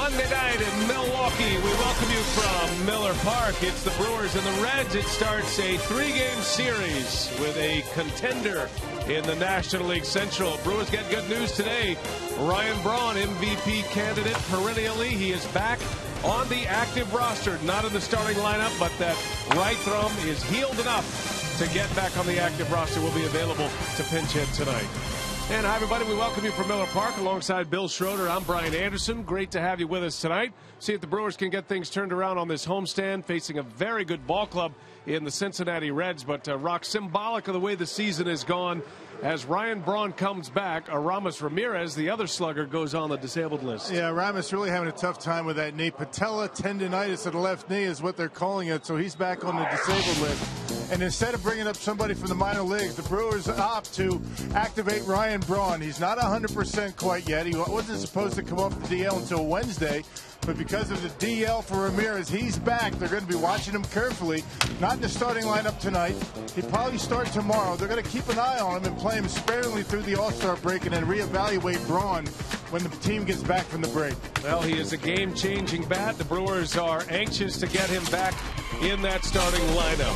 Monday night in Milwaukee. We welcome you from Miller Park. It's the Brewers and the Reds. It starts a three-game series with a contender in the National League Central. Brewers get good news today. Ryan Braun, MVP candidate perennially. He is back on the active roster, not in the starting lineup, but that right thumb is healed enough to get back on the active roster. Will be available to pinch hit tonight. And hi, everybody. We welcome you from Miller Park alongside Bill Schroeder. I'm Brian Anderson. Great to have you with us tonight. See if the Brewers can get things turned around on this homestand, facing a very good ball club in the Cincinnati Reds. But Rock, symbolic of the way the season has gone, as Ryan Braun comes back, Aramis Ramirez, the other slugger, goes on the disabled list. Yeah, Aramis really having a tough time with that knee. Patella tendonitis of the left knee is what they're calling it, so he's back on the disabled list. And instead of bringing up somebody from the minor leagues, the Brewers opt to activate Ryan Braun. He's not 100% quite yet. He wasn't supposed to come off the DL until Wednesday. But because of the DL for Ramirez, he's back. They're going to be watching him carefully. Not in the starting lineup tonight. He'll probably start tomorrow. They're going to keep an eye on him and play him sparingly through the All-Star break and then reevaluate Braun when the team gets back from the break. Well, he is a game-changing bat. The Brewers are anxious to get him back in that starting lineup.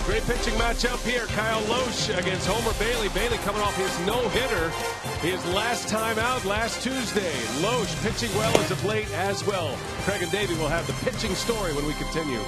Great pitching matchup here. Kyle Loesch against Homer Bailey. Bailey coming off his no-hitter, his last time out last Tuesday. Loesch pitching well as of late as well. Craig and Davey will have the pitching story when we continue.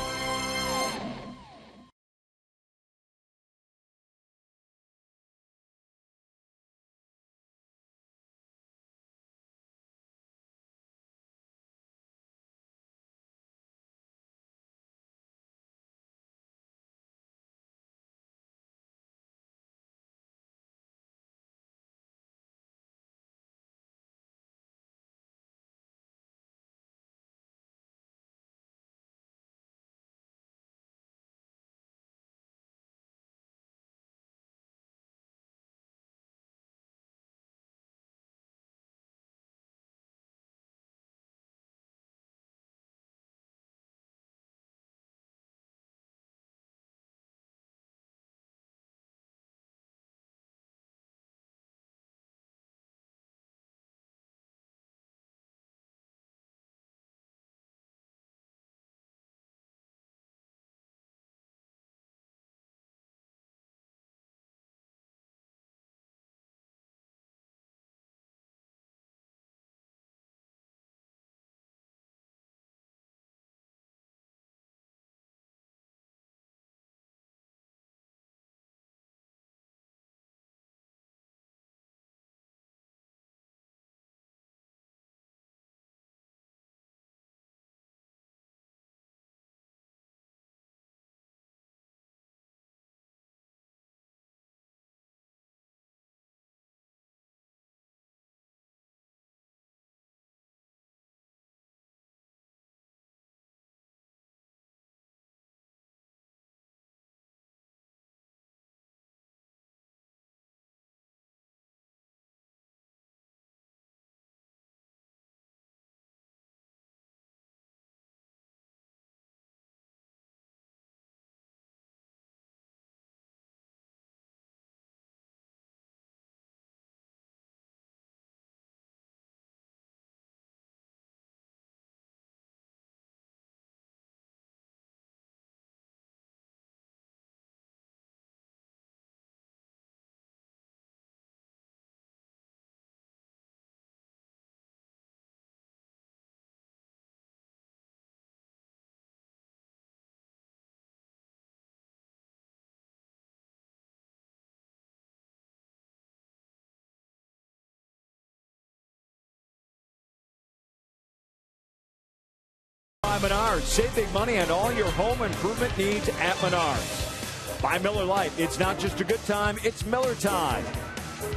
Menards. Save big money on all your home improvement needs at Menards. By Miller Lite, it's not just a good time, it's Miller time.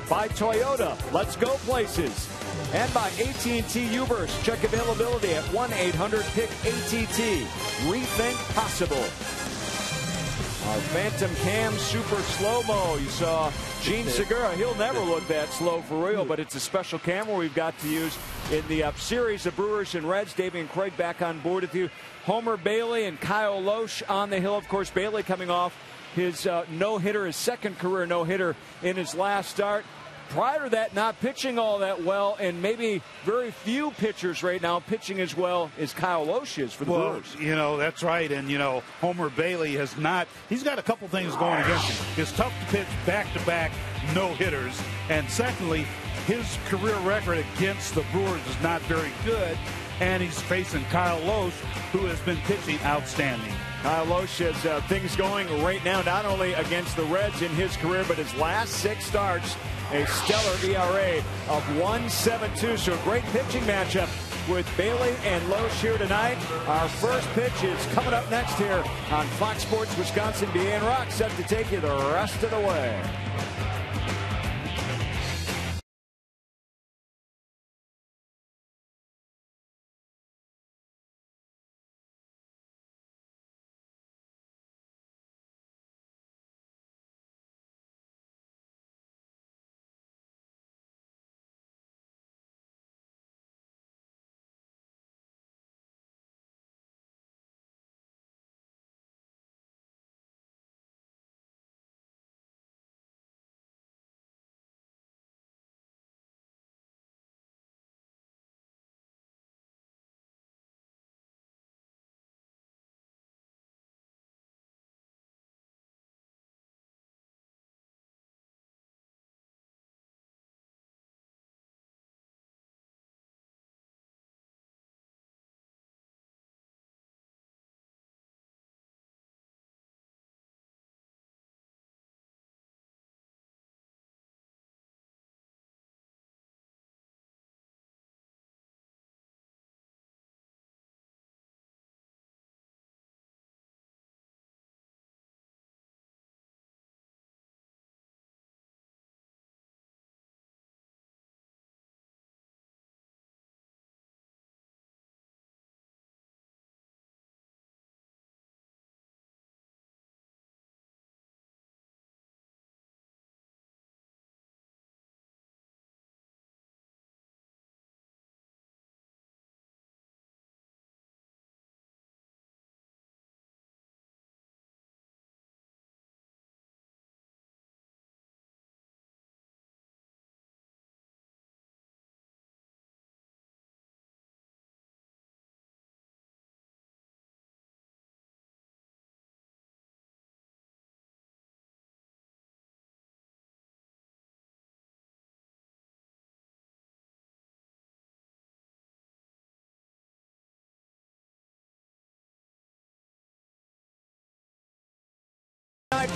By Toyota, let's go places. And by AT&T U-Burst, check availability at 1-800-PICK-ATT. Rethink possible. Our Phantom Cam Super Slow-Mo. You saw Gene Segura. He'll never look that slow for real, but it's a special camera we've got to use in the series of Brewers and Reds. Davey and Craig back on board with you. Homer Bailey and Kyle Loesch on the hill. Of course, Bailey coming off his no-hitter, his second career no-hitter in his last start. prior to that, not pitching all that well, and maybe very few pitchers right now pitching as well as Kyle Loesch is for the Brewers. You know, that's right. And, you know, Homer Bailey has not – he's got a couple things going against him. It's tough to pitch back-to-back no-hitters. And secondly, his career record against the Brewers is not very good. And he's facing Kyle Loesch, who has been pitching outstanding. Kyle Loesch has things going right now, not only against the Reds in his career, but his last 6 starts, a stellar ERA of 1.72. So a great pitching matchup with Bailey and Loesch here tonight. Our first pitch is coming up next here on Fox Sports Wisconsin. Deanne Rock set to take you the rest of the way.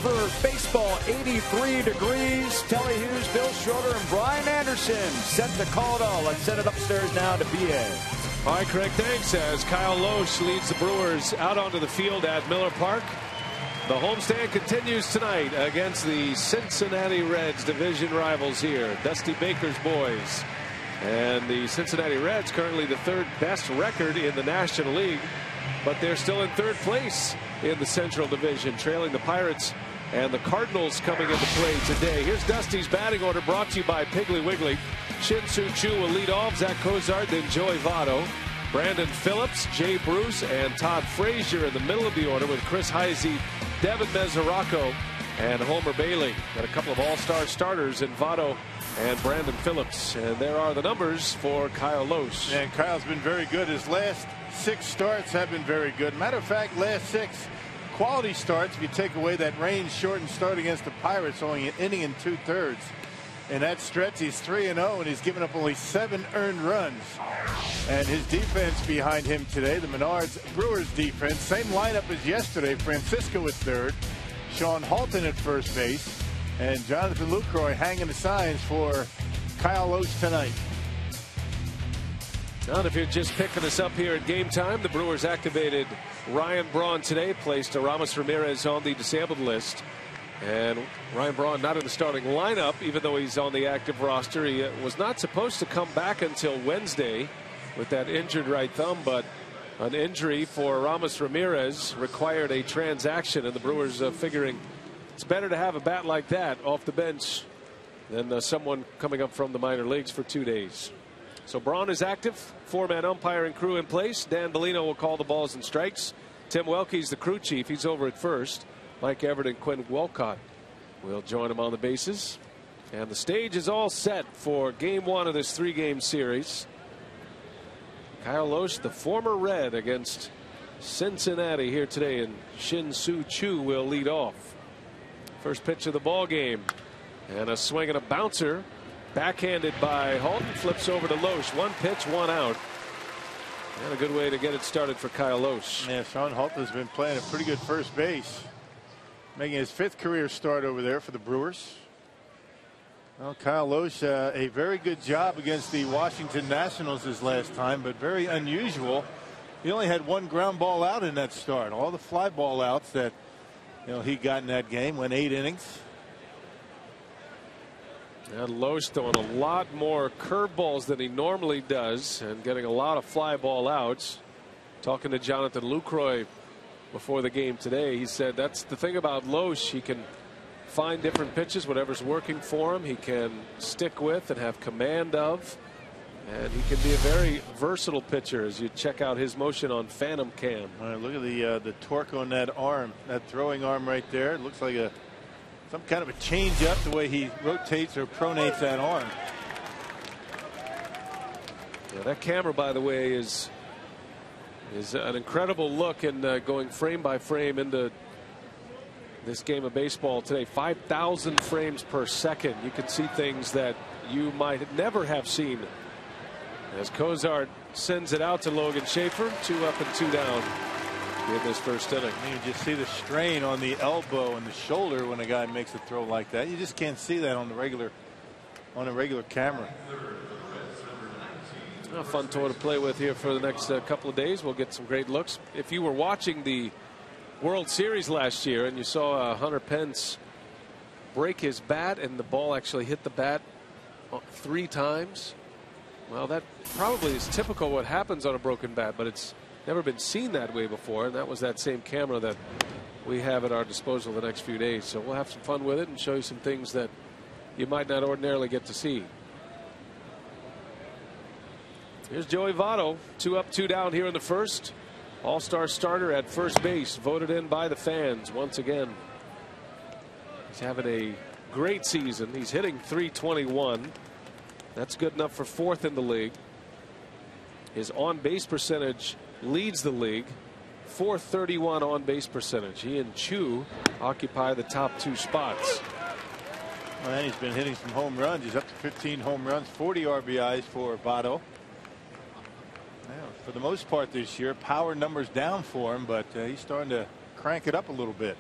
For baseball, 83 degrees. Telly Hughes, Bill Schroeder, and Brian Anderson set to call it all. Let's send it upstairs now to BA. All right, Craig, thanks. As Kyle Loesch leads the Brewers out onto the field at Miller Park. The homestand continues tonight against the Cincinnati Reds, division rivals here. Dusty Baker's boys. And the Cincinnati Reds currently the 3rd best record in the National League, but they're still in 3rd place in the Central Division, trailing the Pirates and the Cardinals coming into play today. Here's Dusty's batting order, brought to you by Piggly Wiggly. Shin Soo Choo will lead off, Zach Cozart, then Joey Votto, Brandon Phillips, Jay Bruce, and Todd Frazier in the middle of the order, with Chris Heisey, Devin Mesoraco, and Homer Bailey. Got a couple of all-star starters in Votto and Brandon Phillips. And there are the numbers for Kyle Loesch. And Kyle's been very good. His last 6 starts have been very good. Matter of fact, last 6 quality starts, if you take away that range-shortened start against the Pirates, only an inning and 2/3. In that stretch, he's 3-0, and he's given up only 7 earned runs. And his defense behind him today, the Menards Brewers defense, same lineup as yesterday. Francisco at 3rd, Sean Halton at first base, and Jonathan Lucroy hanging the signs for Kyle Loesch tonight. John, if you're just picking us up here at game time, the Brewers activated Ryan Braun today, placed Aramis Ramirez on the disabled list. And Ryan Braun not in the starting lineup, even though he's on the active roster. He was not supposed to come back until Wednesday with that injured right thumb, but an injury for Aramis Ramirez required a transaction, and the Brewers figuring it's better to have a bat like that off the bench than someone coming up from the minor leagues for 2 days. So Braun is active, 4-man umpiring crew in place. Dan Bellino will call the balls and strikes. Tim Welke's the crew chief. He's over at first. Mike Everett and Quinn Wolcott will join him on the bases. And the stage is all set for game one of this 3-game series. Kyle Loesch, the former Red, against Cincinnati here today, and Shin-Soo Choo will lead off. First pitch of the ball game, and a swing and a bouncer, backhanded by Halton, flips over to Loesch. 1 pitch, 1 out. And a good way to get it started for Kyle Loesch. Yeah, Sean Halton's been playing a pretty good first base, making his 5th career start over there for the Brewers. Well, Kyle Loesch, a very good job against the Washington Nationals his last time, but very unusual. He only had 1 ground ball out in that start. All the fly ball outs that he got in that game went 8 innings. And Loesch throwing a lot more curveballs than he normally does, and getting a lot of fly ball outs. Talking to Jonathan Lucroy before the game today, he said that's the thing about Loesch. He can find different pitches, whatever's working for him, he can stick with and have command of. And he can be a very versatile pitcher, as you check out his motion on Phantom Cam. All right, look at the torque on that arm, that throwing arm right there. It looks like some kind of a change up the way he rotates or pronates that arm. Yeah, that camera, by the way, is an incredible look, and going frame by frame into this game of baseball today. 5,000 frames per second. You can see things that you might never have seen. As Cozart sends it out to Logan Schaefer, 2 up and 2 down in this first inning. You can just see the strain on the elbow and the shoulder when a guy makes a throw like that. You just can't see that on a regular camera. A fun toy to play with here for the next couple of days. We'll get some great looks. If you were watching the World Series last year and you saw Hunter Pence break his bat and the ball actually hit the bat 3 times, well, that probably is typical what happens on a broken bat, but it's never been seen that way before, and that was that same camera that we have at our disposal the next few days. So we'll have some fun with it and show you some things that you might not ordinarily get to see. Here's Joey Votto, 2 up, 2 down here in the first. All-star starter at first base, voted in by the fans once again. He's having a great season. He's hitting .321. That's good enough for 4th in the league. His on-base percentage leads the league. .431 on-base percentage. He and Choo occupy the top 2 spots. Well, and he's been hitting some home runs. He's up to 15 home runs, 40 RBIs for Votto. For the most part this year, power numbers down for him, but he's starting to crank it up a little bit.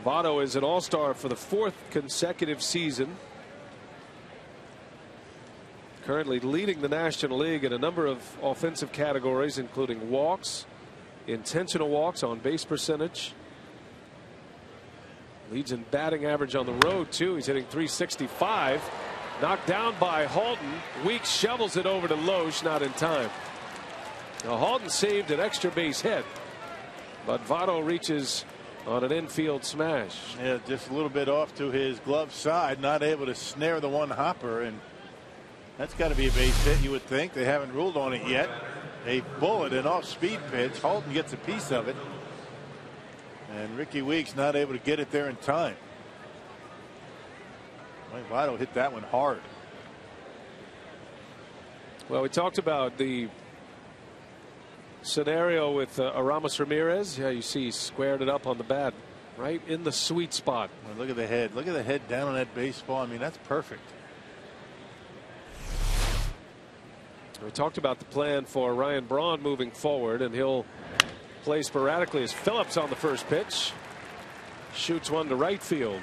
Votto is an all-star for the 4th consecutive season. Currently leading the National League in a number of offensive categories, including walks, intentional walks, on base percentage. Leads in batting average on the road too. He's hitting .365. Knocked down by Halton. Weeks shovels it over to Loesch, not in time. Now Halton saved an extra base hit, but Votto reaches on an infield smash. Yeah, just a little bit off to his glove side, not able to snare the one hopper, and that's got to be a base hit, you would think. They haven't ruled on it yet. A bullet, an off-speed pitch. Halton gets a piece of it, and Ricky Weeks not able to get it there in time. Votto hit that one hard. Well, we talked about the scenario with Aramis Ramirez. Yeah, you see he squared it up on the bat right in the sweet spot. Well, look at the head. Look at the head down on that baseball. I mean, that's perfect. We talked about the plan for Ryan Braun moving forward, and he'll play sporadically as Phillips on the first pitch. Shoots one to right field.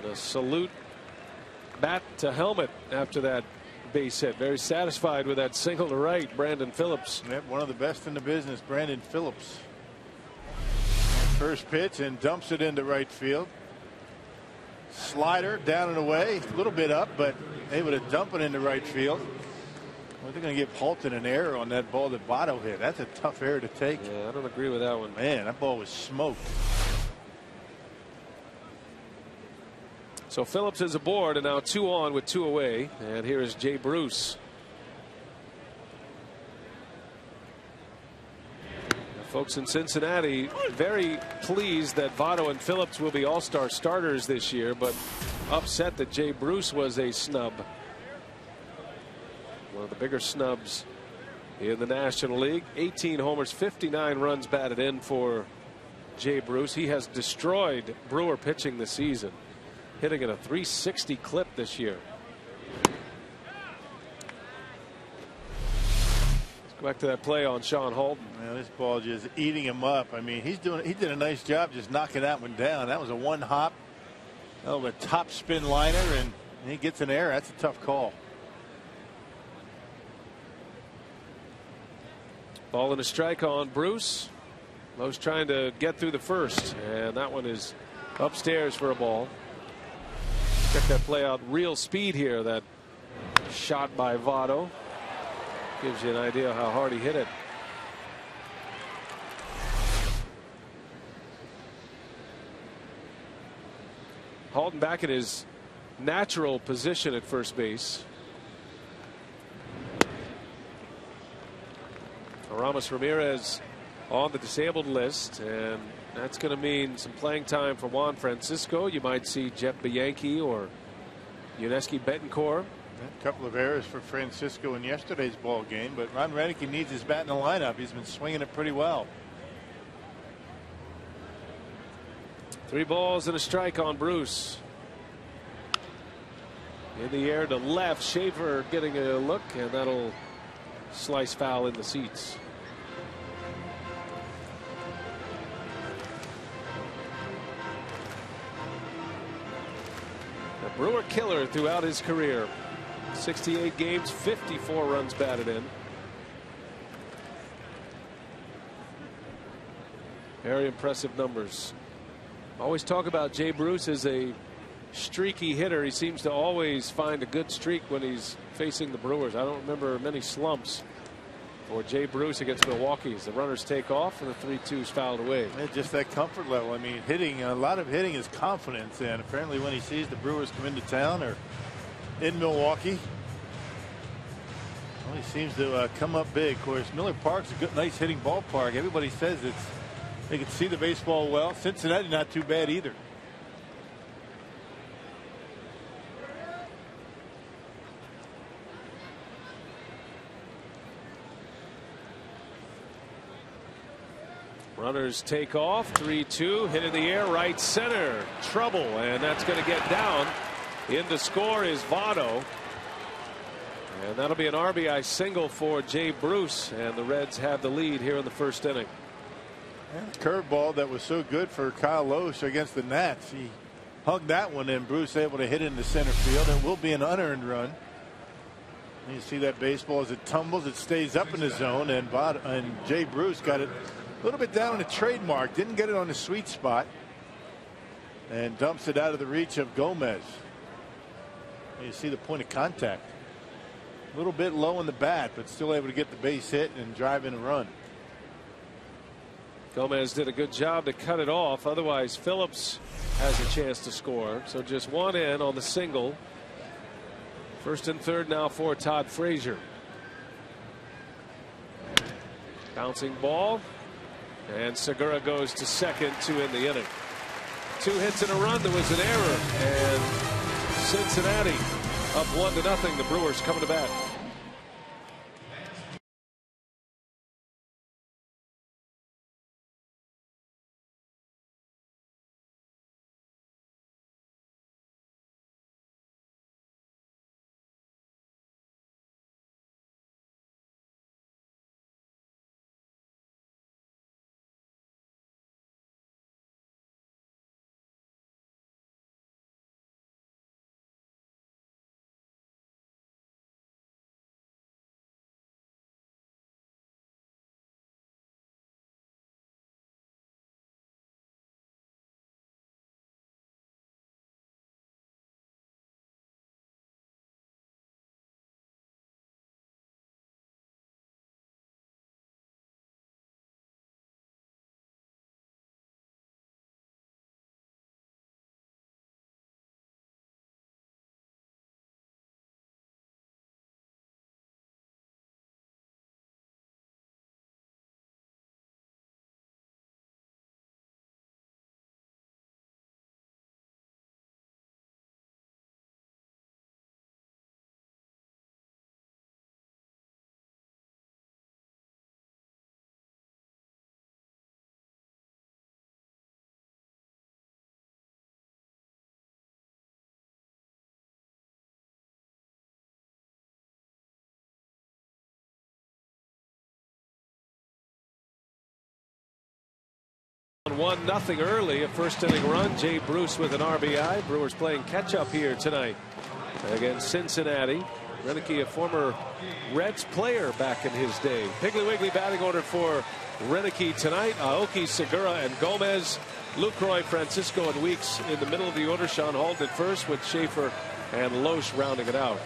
And a salute bat to helmet after that base hit. Very satisfied with that single to right, Brandon Phillips. Yep, one of the best in the business, Brandon Phillips. First pitch and dumps it into right field. Slider down and away, a little bit up, but able to dump it into right field. Well, they're going to give Halton an error on that ball that Votto hit. That's a tough error to take. Yeah, I don't agree with that one. Man, that ball was smoked. So Phillips is aboard, and now 2 on with 2 away. And here is Jay Bruce. Folks in Cincinnati very pleased that Votto and Phillips will be all-star starters this year, but upset that Jay Bruce was a snub. One of the bigger snubs in the National League. 18 homers, 59 runs batted in for Jay Bruce. He has destroyed Brewer pitching this season, hitting at a 360 clip this year. Let's go back to that play on Sean Holton. Man, this ball just eating him up. I mean, he did a nice job just knocking that one down. That was a one hop, a top spin liner, and he gets an error. That's a tough call. Ball and a strike on Bruce. Lowe's trying to get through the first, and that one is upstairs for a ball. Check that play out. Real speed here. That shot by Votto gives you an idea how hard he hit it. Halton back in his natural position at first base. Ramos Ramirez on the disabled list, and that's going to mean some playing time for Juan Francisco. You might see Jeff Bianchi or Yuniesky Betancourt. A couple of errors for Francisco in yesterday's ball game, but Ron Renick needs his bat in the lineup. He's been swinging it pretty well. 3 balls and a strike on Bruce. In the air to left. Schaefer getting a look, and that'll slice foul in the seats. A Brewer killer throughout his career. 68 games, 54 runs batted in. Very impressive numbers. Always talk about Jay Bruce as a streaky hitter. He seems to always find a good streak when he's facing the Brewers. I don't remember many slumps for Jay Bruce against Milwaukee. As the runners take off and the 3-2's fouled away. It's just that comfort level. I mean, hitting, a lot of hitting is confidence, and apparently when he sees the Brewers come into town or in Milwaukee, well, he seems to come up big. Of course, Miller Park's a good, nice hitting ballpark. Everybody says they can see the baseball well. Cincinnati not too bad either. Runners take off. 3-2. Hit in the air, right center. Trouble, and that's going to get down. In to score is Votto. And that'll be an RBI single for Jay Bruce, and the Reds have the lead here in the first inning. Curveball that was so good for Kyle Loesch against the Nats. He hugged that one in. Bruce able to hit it into center field. It will be an unearned run. And you see that baseball as it tumbles, it stays up in the zone, and Jay Bruce got it a little bit down on the trademark. Didn't get it on the sweet spot, and dumps it out of the reach of Gomez. And you see the point of contact. A little bit low in the bat, but still able to get the base hit and drive in a run. Gomez did a good job to cut it off. Otherwise, Phillips has a chance to score. So just one in on the single. First and third now for Todd Frazier. Bouncing ball. And Segura goes to second to end the inning. 2 hits and a run. There was an error. And Cincinnati up 1-0. The Brewers coming to bat. down 1-0 early. A first inning run. Jay Bruce with an RBI. Brewers playing catch up here tonight against Cincinnati. Renicky, a former Reds player back in his day. Piggly Wiggly batting order for Renicky tonight. Aoki, Segura, and Gomez. Lucroy, Francisco, and Weeks in the middle of the order. Sean Halton at first with Schaefer and Loesch rounding it out.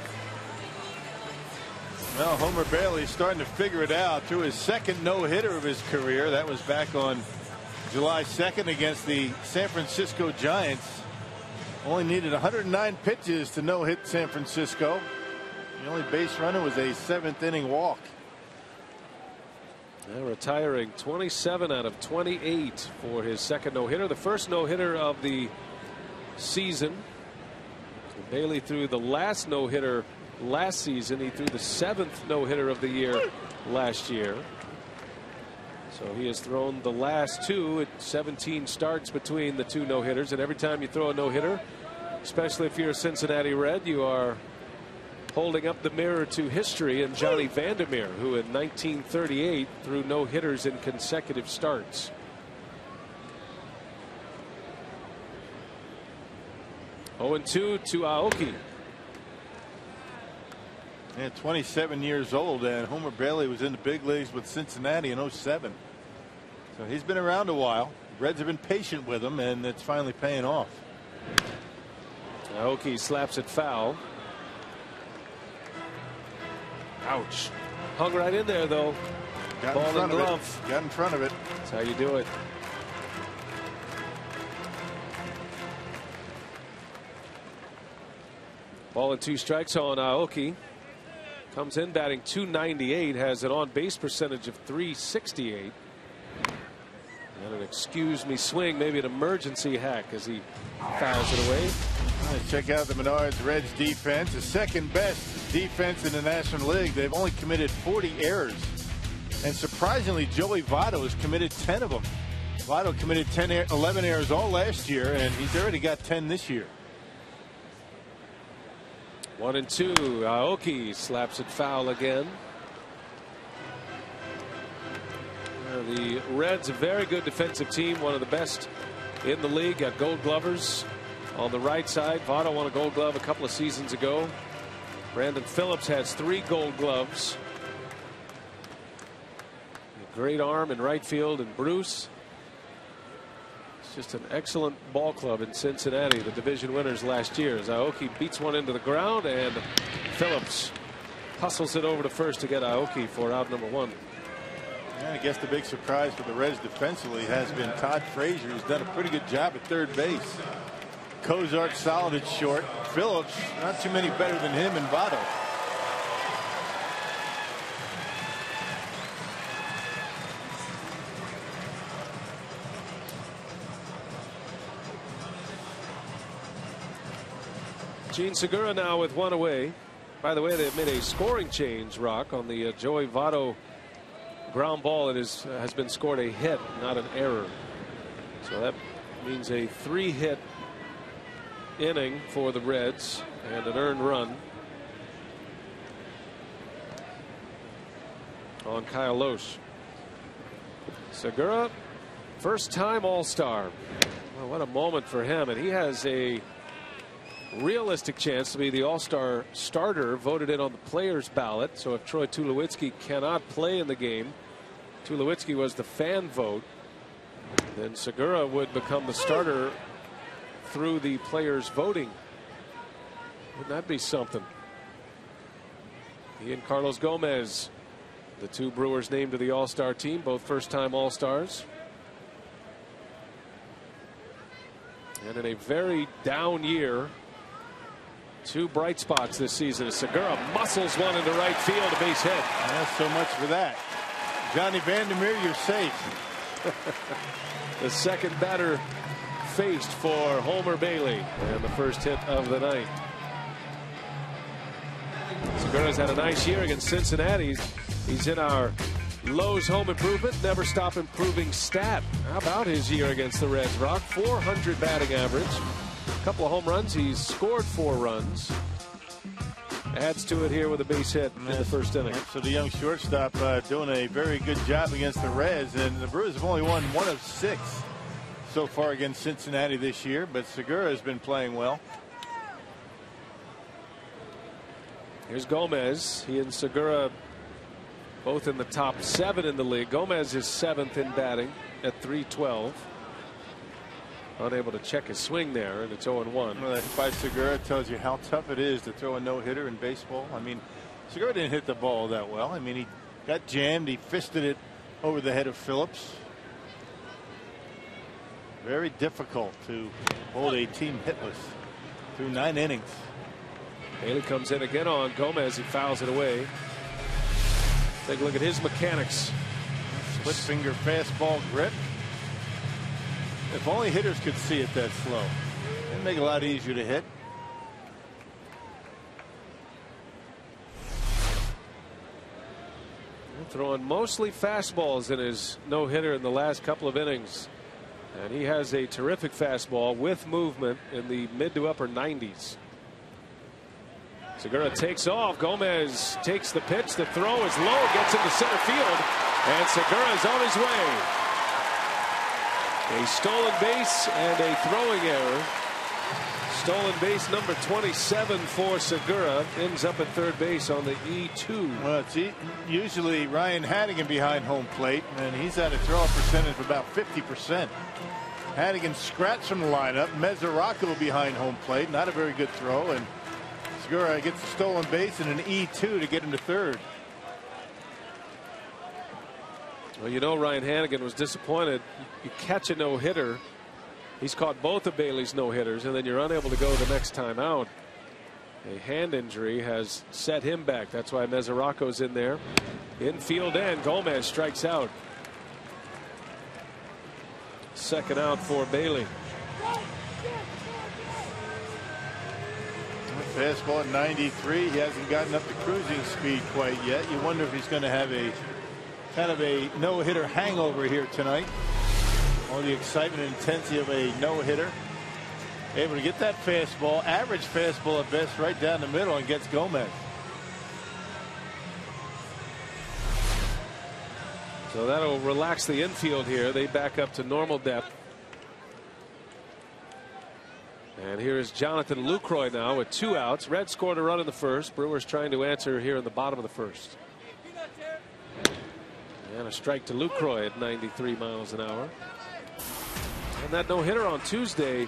Well, Homer Bailey starting to figure it out through his second no-hitter of his career. That was back on July 2nd against the San Francisco Giants. Only needed 109 pitches to no-hit San Francisco. The only base runner was a 7th inning walk. Now retiring 27 out of 28 for his second no-hitter. The first no-hitter of the season. Bailey threw the last no-hitter last season. He threw the 7th no-hitter of the year last year. So he has thrown the last 2 at 17 starts between the 2 no-hitters. And every time you throw a no-hitter, especially if you're a Cincinnati Red, you are holding up the mirror to history and Johnny Vandermeer, who in 1938 threw no-hitters in consecutive starts. Oh, 0-2 to Aoki. Yeah, 27 years old, and Homer Bailey was in the big leagues with Cincinnati in 07. So he's been around a while. The Reds have been patient with him, and it's finally paying off. Aoki slaps it foul. Ouch. Hung right in there, though. Got Ball and glove. Got in front of it. That's how you do it. Ball and 2 strikes on Aoki. Comes in batting .298, has an on-base percentage of .368. And an excuse me swing, maybe an emergency hack as he fouls it away. Let's check out the Menards Reds defense, the second best defense in the National League. They've only committed 40 errors. And surprisingly, Joey Votto has committed 10 of them. Votto committed 11 errors all last year, and he's already got 10 this year. 1-2. Aoki slaps it foul again. The Reds, a very good defensive team, one of the best in the league. Got Gold Glovers on the right side. Votto won a Gold Glove a couple of seasons ago. Brandon Phillips has 3 Gold Gloves. A great arm in right field, and Bruce. It's just an excellent ball club in Cincinnati, the division winners last year. As Aoki beats one into the ground, and Phillips hustles it over to first to get Aoki for out number 1. And I guess the big surprise for the Reds defensively has been Todd Frazier, who's done a pretty good job at third base. Cozart solid at short. Phillips, not too many better than him and Votto. Gene Segura now with 1 away. By the way, they've made a scoring change, Rock, on the Joey Votto ground ball. It has been scored a hit, not an error. So that means a 3-hit inning for the Reds and an earned run on Kyle Loesch. Segura, first time All-Star. Well, what a moment for him, and he has a realistic chance to be the All-Star starter voted in on the players ballot. So if Troy Tulowitzki cannot play in the game, Tulowitzki was the fan vote, then Segura would become the starter through the players voting. Wouldn't that be something? He and Carlos Gomez, the 2 Brewers named to the All-Star team, both first-time All-Stars. And in a very down year, 2 bright spots this season. Segura muscles one into right field, a base hit. That's so much for that. Johnny Vandermeer, you're safe. The second batter faced for Homer Bailey, and the first hit of the night. Segura's had a nice year against Cincinnati. He's in our Lowe's home improvement, never stop improving stat. How about his year against the Reds, Rock? 400 batting average, a couple of home runs. He's scored 4 runs. Adds to it here with a base hit in the first inning. So the young shortstop doing a very good job against the Reds, and the Brewers have only won 1 of 6 so far against Cincinnati this year, but Segura has been playing well. Here's Gomez. He and Segura both in the top 7 in the league. Gomez is 7th in batting at .312. Unable to check his swing there, and it's 0-1. Well, that by Segura tells you how tough it is to throw a no-hitter in baseball. I mean, Segura didn't hit the ball that well. I mean, he got jammed. He fisted it over the head of Phillips. Very difficult to hold a team hitless through 9 innings. Bailey comes in again on Gomez. He fouls it away. Take a look at his mechanics. Split finger fastball grip. If only hitters could see it that slow. It'd make it a lot easier to hit. Throwing mostly fastballs in his no-hitter in the last couple of innings. And he has a terrific fastball with movement in the mid to upper 90s. Segura takes off. Gomez takes the pitch. The throw is low, gets into center field, and Segura is on his way. A stolen base and a throwing error. Stolen base number 27 for Segura. Ends up at third base on the E2. Well, it's usually Ryan Hanigan behind home plate, and he's at a throw percentage of about 50%. Hanigan scratched from the lineup. Mesoraco behind home plate. Not a very good throw, and Segura gets a stolen base and an E2 to get him to third. Well, you know, Ryan Hanigan was disappointed. You catch a no-hitter. He's caught both of Bailey's no-hitters, and then you're unable to go the next time out. A hand injury has set him back. That's why Mesoraco's in there. Infield and Gomez strikes out. Second out for Bailey. Fastball at 93. He hasn't gotten up to cruising speed quite yet. You wonder if he's going to have a kind of a no-hitter hangover here tonight. All the excitement and intensity of a no-hitter. Able to get that fastball, average fastball at best, right down the middle, and gets Gomez. So that'll relax the infield here. They back up to normal depth. And here is Jonathan Lucroy now with 2 outs. Reds scored a run in the first. Brewers trying to answer here in the bottom of the first. And a strike to Lucroy at 93 miles an hour. And that no-hitter on Tuesday,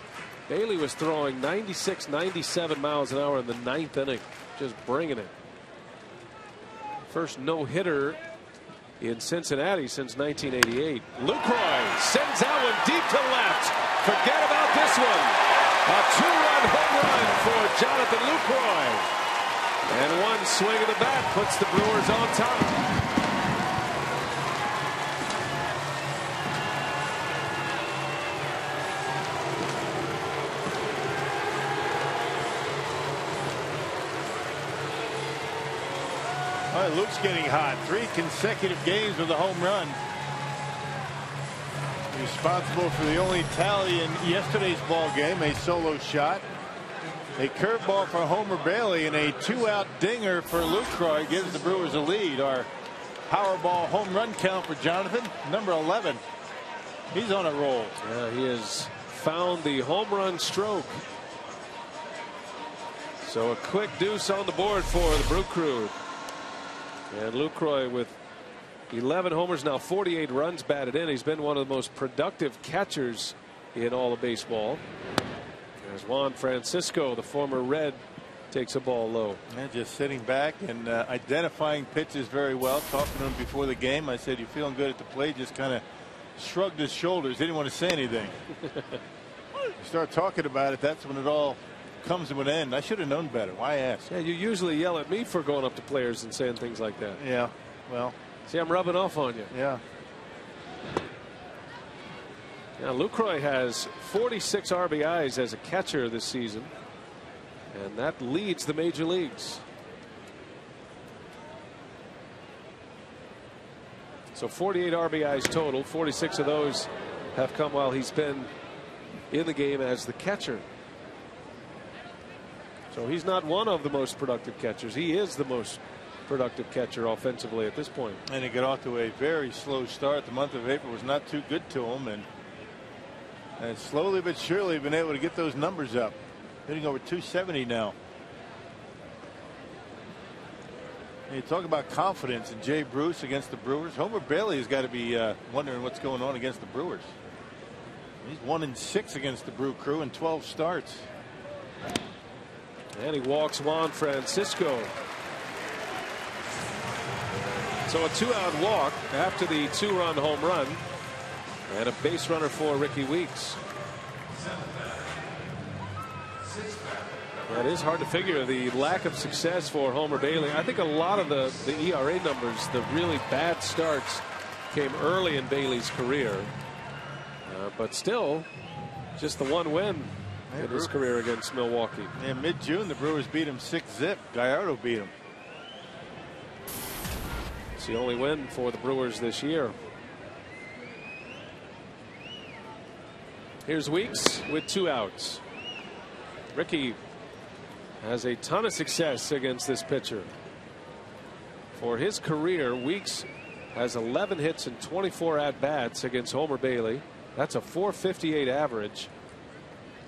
Bailey was throwing 96, 97 miles an hour in the 9th inning. Just bringing it. First no-hitter in Cincinnati since 1988. Lucroy sends that one deep to left. Forget about this one. A 2-run home run for Jonathan Lucroy. And one swing of the bat puts the Brewers on top. All right, Luke's getting hot. 3 consecutive games with a home run. Responsible for the only tally in yesterday's ball game, a solo shot. A curveball for Homer Bailey and a 2-out dinger for Lucroy gives the Brewers a lead. Our Powerball home run count for Jonathan, number 11. He's on a roll. Yeah, he has found the home run stroke. So a quick deuce on the board for the Brew Crew. And Lucroy with 11 homers now, 48 runs batted in. He's been one of the most productive catchers in all of baseball. There's Juan Francisco, the former Red, takes a ball low. And just sitting back and identifying pitches very well. Talking to him before the game, I said, "You feeling good at the plate?" Just kind of shrugged his shoulders. Didn't want to say anything. You start talking about it, that's when it all comes to an end. I should have known better. Why ask? Yeah, you usually yell at me for going up to players and saying things like that. Yeah, well. See, I'm rubbing off on you. Yeah. Now, Lucroy has 46 RBIs as a catcher this season, and that leads the major leagues. So 48 RBIs total. 46 of those have come while he's been in the game as the catcher. So he's not one of the most productive catchers. He is the most productive catcher offensively at this point. And he got off to a very slow start. The month of April was not too good to him, and And slowly but surely been able to get those numbers up. Hitting over 270 now. And you talk about confidence in Jay Bruce against the Brewers. Homer Bailey has got to be wondering what's going on against the Brewers. He's 1-6 against the Brew Crew in 12 starts. And he walks Juan Francisco. So a 2-out walk after the 2-run home run. And a base runner for Ricky Weeks. That is hard to figure, the lack of success for Homer Bailey. I think a lot of the ERA numbers, the really bad starts, came early in Bailey's career. But still, just the one win in his career against Milwaukee. In mid-June, the Brewers beat him 6-0. Gallardo beat him. It's the only win for the Brewers this year. Here's Weeks with 2 outs. Ricky has a ton of success against this pitcher. For his career, Weeks has 11 hits and 24 at-bats against Homer Bailey. That's a .458 average.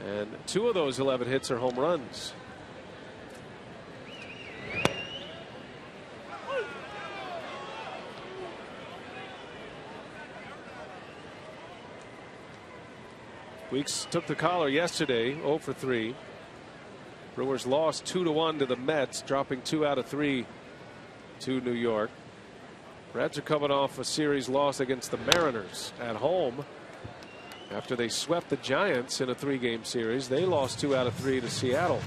And 2 of those 11 hits are home runs. Weeks took the collar yesterday, 0 for 3. Brewers lost 2-1 to the Mets, dropping 2 out of 3 to New York. Reds are coming off a series loss against the Mariners at home. After they swept the Giants in a 3-game series, they lost 2 out of 3 to Seattle.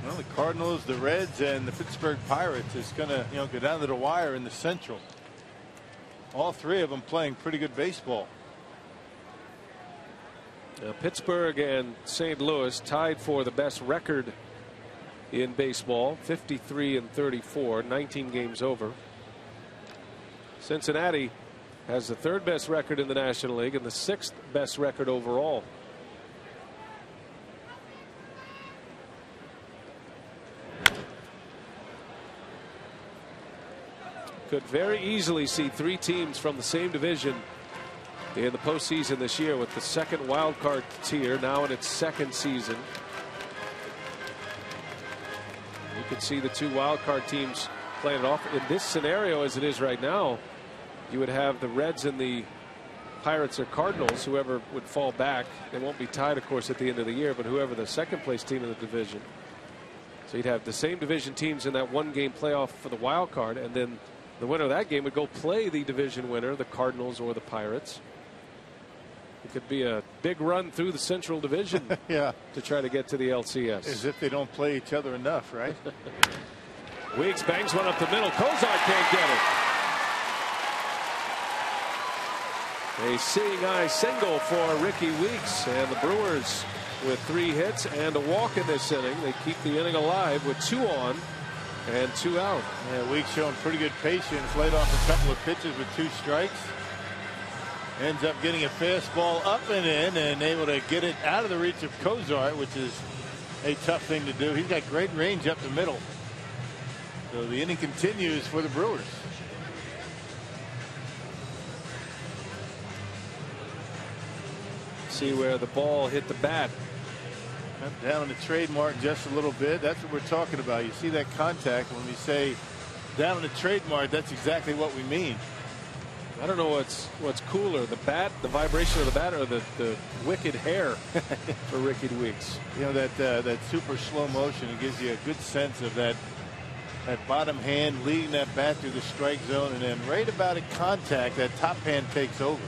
Well, the Cardinals, the Reds, and the Pittsburgh Pirates is going to, go down to the wire in the Central. All 3 of them playing pretty good baseball. Pittsburgh and St. Louis tied for the best record in baseball, 53-34, 19 games over. Cincinnati has the 3rd best record in the National League and the 6th best record overall. Could very easily see 3 teams from the same division in the postseason this year, with the 2nd wild card tier now in its 2nd season. You could see the 2 wild card teams playing it off. In this scenario, as it is right now, you would have the Reds and the Pirates or Cardinals, whoever would fall back. They won't be tied, of course, at the end of the year, but whoever the 2nd place team in the division. So you'd have the same division teams in that 1-game playoff for the wild card, and then the winner of that game would go play the division winner, the Cardinals or the Pirates. It could be a big run through the Central Division yeah, to try to get to the LCS. as if they don't play each other enough, right? Weeks bangs one up the middle. Kozar can't get it. A seeing eye single for Ricky Weeks, and the Brewers with 3 hits and a walk in this inning. They keep the inning alive with 2 on and 2 out. Yeah, Weeks showing pretty good patience. Laid off a couple of pitches with 2 strikes. Ends up getting a fastball up and in, and able to get it out of the reach of Kozar, which is a tough thing to do. He's got great range up the middle. So the inning continues for the Brewers. See where the ball hit the bat. Down on the trademark just a little bit. That's what we're talking about. You see that contact. When we say down on the trademark, that's exactly what we mean. I don't know what's cooler, the bat, the vibration of the bat, or the wicked hair for Ricky Weeks. That super slow motion. It gives you a good sense of that bottom hand leading that bat through the strike zone, and then right about at contact, that top hand takes over.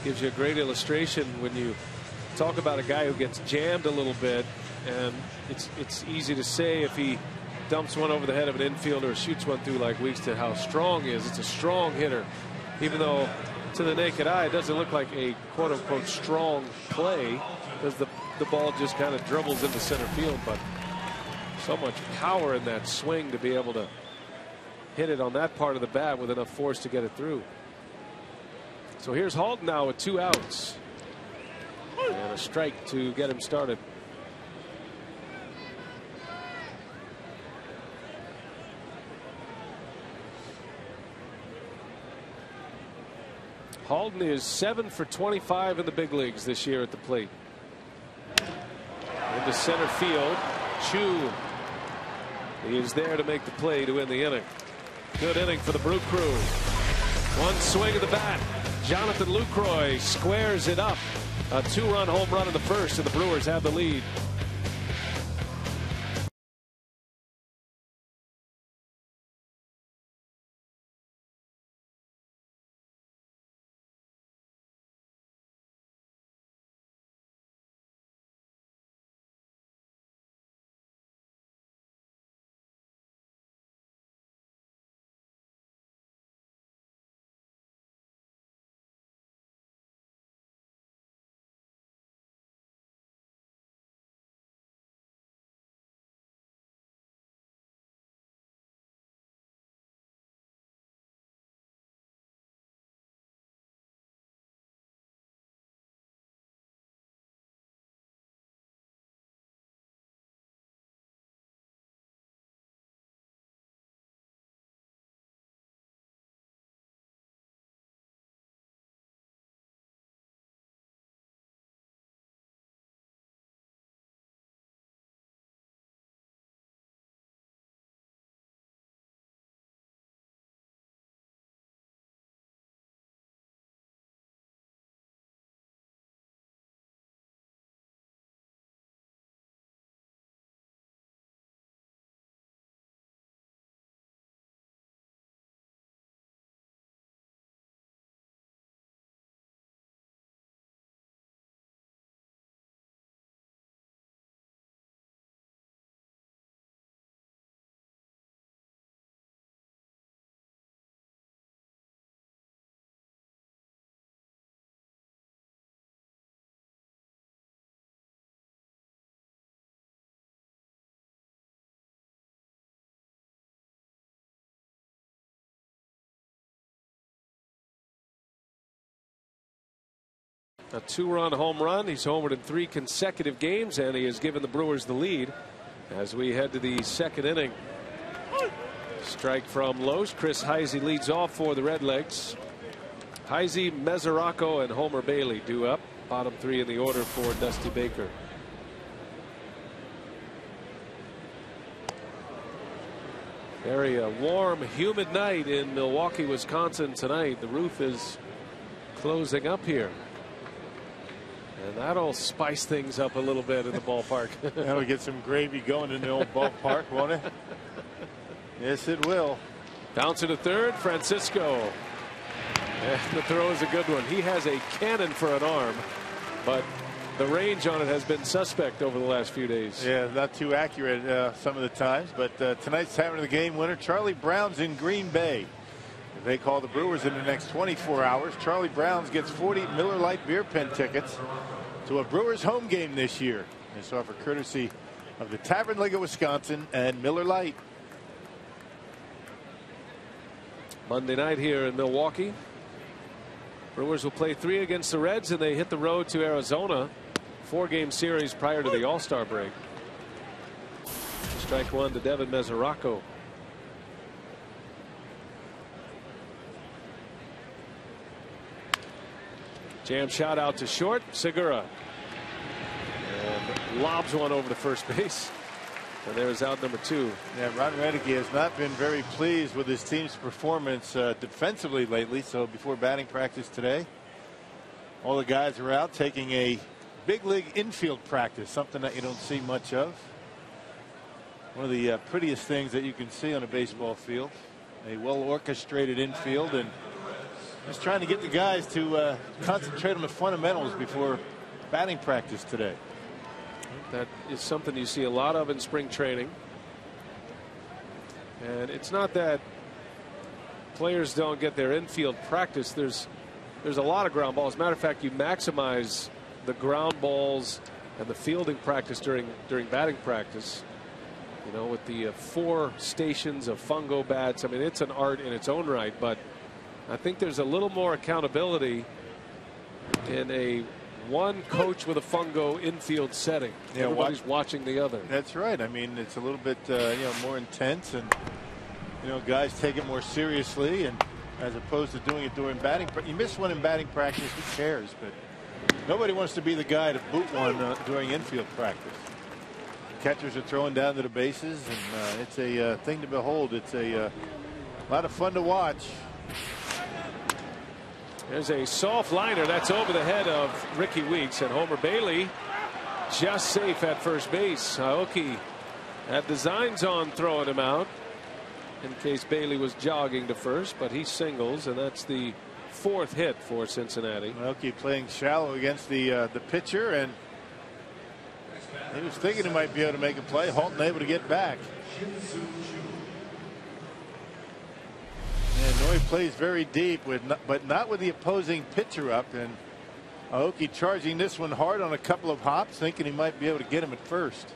Gives you a great illustration when you talk about a guy who gets jammed a little bit, and it's easy to say if he dumps one over the head of an infielder or shoots one through like Weeks to how strong he is. It's a strong hitter, even though to the naked eye it doesn't look like a quote unquote strong play, because the ball just kind of dribbles into center field. But so much power in that swing to be able to hit it on that part of the bat with enough force to get it through. So here's Halton now with 2 outs and a strike to get him started. Halden is 7 for 25 in the big leagues this year at the plate. Into center field. Chu. He is there to make the play to win the inning. Good inning for the Brew Crew. One swing of the bat. Jonathan Lucroy squares it up. A 2-run home run in the first, and the Brewers have the lead. A 2-run home run. He's homered in 3 consecutive games, and he has given the Brewers the lead as we head to the second inning. Strike from Loesch. Chris Heisey leads off for the Redlegs. Heisey, Mesoraco, and Homer Bailey due up. Bottom 3 in the order for Dusty Baker. Very warm, humid night in Milwaukee, Wisconsin tonight. The roof is closing up here. And that'll spice things up a little bit in the ballpark. That'll get some gravy going in the old ballpark, won't it? Yes, it will. Bouncer to third, Francisco. And the throw is a good one. He has a cannon for an arm, but the range on it has been suspect over the last few days. Yeah, not too accurate some of the times, but tonight's having the game winner. Charlie Brown's in Green Bay. They call the Brewers in the next 24 hours. Charlie Brown's gets 40 Miller Lite beer pen tickets to a Brewers home game this year. This offer courtesy of the Tavern League of Wisconsin and Miller Lite. Monday night here in Milwaukee. Brewers will play 3 against the Reds, and they hit the road to Arizona. 4-game series prior to the All-Star break. Strike one to Devin Mesoraco. Jam shot out to short. Segura. And lobs one over to first base. And there's out number 2. Yeah, Ron Redicky has not been very pleased with his team's performance defensively lately. So before batting practice today, all the guys are out taking a big league infield practice, something that you don't see much of. One of the prettiest things that you can see on a baseball field. A well orchestrated infield, and just trying to get the guys to concentrate on the fundamentals before batting practice today. That is something you see a lot of in spring training. And it's not that players don't get their infield practice. There's a lot of ground balls. As a matter of fact, you maximize the ground balls and the fielding practice during batting practice. You know, with the 4 stations of fungo bats. I mean, it's an art in its own right, but I think there's a little more accountability in a one coach with a fungo infield setting. Yeah, everybody's watching the other. That's right. I mean, it's a little bit more intense, and guys take it more seriously, and as opposed to doing it during batting. You miss one in batting practice, who cares? But nobody wants to be the guy to boot one during infield practice. Catchers are throwing down to the bases, and it's a thing to behold. It's a lot of fun to watch. There's a soft liner that's over the head of Ricky Weeks, and Homer Bailey just safe at first base. Aoki had designs on throwing him out in case Bailey was jogging to first, but he singles, and that's the 4th hit for Cincinnati. Aoki playing shallow against the pitcher, and he was thinking he might be able to make a play. Halton able to get back. And Noy plays very deep, but not with the opposing pitcher up. And Aoki charging this one hard on a couple of hops, thinking he might be able to get him at first.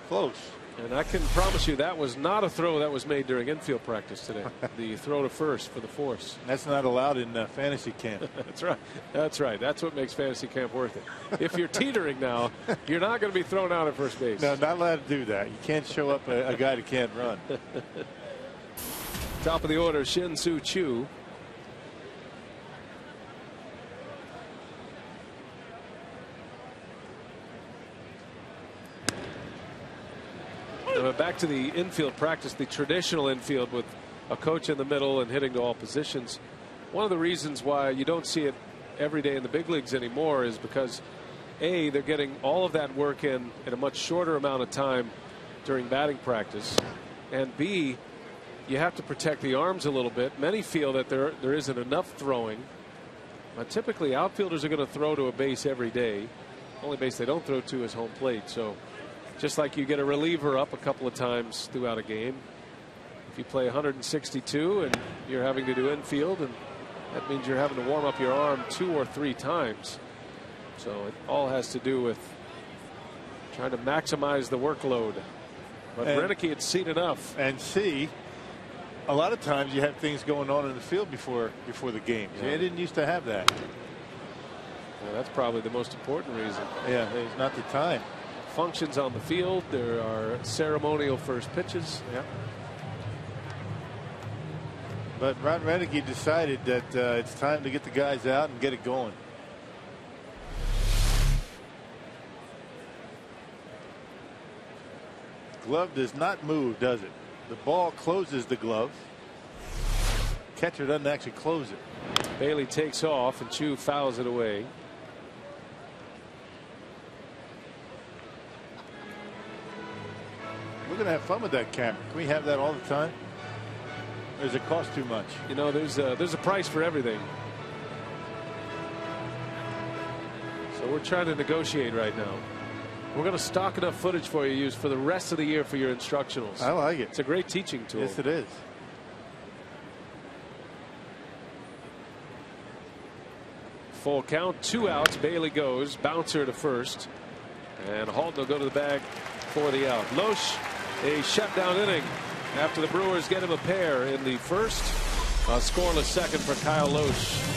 Close. And I can promise you that was not a throw that was made during infield practice today. The throw to first for the force. That's not allowed in fantasy camp. That's right. That's right. That's what makes fantasy camp worth it. If you're teetering now, you're not going to be thrown out at first base. No, not allowed to do that. You can't show up a guy that can't run. Top of the order, Shin-Soo Choo. Back to the infield practice, the traditional infield with a coach in the middle and hitting to all positions. One of the reasons why you don't see it every day in the big leagues anymore is because A, they're getting all of that work in a much shorter amount of time during batting practice, and B, you have to protect the arms a little bit. Many feel that there isn't enough throwing. Typically outfielders are going to throw to a base every day. Only base they don't throw to is home plate. So just like you get a reliever up a couple of times throughout a game, if you play 162 and you're having to do infield, and that means you're having to warm up your arm 2 or 3 times. So it all has to do with trying to maximize the workload. But Renicky had seen enough. And see, a lot of times you have things going on in the field before the game. Yeah. They didn't used to have that. Well, that's probably the most important reason. Yeah, it's not the time. Functions on the field. There are ceremonial first pitches. Yeah. But Ron Renicky decided that it's time to get the guys out and get it going. Glove does not move, does it? The ball closes the glove. Catcher doesn't actually close it. Bailey takes off and Choo fouls it away. We're going to have fun with that camera. Can we have that all the time? Or does it cost too much? You know, there's a price for everything. So we're trying to negotiate right now. We're going to stock enough footage for you to use for the rest of the year for your instructionals. I like it. It's a great teaching tool. Yes, it is. Full count, 2 outs. Bailey goes. Bouncer to first. And Halton will go to the bag for the out. Loesch, a shutdown inning after the Brewers get him a pair in the first. A scoreless second for Kyle Loesch.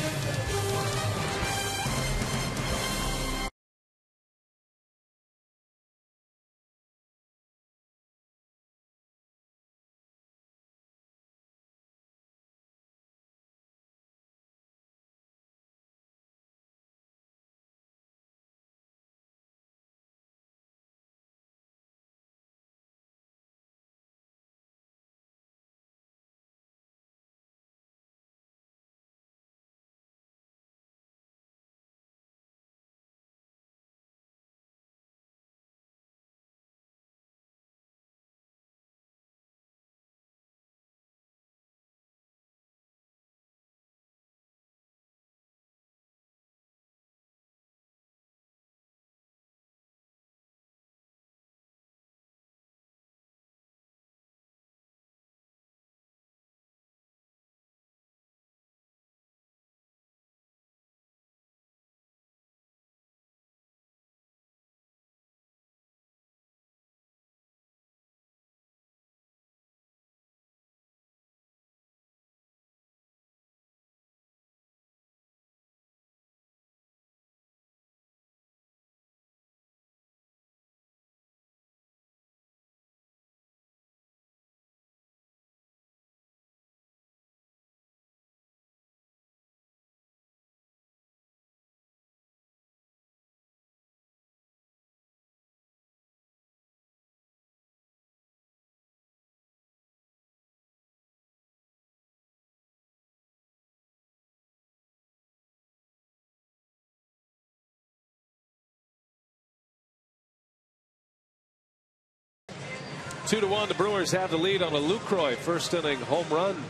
2-1. The Brewers have the lead on a Lucroy first inning home run.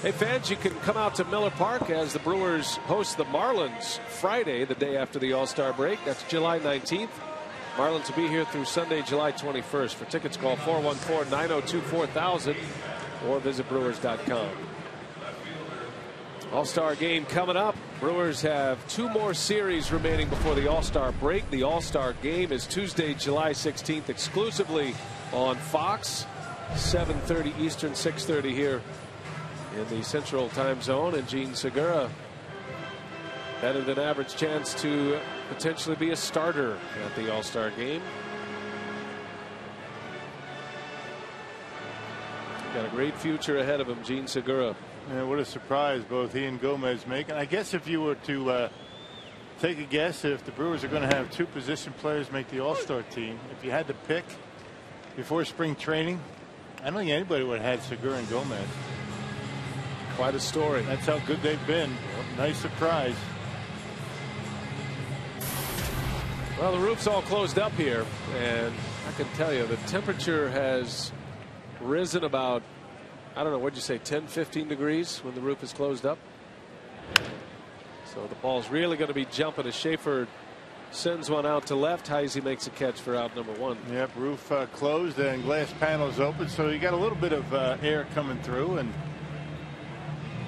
Hey fans, you can come out to Miller Park as the Brewers host the Marlins Friday, the day after the All-Star break. That's July 19th. Marlins will be here through Sunday, July 21st. For tickets, call 414-902-4000 or visit Brewers.com. All-Star game coming up. Brewers have 2 more series remaining before the All-Star break. The All-Star game is Tuesday, July 16th, exclusively on Fox, 7:30 Eastern, 6:30 here in the Central Time Zone. And Gene Segura, better than average chance to potentially be a starter at the All-Star game. Got a great future ahead of him, Gene Segura. Yeah, what a surprise both he and Gomez make. And I guess if you were to take a guess, if the Brewers are going to have 2 position players make the All-Star team, if you had to pick before spring training, I don't think anybody would have had Segura and Gomez. Quite a story. That's how good they've been. Nice surprise. Well, the roof's all closed up here, and I can tell you the temperature has risen about, I don't know, what'd you say, 10-15 degrees when the roof is closed up. So the ball's really going to be jumping as Schaefer sends one out to left. Heisey makes a catch for out number 1. Yep, roof closed and glass panels open, so you got a little bit of air coming through, and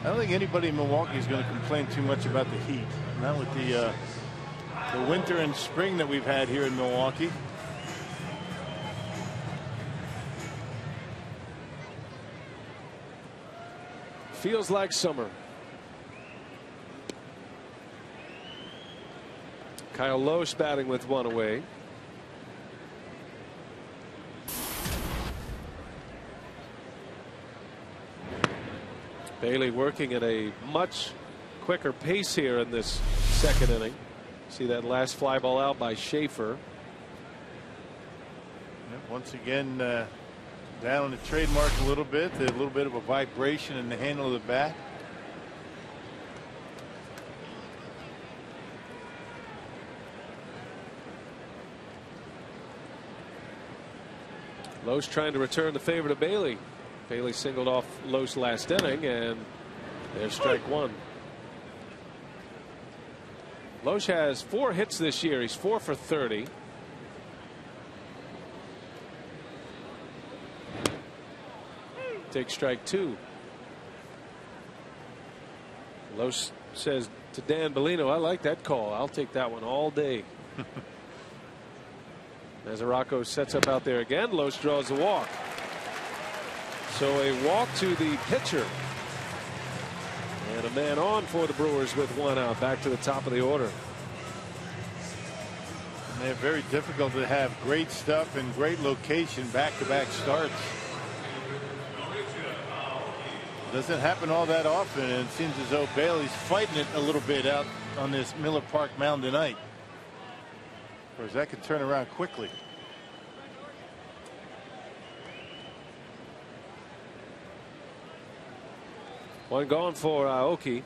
I don't think anybody in Milwaukee is going to complain too much about the heat. Not with the winter and spring that we've had here in Milwaukee. Feels like summer. Kyle Loesch batting with 1 away. Bailey working at a much quicker pace here in this second inning. See that last fly ball out by Schaefer. Yep, once again down on the trademark a little bit. There's a little bit of a vibration in the handle of the bat. Loesch trying to return the favor to Bailey. Bailey singled off Loesch last inning, and there's strike 1. Loesch has 4 hits this year. He's 4 for 30. Take strike 2. Loesch says to Dan Bellino, I like that call. I'll take that one all day. Mazaraco sets up out there again. Loesch draws the walk. So a walk to the pitcher. And a man on for the Brewers with 1 out. Back to the top of the order. And they're very difficult to have great stuff and great location back-to-back starts. Doesn't happen all that often, and it seems as though Bailey's fighting it a little bit out on this Miller Park mound tonight. Of course, that could turn around quickly. One gone for Aoki.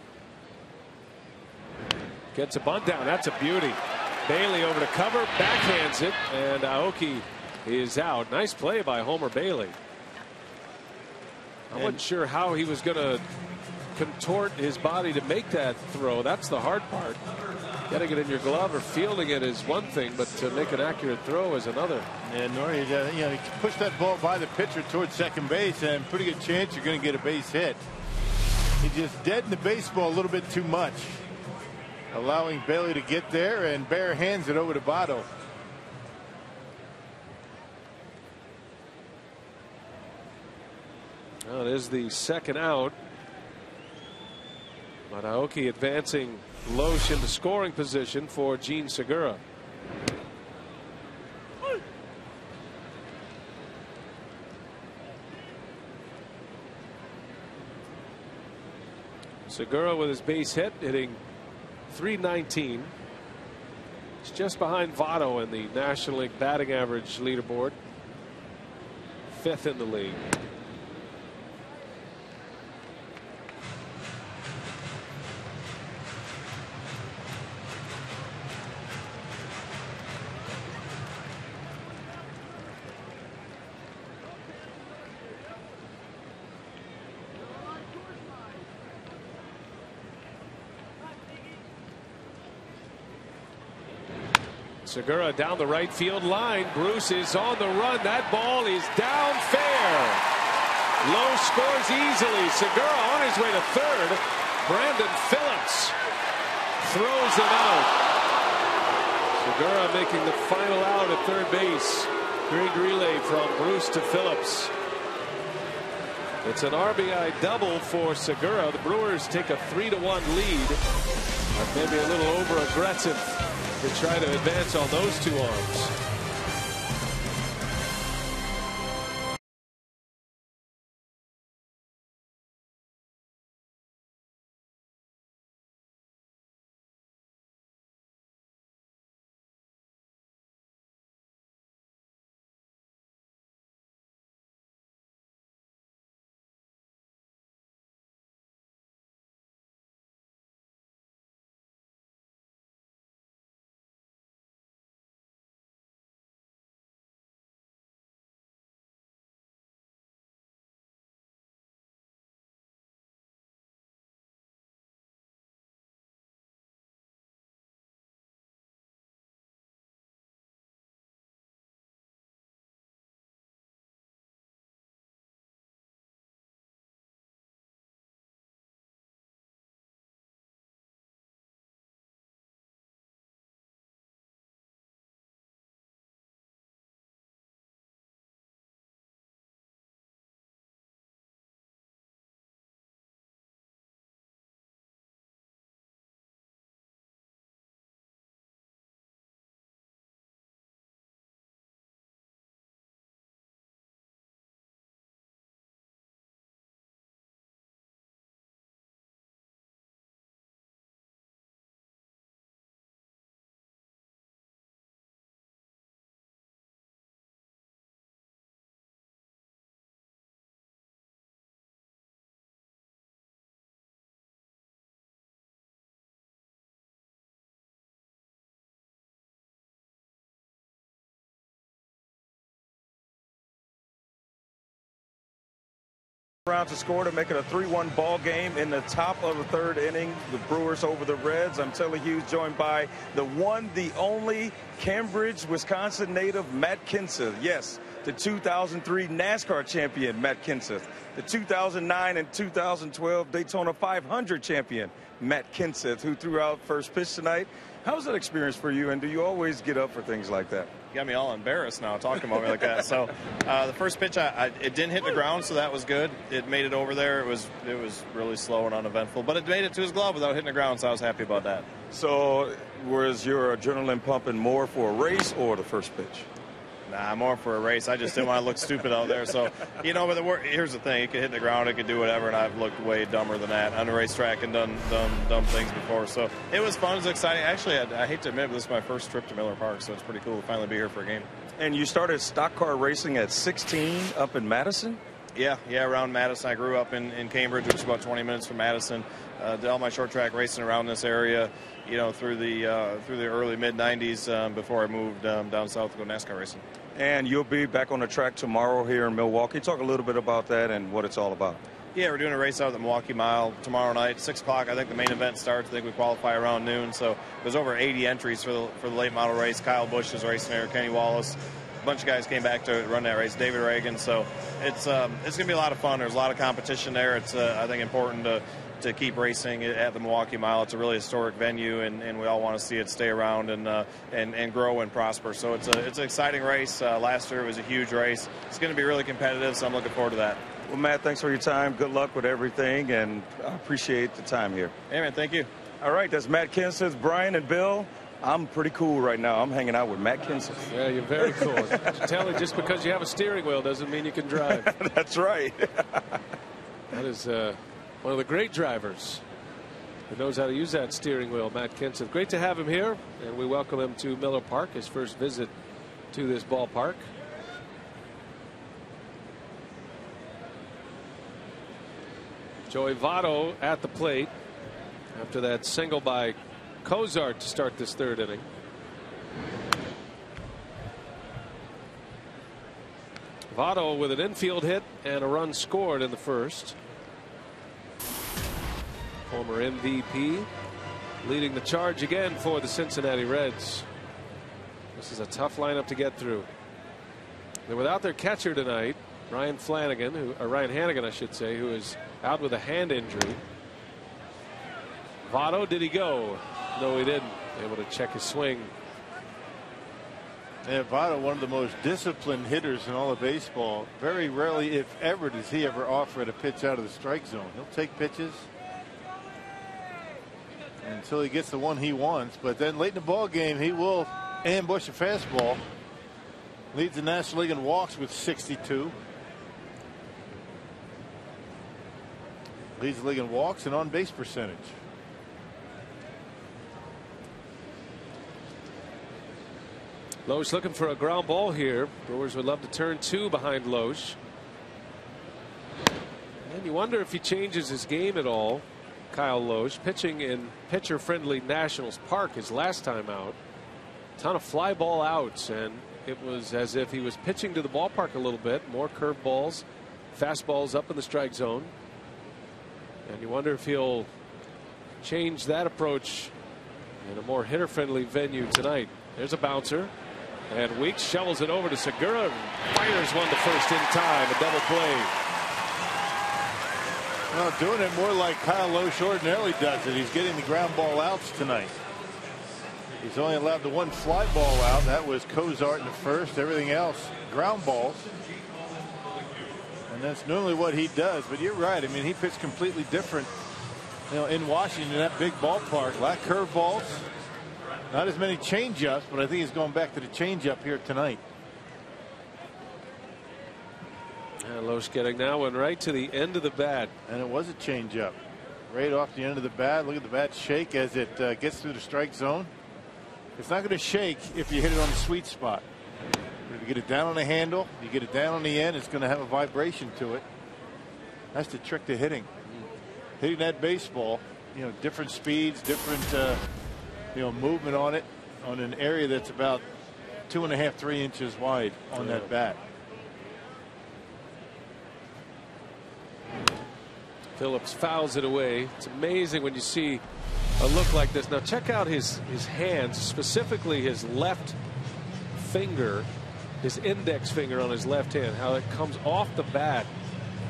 Gets a bunt down. That's a beauty. Bailey over to cover, backhands it, and Aoki is out. Nice play by Homer Bailey. I wasn't sure how he was going to contort his body to make that throw. That's the hard part. Getting it in your glove or fielding it is one thing, but to make an accurate throw is another. And Nori, he pushed that ball by the pitcher towards second base, and pretty good chance you're going to get a base hit. He just deadened the baseball a little bit too much, allowing Bailey to get there and bare hands it over to Votto. Well, it is the second out. But Aoki advancing Loesch into scoring position for Gene Segura. Segura with his base hit, hitting .319. It's just behind Votto in the National League batting average leaderboard. 5th in the league. Segura down the right field line. Bruce is on the run. That ball is down fair. Lowe scores easily. Segura on his way to third. Brandon Phillips throws it out. Segura making the final out at third base. Big relay from Bruce to Phillips. It's an RBI double for Segura. The Brewers take a 3-1 lead. Maybe a little over aggressive to try to advance on those two arms. Round to score to make it a 3-1 ball game in the top of the third inning. The Brewers over the Reds. I'm Telly Hughes, joined by the one, the only Cambridge, Wisconsin native Matt Kenseth. Yes, the 2003 NASCAR champion Matt Kenseth. The 2009 and 2012 Daytona 500 champion Matt Kenseth, who threw out first pitch tonight. How was that experience for you, and do you always get up for things like that? You got me all embarrassed now talking about me like that. So the first pitch, it didn't hit the ground, so that was good. It made it over there. It was really slow and uneventful, but it made it to his glove without hitting the ground, so I was happy about that. So was your adrenaline pumping more for a race or the first pitch? Nah, more for a race. I just didn't want to look stupid out there. So, you know, but here's the thing. It could hit the ground. It could do whatever, and I've looked way dumber than that on the racetrack and done dumb things before. So it was fun. It was exciting. Actually, I hate to admit, but this is my first trip to Miller Park, so it's pretty cool to finally be here for a game. And you started stock car racing at 16 up in Madison? Yeah, around Madison. I grew up in Cambridge, which is about 20 minutes from Madison. Did all my short track racing around this area, you know, through the early mid-'90s before I moved down south to go NASCAR racing. And you'll be back on the track tomorrow here in Milwaukee. Talk a little bit about that and what it's all about. Yeah, we're doing a race out at the Milwaukee Mile tomorrow night, 6 o'clock. I think the main event starts. I think we qualify around noon. So there's over 80 entries for the late model race. Kyle Busch is racing there, Kenny Wallace. A bunch of guys came back to run that race, David Reagan. So it's going to be a lot of fun. There's a lot of competition there. It's, I think, important to keep racing at the Milwaukee Mile. It's a really historic venue, and we all want to see it stay around and grow and prosper. So it's an exciting race. Last year it was a huge race. It's going to be really competitive, so I'm looking forward to that. Well, Matt, thanks for your time. Good luck with everything, and I appreciate the time here. Hey, man, thank you. All right, that's Matt Kenseth, Brian, and Bill. I'm pretty cool right now. I'm hanging out with Matt Kenseth. Yeah, you're very cool. Tell me, just because you have a steering wheel doesn't mean you can drive. That's right. That is one of the great drivers who knows how to use that steering wheel, Matt Kenseth. Great to have him here, and we welcome him to Miller Park, his first visit to this ballpark. Joey Votto at the plate after that single by Cozart to start this third inning. Votto with an infield hit and a run scored in the first. Former MVP leading the charge again for the Cincinnati Reds. This is a tough lineup to get through. They're without their catcher tonight, Ryan Hannigan, I should say, who is out with a hand injury. Votto, did he go? No, he didn't. Able to check his swing. Yeah, Votto, one of the most disciplined hitters in all of baseball. Very rarely, if ever, does he ever offer a pitch out of the strike zone. He'll take pitches until he gets the one he wants, but then late in the ball game he will ambush a fastball. Leads the National League in walks with 62. Leads the league in walks and on base percentage. Loesch looking for a ground ball here. Brewers would love to turn 2 behind Loesch. And you wonder if he changes his game at all. Kyle Loesch pitching in pitcher friendly Nationals Park his last time out. Ton of fly ball outs, and it was as if he was pitching to the ballpark a little bit. More curve balls, fastballs up in the strike zone. And you wonder if he'll change that approach in a more hitter friendly venue tonight. There's a bouncer. And Weeks shovels it over to Segura and fires one to first in time. A double play. Well, doing it more like Kyle Loesch ordinarily does it. He's getting the ground ball outs tonight. He's only allowed the one fly ball out. That was Cozart in the first. Everything else ground balls. And that's normally what he does. But you're right. I mean, he pitched completely different, in Washington, that big ballpark. A lot of curve balls. Not as many change-ups, but I think he's going back to the change-up here tonight. And Loesch getting that one right to the end of the bat. And it was a change-up. Right off the end of the bat. Look at the bat shake as it gets through the strike zone. It's not going to shake if you hit it on the sweet spot. If you get it down on the handle, you get it down on the end, it's going to have a vibration to it. That's the trick to hitting. Hitting that baseball, different speeds, different movement on it, on an area that's about 2.5 to 3 inches wide on that bat. Phillips fouls it away. It's amazing when you see a look like this. Now check out his hands, specifically his left finger, his index finger on his left hand, how it comes off the bat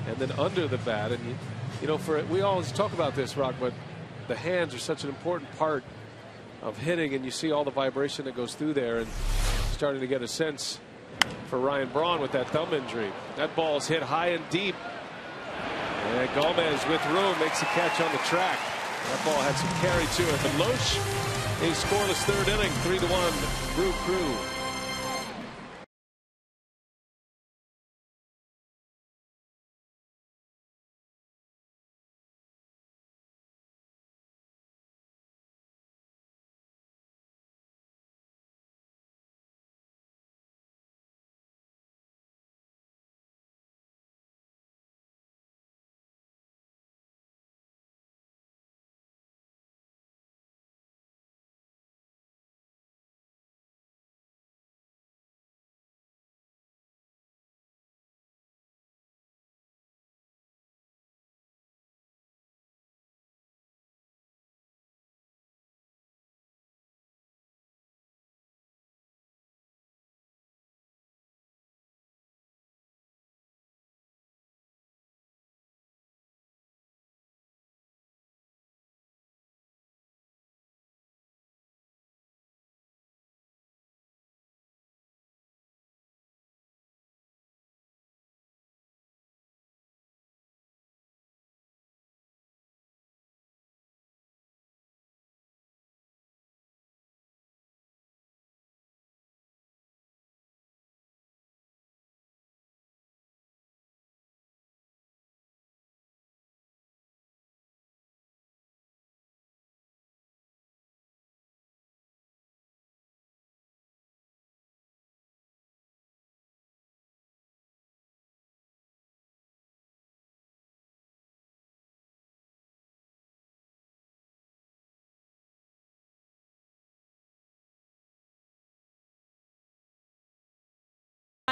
and then under the bat. And we always talk about this, Rock, but the hands are such an important part of hitting, and you see all the vibration that goes through there, and starting to get a sense for Ryan Braun with that thumb injury. That ball's hit high and deep, and Gomez with room makes a catch on the track. That ball had some carry to it, but Loesch, a scoreless third inning, 3-1 Brew Crew.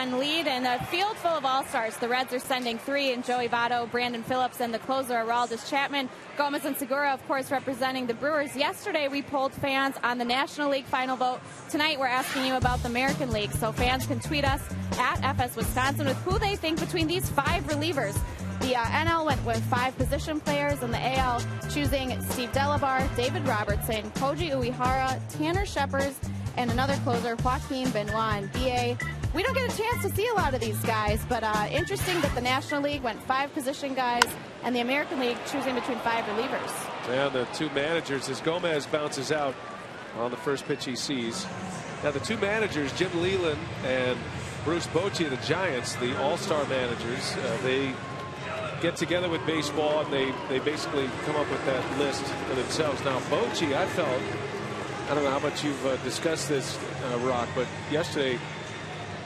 lead and a field full of all-stars. The Reds are sending 3 in Joey Votto, Brandon Phillips, and the closer Aroldis Chapman. Gomez and Segura, of course, representing the Brewers. Yesterday, we polled fans on the National League final vote. Tonight, we're asking you about the American League, so fans can tweet us at FS Wisconsin with who they think between these 5 relievers. The NL went with 5 position players, and the AL choosing Steve Delabar, David Robertson, Koji Uehara, Tanner Scheppers, and another closer, Joaquin Benoit and BA. We don't get a chance to see a lot of these guys, but interesting that the National League went 5 position guys, and the American League choosing between 5 relievers. And the 2 managers as Gomez bounces out on the first pitch he sees. Now the 2 managers, Jim Leyland and Bruce Bochy of the Giants, the all-star managers, they get together with baseball and they basically come up with that list for themselves. Now Bochy, I felt, I don't know how much you've discussed this, Rock, but yesterday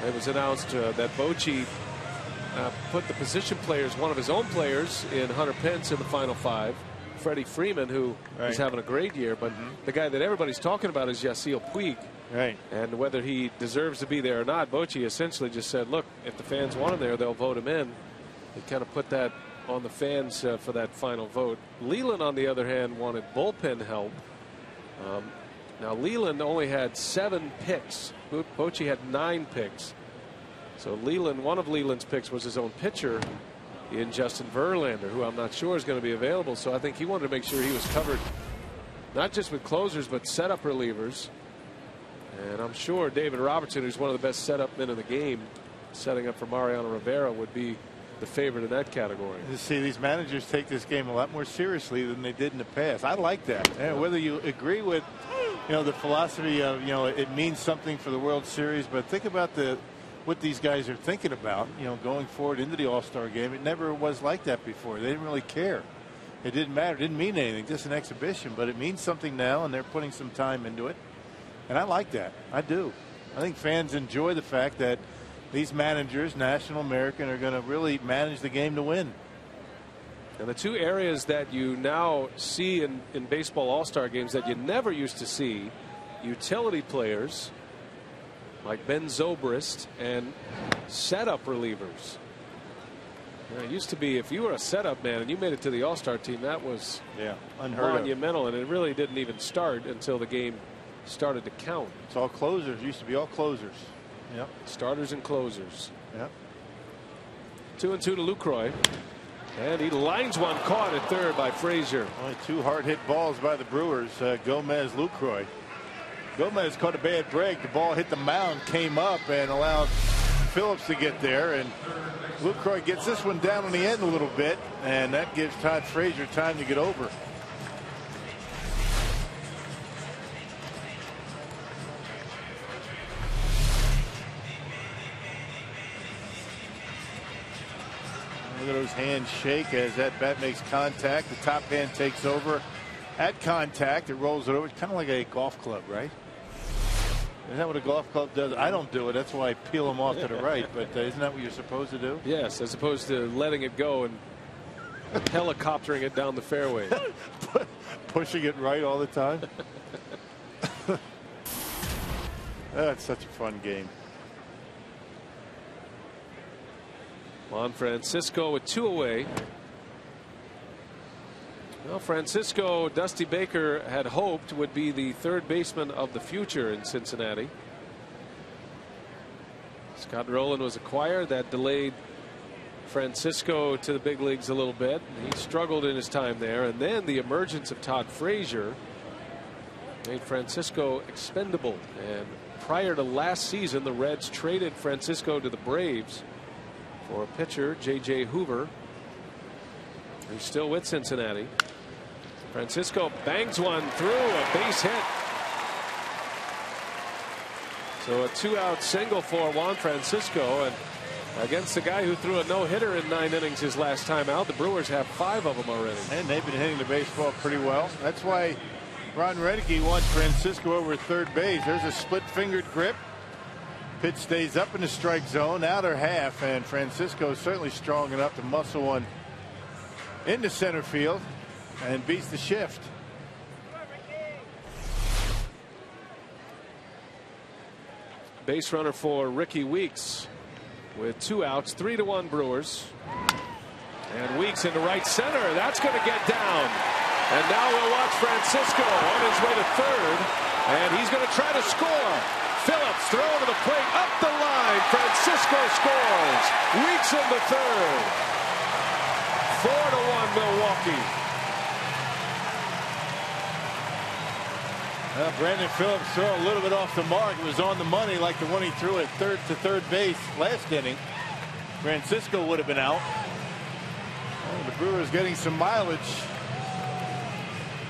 it was announced that Bochy put the position players, one of his own players in Hunter Pence in the final 5, Freddie Freeman, who is having a great year, but the guy that everybody's talking about is Yasiel Puig. Right. And whether he deserves to be there or not, Bochy essentially just said, look, if the fans want him there, they'll vote him in. He kind of put that on the fans for that final vote. Leyland, on the other hand, wanted bullpen help. Now Leyland only had 7 picks. Bochy had 9 picks. So Leyland, one of Leyland's picks was his own pitcher in Justin Verlander, who I'm not sure is going to be available. So I think he wanted to make sure he was covered, not just with closers, but setup relievers. And I'm sure David Robertson, who's one of the best setup men in the game, setting up for Mariano Rivera, would be the favorite in that category. You see, these managers take this game a lot more seriously than they did in the past. I like that. And whether you agree with, the philosophy of, it means something for the World Series, but think about what these guys are thinking about, going forward into the All-Star game. It never was like that before. They didn't really care. It didn't matter. It didn't mean anything, just an exhibition, but it means something now, and they're putting some time into it. And I like that. I do. I think fans enjoy the fact that these managers, National, American, are going to really manage the game to win. And the 2 areas that you now see in baseball all-star games that you never used to see, utility players like Ben Zobrist and setup relievers. It used to be if you were a setup man and you made it to the all-star team, that was unheard monumental, and it really didn't even start until the game started to count. It's all closers. It used to be all closers. Yep. Starters and closers. Yep. 2-2 to Lucroy. And he lines one, caught at third by Frazier. Only 2 hard hit balls by the Brewers, Gomez, Lucroy. Gomez caught a bad break. The ball hit the mound, came up, and allowed Phillips to get there. And Lucroy gets this one down on the end a little bit, and that gives Todd Frazier time to get over. Look at those hands shake as that bat makes contact. The top hand takes over. At contact, it rolls it over. It's kind of like a golf club, right? Isn't that what a golf club does? I don't do it. That's why I peel them off to the right. But isn't that what you're supposed to do? Yes, as opposed to letting it go and helicoptering it down the fairway. Pushing it right all the time. That's such a fun game. Juan Francisco with 2 away. Well, Francisco, Dusty Baker had hoped would be the 3rd baseman of the future in Cincinnati. Scott Rowland was acquired. That delayed Francisco to the big leagues a little bit. He struggled in his time there, and then the emergence of Todd Frazier made Francisco expendable. And prior to last season, the Reds traded Francisco to the Braves for a pitcher, J.J. Hoover, who's still with Cincinnati. Francisco bangs one through, a base hit. So a 2-out single for Juan Francisco, and against the guy who threw a no-hitter in 9 innings his last time out. The Brewers have 5 of them already. And they've been hitting the baseball pretty well. That's why Ron Redecky wants Francisco over third base. There's a split-fingered grip. Pitch stays up in the strike zone, outer half, and Francisco is certainly strong enough to muscle one into center field and beats the shift. Base runner for Ricky Weeks. with 2 outs, 3-1 Brewers. And Weeks into right center. That's going to get down. And now we'll watch Francisco on his way to third. And he's going to try to score. Phillips throw to the plate, up the line. Francisco scores. Weeks into third. 4-1 Milwaukee. Brandon Phillips threw a little bit off the mark. It was on the money like the one he threw at third base last inning. Francisco would have been out. The Brewers getting some mileage.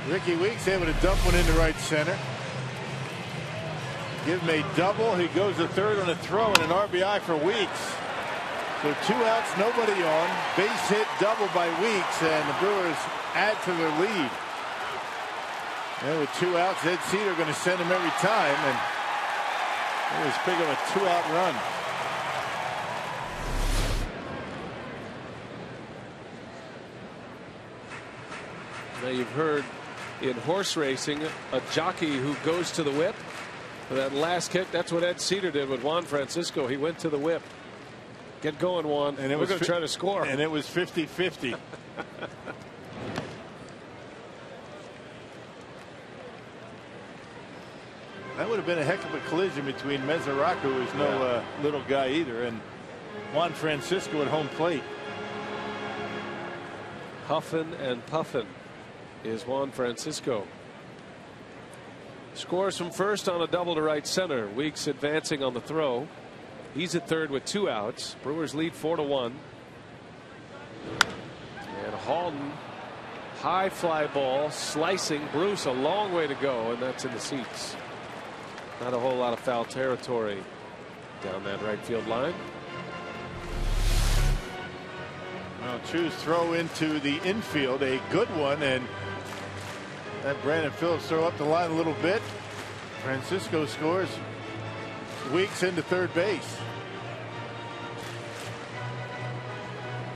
Ricky Weeks able to dump one into right center. Give him a double. He goes to third on a throw and an RBI for Weeks. So 2 outs, nobody on. Base hit double by Weeks, and the Brewers add to their lead. And with 2 outs, Ed Cedar going to send him every time, and it was pick up a 2-out run. Now you've heard in horse racing a jockey who goes to the whip for that last kick. That's what Ed Cedar did with Juan Francisco. He went to the whip. Get going, Juan. And we're going to try to score. And it was 50-50. That would have been a heck of a collision between Mesoraco, who's no little guy either, and Juan Francisco at home plate. Huffin and puffin is Juan Francisco. Scores from first on a double to right center. Weeks advancing on the throw. He's at third with 2 outs. Brewers lead 4-1. And Halton, high fly ball, slicing. Bruce a long way to go, and that's in the seats. Not a whole lot of foul territory down that right field line. Well, Chu's throw into the infield, a good one, and that Brandon Phillips throw up the line a little bit. Francisco scores. Weeks into third base.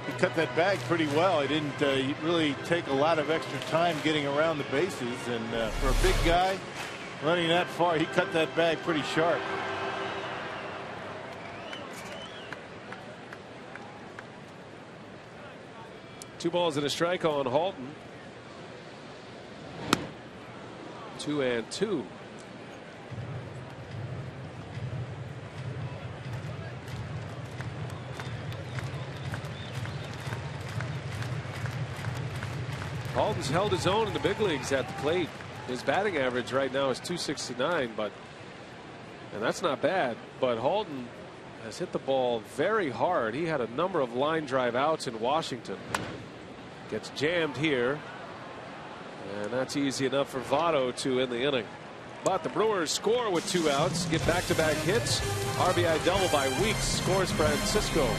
He cut that bag pretty well. He didn't really take a lot of extra time getting around the bases, and for a big guy running that far, he cut that bag pretty sharp. Two balls and a strike on Halton. 2-2. Halton's held his own in the big leagues at the plate. His batting average right now is .269, and that's not bad. But Halton has hit the ball very hard. He had a number of line drive outs in Washington. Gets jammed here, and that's easy enough for Votto to end the inning. But the Brewers score with 2 outs, get back-to-back hits. RBI double by Weeks, scores Francisco.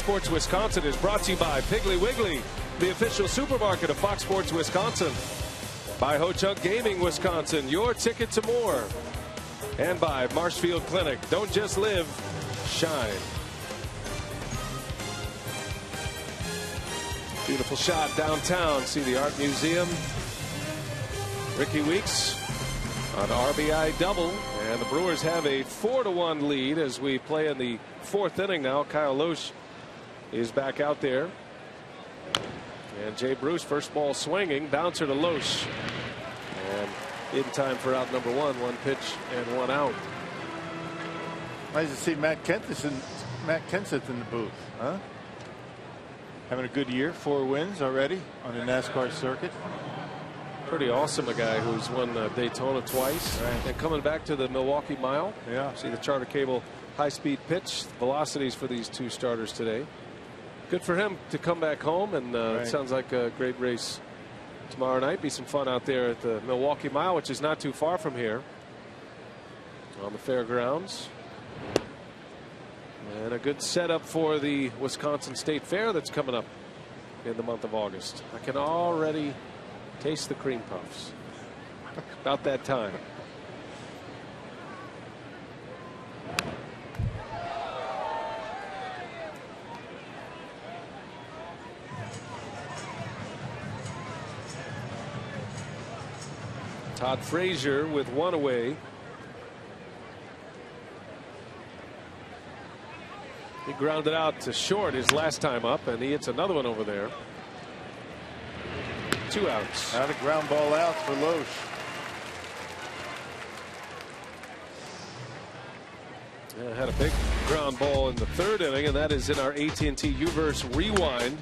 Sports Wisconsin is brought to you by Piggly Wiggly, the official supermarket of Fox Sports Wisconsin. By Ho-Chunk Gaming Wisconsin, your ticket to more. And by Marshfield Clinic. Don't just live, shine. Beautiful shot downtown. See the Art Museum. Ricky Weeks on RBI double. And the Brewers have a 4-1 lead as we play in the 4th inning now. Kyle Loesch is back out there. And Jay Bruce, first ball swinging. Bouncer to Loesch. And in time for out number 1. 1 pitch and 1 out. Nice to see Matt Kenseth in the booth. Huh? Having a good year. 4 wins already on the NASCAR circuit. Pretty awesome. A guy who's won Daytona twice. Right. And coming back to the Milwaukee Mile. Yeah. See the Charter Cable high-speed pitch velocities for these 2 starters today. Good for him to come back home, and right. It sounds like a great race tomorrow night. Be some fun out there at the Milwaukee Mile, which is not too far from here on the fairgrounds. And a good setup for the Wisconsin State Fair that's coming up in the month of August. I can already taste the cream puffs. About that time. Todd Frazier with 1 away. He grounded out to short his last time up, and he hits another one over there. 2 outs. Out of ground ball out for Loesch. Yeah, had a big ground ball in the 3rd inning, and that is in our AT&T Uverse rewind.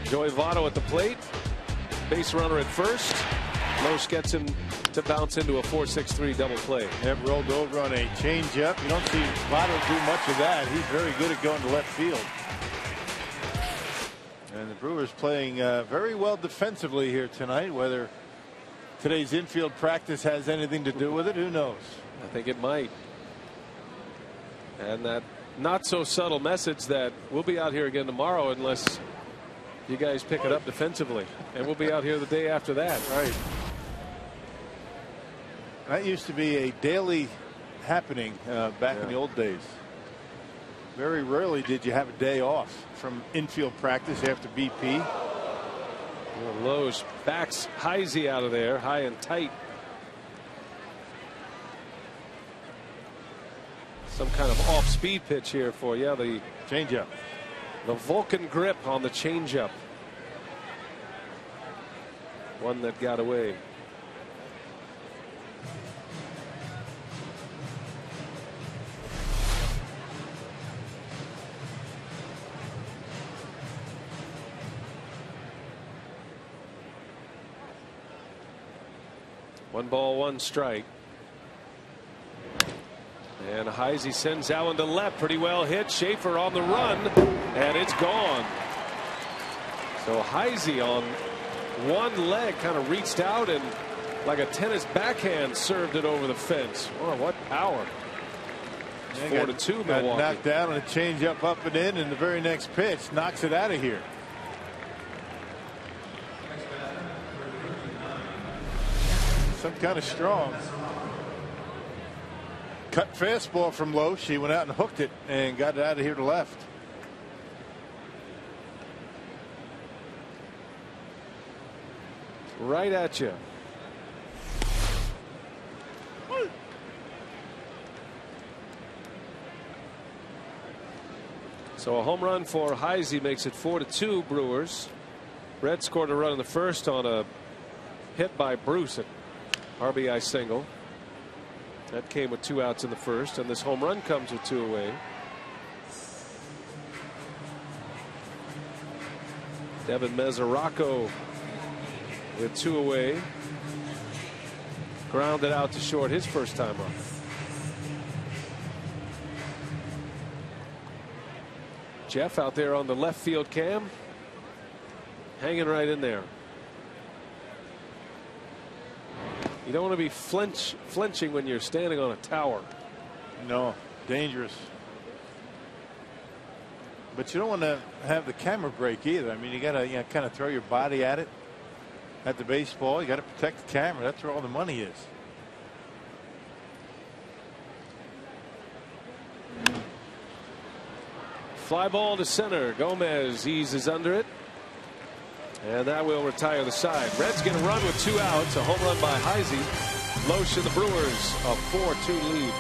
Joey Votto at the plate. Base runner at first. Loesch gets him to bounce into a 4-6-3 double play. Yep, rolled over on a changeup. You don't see Votto do much of that. He's very good at going to left field. And the Brewers playing very well defensively here tonight. Whether today's infield practice has anything to do with it, who knows? I think it might. And that not so subtle message that we'll be out here again tomorrow unless you guys pick it up defensively. And we'll be out here the day after that. Right. That used to be a daily happening back in the old days. Very rarely did you have a day off from infield practice after BP. Loesch backs Heisey out of there high and tight. Some kind of off speed pitch here for the changeup. The Vulcan grip on the changeup. One that got away. One ball, 1 strike. And Heisey sends that one to left. Pretty well hit. Schaefer on the run. And it's gone. So Heisey on one leg kind of reached out and like a tennis backhand served it over the fence. Oh, what power. 4-2 Got Milwaukee. knocked down on a changeup up and in, and the very next pitch knocks it out of here. Some kind of strong. Cut fastball from Loesch. He went out and hooked it and got it out of here to left. Right at you. So a home run for Heisey makes it 4-2 Brewers. Red scored a run in the first on a hit by Bruce at RBI single. That came with 2 outs in the first, and this home run comes with 2 away. Devin Mesoraco with 2 away. Grounded out to short his first time up. Jeff out there on the left field cam, hanging right in there. You don't want to be flinching when you're standing on a tower. No, dangerous. But you don't want to have the camera break either. I mean, you got to kind of throw your body at it, at the baseball. You got to protect the camera. That's where all the money is. Fly ball to center. Gomez eases under it. And that will retire the side. Reds get a run with 2 outs. A home run by Heisey. Loesch and the Brewers a 4-2 lead.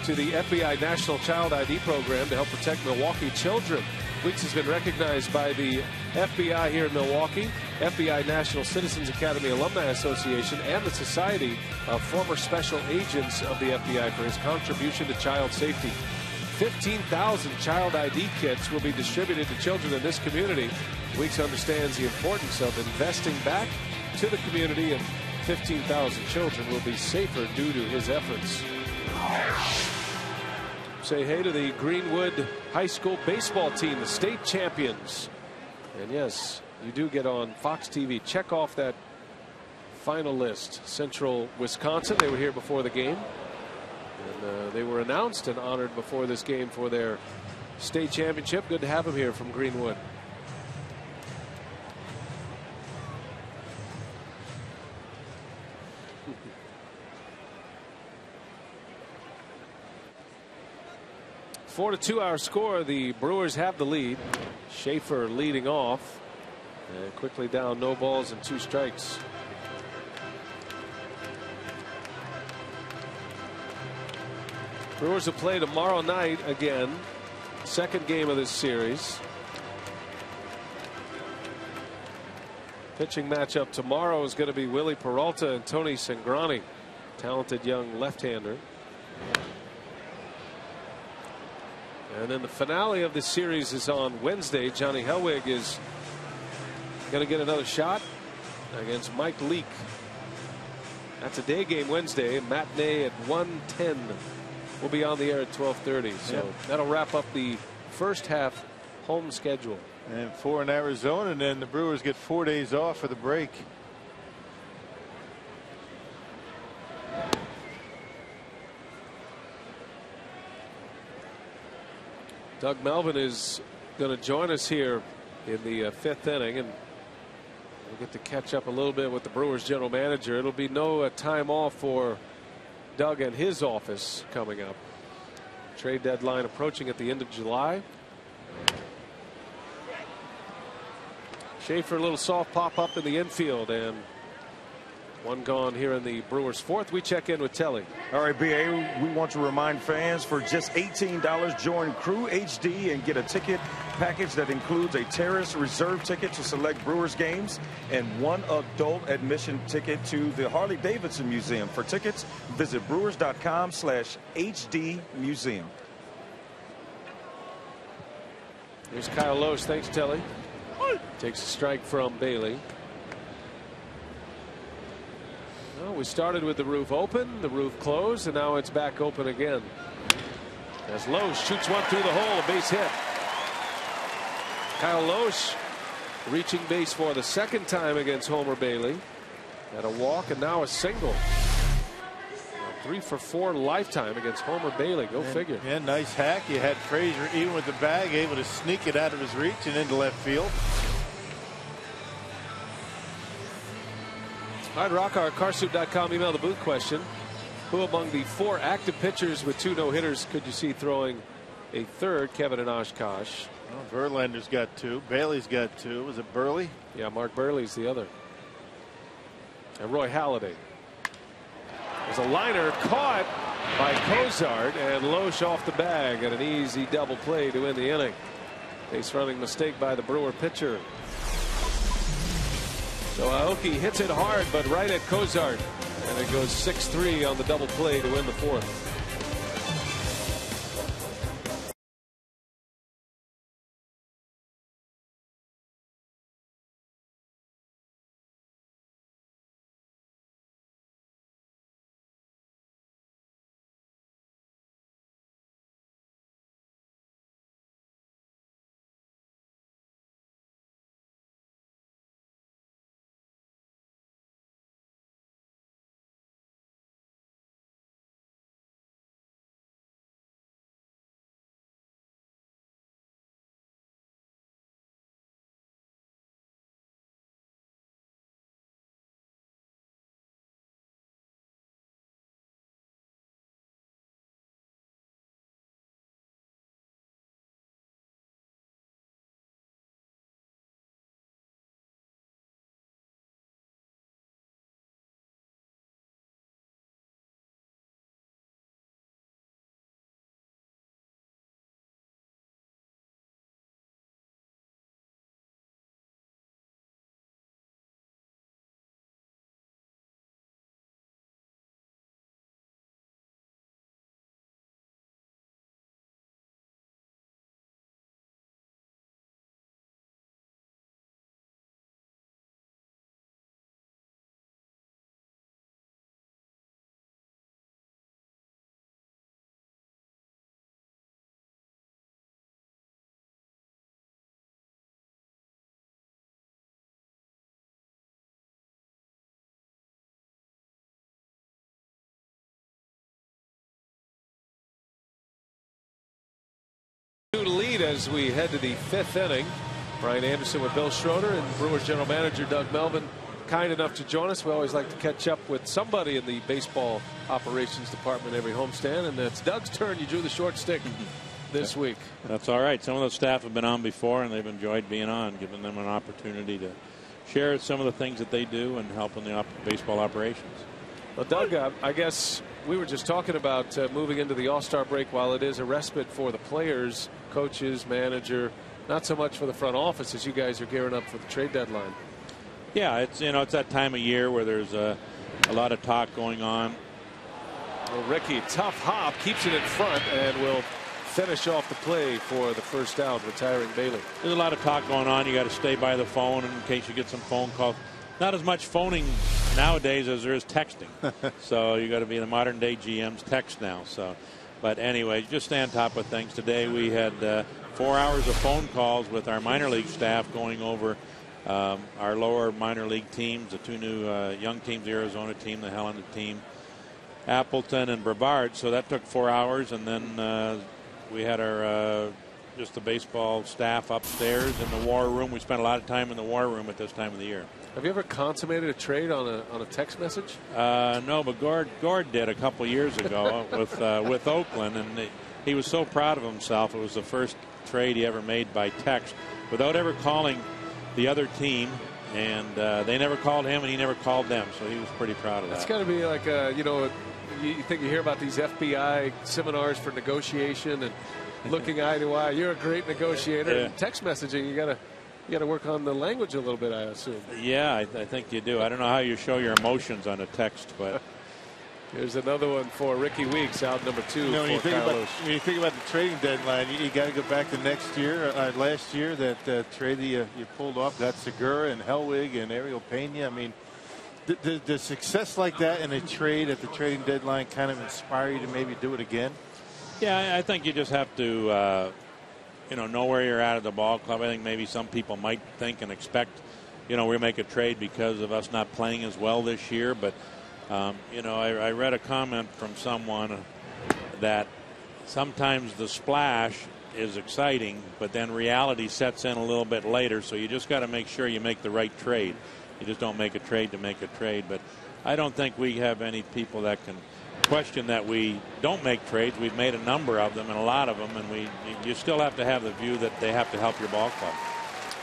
To the FBI National Child ID program to help protect Milwaukee children. Weeks has been recognized by the FBI here in Milwaukee, FBI National Citizens Academy Alumni Association, and the Society of Former Special Agents of the FBI for his contribution to child safety. 15,000 child ID kits will be distributed to children in this community. Weeks understands the importance of investing back to the community, and 15,000 children will be safer due to his efforts. Say hey to the Greenwood High School baseball team, the state champions. And yes, you do get on Fox TV. Check off that final list. Central Wisconsin, they were here before the game. And they were announced and honored before this game for their state championship. Good to have them here from Greenwood. Four to 2 our score. The Brewers have the lead. Schaefer leading off. And quickly down, no balls and 2 strikes. Brewers will play tomorrow night again. Second game of this series. Pitching matchup tomorrow is going to be Willie Peralta and Tony Cingrani. Talented young left-hander. And then the finale of the series is on Wednesday. Johnny Helwig is going to get another shot against Mike Leake. That's a day game Wednesday. Matinee at 1:10. We'll be on the air at 12:30. So that'll wrap up the first half home schedule. And 4 in Arizona, and then the Brewers get 4 days off for the break. Doug Melvin is going to join us here in the 5th inning, and we'll get to catch up a little bit with the Brewers general manager. It'll be no time off for Doug and his office coming up. Trade deadline approaching at the end of July. Schaefer, a little soft pop up in the infield, and one gone here in the Brewers 4th. We check in with Telly. All right, BA, we want to remind fans for just $18, join Crew HD and get a ticket package that includes a Terrace Reserve ticket to select Brewers games and 1 adult admission ticket to the Harley-Davidson Museum. For tickets, visit brewers.com/HD museum. Here's Kyle Loesch. Thanks, Telly. Takes a strike from Bailey. Well, we started with the roof open, the roof closed, and now it's back open again. As Loesch shoots one through the hole, a base hit. Kyle Loesch reaching base for the second time against Homer Bailey. Had a walk and now a single. 3 for 4 lifetime against Homer Bailey. Go figure. Yeah, nice hack. You had Frazier, even with the bag, able to sneak it out of his reach and into left field. All right, rock our carsuit.com email the booth question. Who among the 4 active pitchers with 2 no-hitters could you see throwing a third? Kevin and Oshkosh. Well, Verlander's got 2. Bailey's got 2. Was it Burley? Yeah, Mark Burley's the other. And Roy Halladay. There's a liner caught by Cozart, and Loesch off the bag, and an easy double play to win the inning. Base running mistake by the Brewer pitcher. So Aoki hits it hard, but right at Cozart, and it goes 6-3 on the double play to win the 4th. Lead as we head to the 5th inning. Brian Anderson with Bill Schroeder and Brewers general manager Doug Melvin kind enough to join us. We always like to catch up with somebody in the baseball operations department every homestand, and it's Doug's turn. You drew the short stick this week. That's all right. Some of the staff have been on before, and they've enjoyed being on, giving them an opportunity to share some of the things that they do and help in the baseball operations. Well, Doug, I guess we were just talking about moving into the All-Star break. While it is a respite for the players, coaches, manager, not so much for the front office as you guys are gearing up for the trade deadline. Yeah, it's it's that time of year where there's a lot of talk going on. Well, Ricky, tough hop, keeps it in front and will finish off the play for the first out, retiring Bailey. There's a lot of talk going on. You got to stay by the phone in case you get some phone calls. Not as much phoning nowadays as there is texting. So you got to be the modern day GM's text now. So, but anyway, just stay on top of things. Today we had 4 hours of phone calls with our minor league staff going over our lower minor league teams, the 2 new young teams, the Arizona team, the Helena team, Appleton and Brevard. So that took 4 hours, and then we had our just the baseball staff upstairs in the war room. We spent a lot of time in the war room at this time of the year. Have you ever consummated a trade on a text message? No, but Gord did a couple years ago with Oakland, and he was so proud of himself. It was the first trade he ever made by text without ever calling the other team, and they never called him and he never called them, so he was pretty proud of that. It's got to be like you think you hear about these FBI seminars for negotiation and looking eye to eye. You're a great negotiator. Yeah. And text messaging, you got to work on the language a little bit, I assume. Yeah, I think you do. I don't know how you show your emotions on a text, but Here's another one for Ricky Weeks, out number 2. When you, for think about the trading deadline, you got to go back to last year, that trade that you pulled off, got Segura and Hellwig and Ariel Pena. I mean, the success like that in a trade at the trading deadline kind of inspire you to maybe do it again? Yeah, I think you just have to, know where you're at the ball club. I think maybe some people might think and expect, we make a trade because of us not playing as well this year. But, I read a comment from someone that sometimes the splash is exciting, but then reality sets in a little bit later. So you just got to make sure you make the right trade. You just don't make a trade to make a trade. But I don't think we have any people that can question that we don't make trades. We've made a number of them and a lot of them, and you still have to have the view that they have to help your ball club.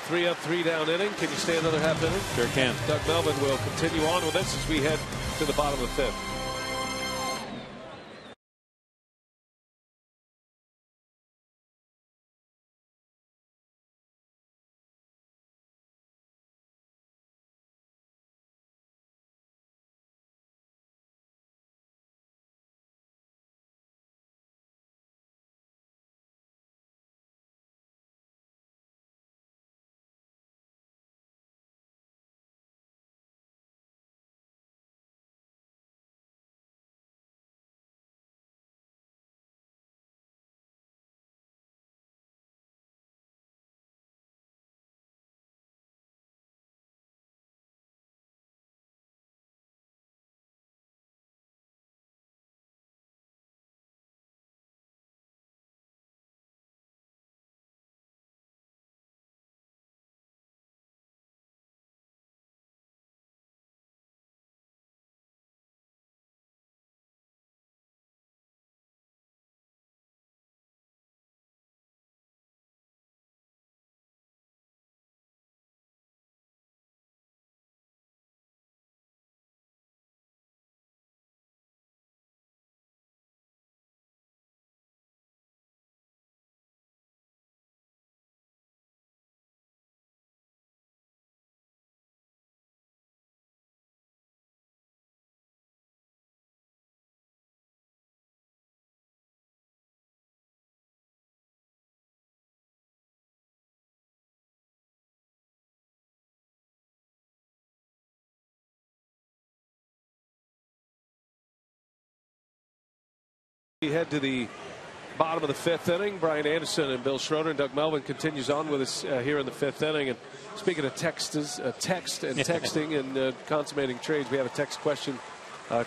3 up, 3 down inning. Can you stay another half inning? Sure can. Doug Melvin will continue on with us as we head to the bottom of the 5th. We head to the bottom of the 5th inning. Brian Anderson and Bill Schroeder and Doug Melvin continues on with us here in the 5th inning. And speaking of text and texting and consummating trades, we have a text question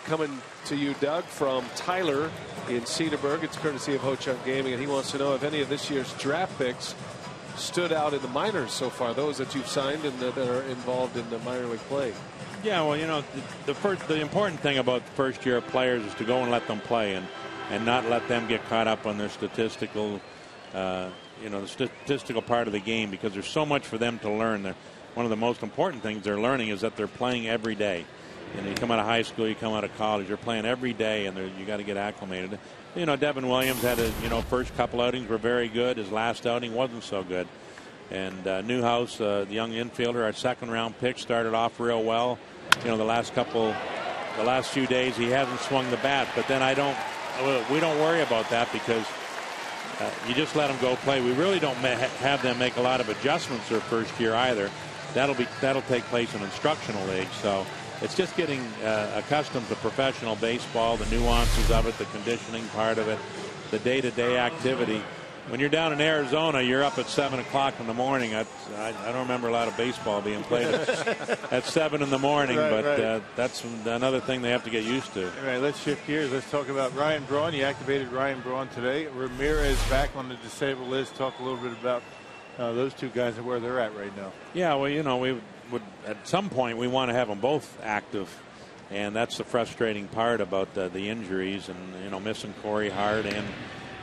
coming to you, Doug, from Tyler in Cedarburg. It's courtesy of Ho Chunk Gaming, and he wants to know if any of this year's draft picks stood out in the minors so far, those that you've signed and that are involved in the minor league play. Yeah, well, the important thing about the first year players is to go and let them play and not let them get caught up on their statistical, the statistical part of the game, because there's so much for them to learn. One of the most important things they're learning is that they're playing every day. You come out of high school, you come out of college, you're playing every day, and you got to get acclimated. Devin Williams had first couple outings were very good. His last outing wasn't so good. And Newhouse, the young infielder, our 2nd-round pick, started off real well. The last few days he hasn't swung the bat, but then we don't worry about that because you just let them go play. We really don't have them make a lot of adjustments their first year either. That'll take place in instructional leagues. So it's just getting accustomed to professional baseball, the nuances of it, the conditioning part of it, the day-to-day activity. When you're down in Arizona, you're up at 7 o'clock in the morning. I don't remember a lot of baseball being played at 7 in the morning, right. That's another thing they have to get used to. All right, let's shift gears. Let's talk about Ryan Braun. You activated Ryan Braun today. Ramirez back on the disabled list. Talk a little bit about those two guys and where they're at right now. Yeah, well, we would at some point we want to have them both active, and that's the frustrating part about the injuries and missing Corey Hart and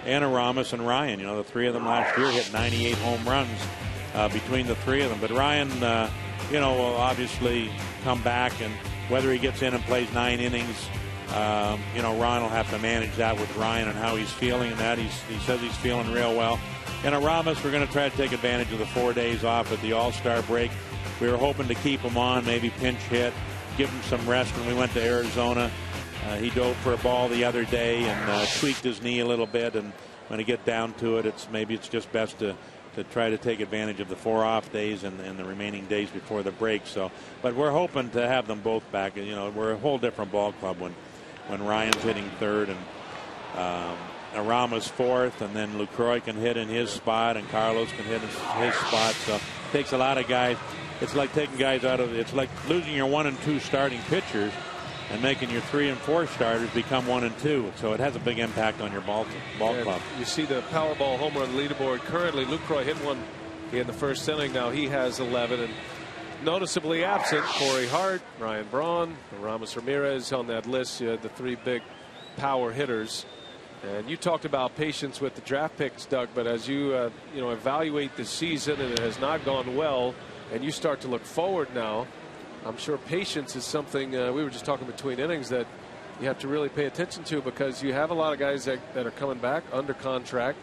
Ramos and Ryan. The three of them last year hit 98 home runs between the three of them. But Ryan, will obviously come back, and whether he gets in and plays 9 innings, Ron will have to manage that with Ryan and how he's feeling and that. He says he's feeling real well. And Ramos, we're going to try to take advantage of the 4 days off at the All-Star break. We were hoping to keep him on, maybe pinch hit, give him some rest when we went to Arizona. He dove for a ball the other day and tweaked his knee a little bit. And when you get down to it, maybe it's just best to try to take advantage of the 4 off days and the remaining days before the break. So, but we're hoping to have them both back. You know, we're a whole different ball club when Ryan's hitting third and Arama's fourth, and then LaCroix can hit in his spot and Carlos can hit in his spot. So it takes a lot of guys. It's like taking guys out of. It's like losing your 1 and 2 starting pitchers and making your 3 and 4 starters become 1 and 2. So it has a big impact on your ball club. You see the Powerball homer on the leaderboard currently. LaCroix hit one in the first inning. Now he has 11, and noticeably absent Corey Hart, Ryan Braun, Ramos Ramirez on that list. You had the 3 big power hitters. And you talked about patience with the draft picks, Doug, but as you evaluate the season and it has not gone well, and you start to look forward now, I'm sure patience is something we were just talking between innings that you have to really pay attention to, because you have a lot of guys that are coming back under contract,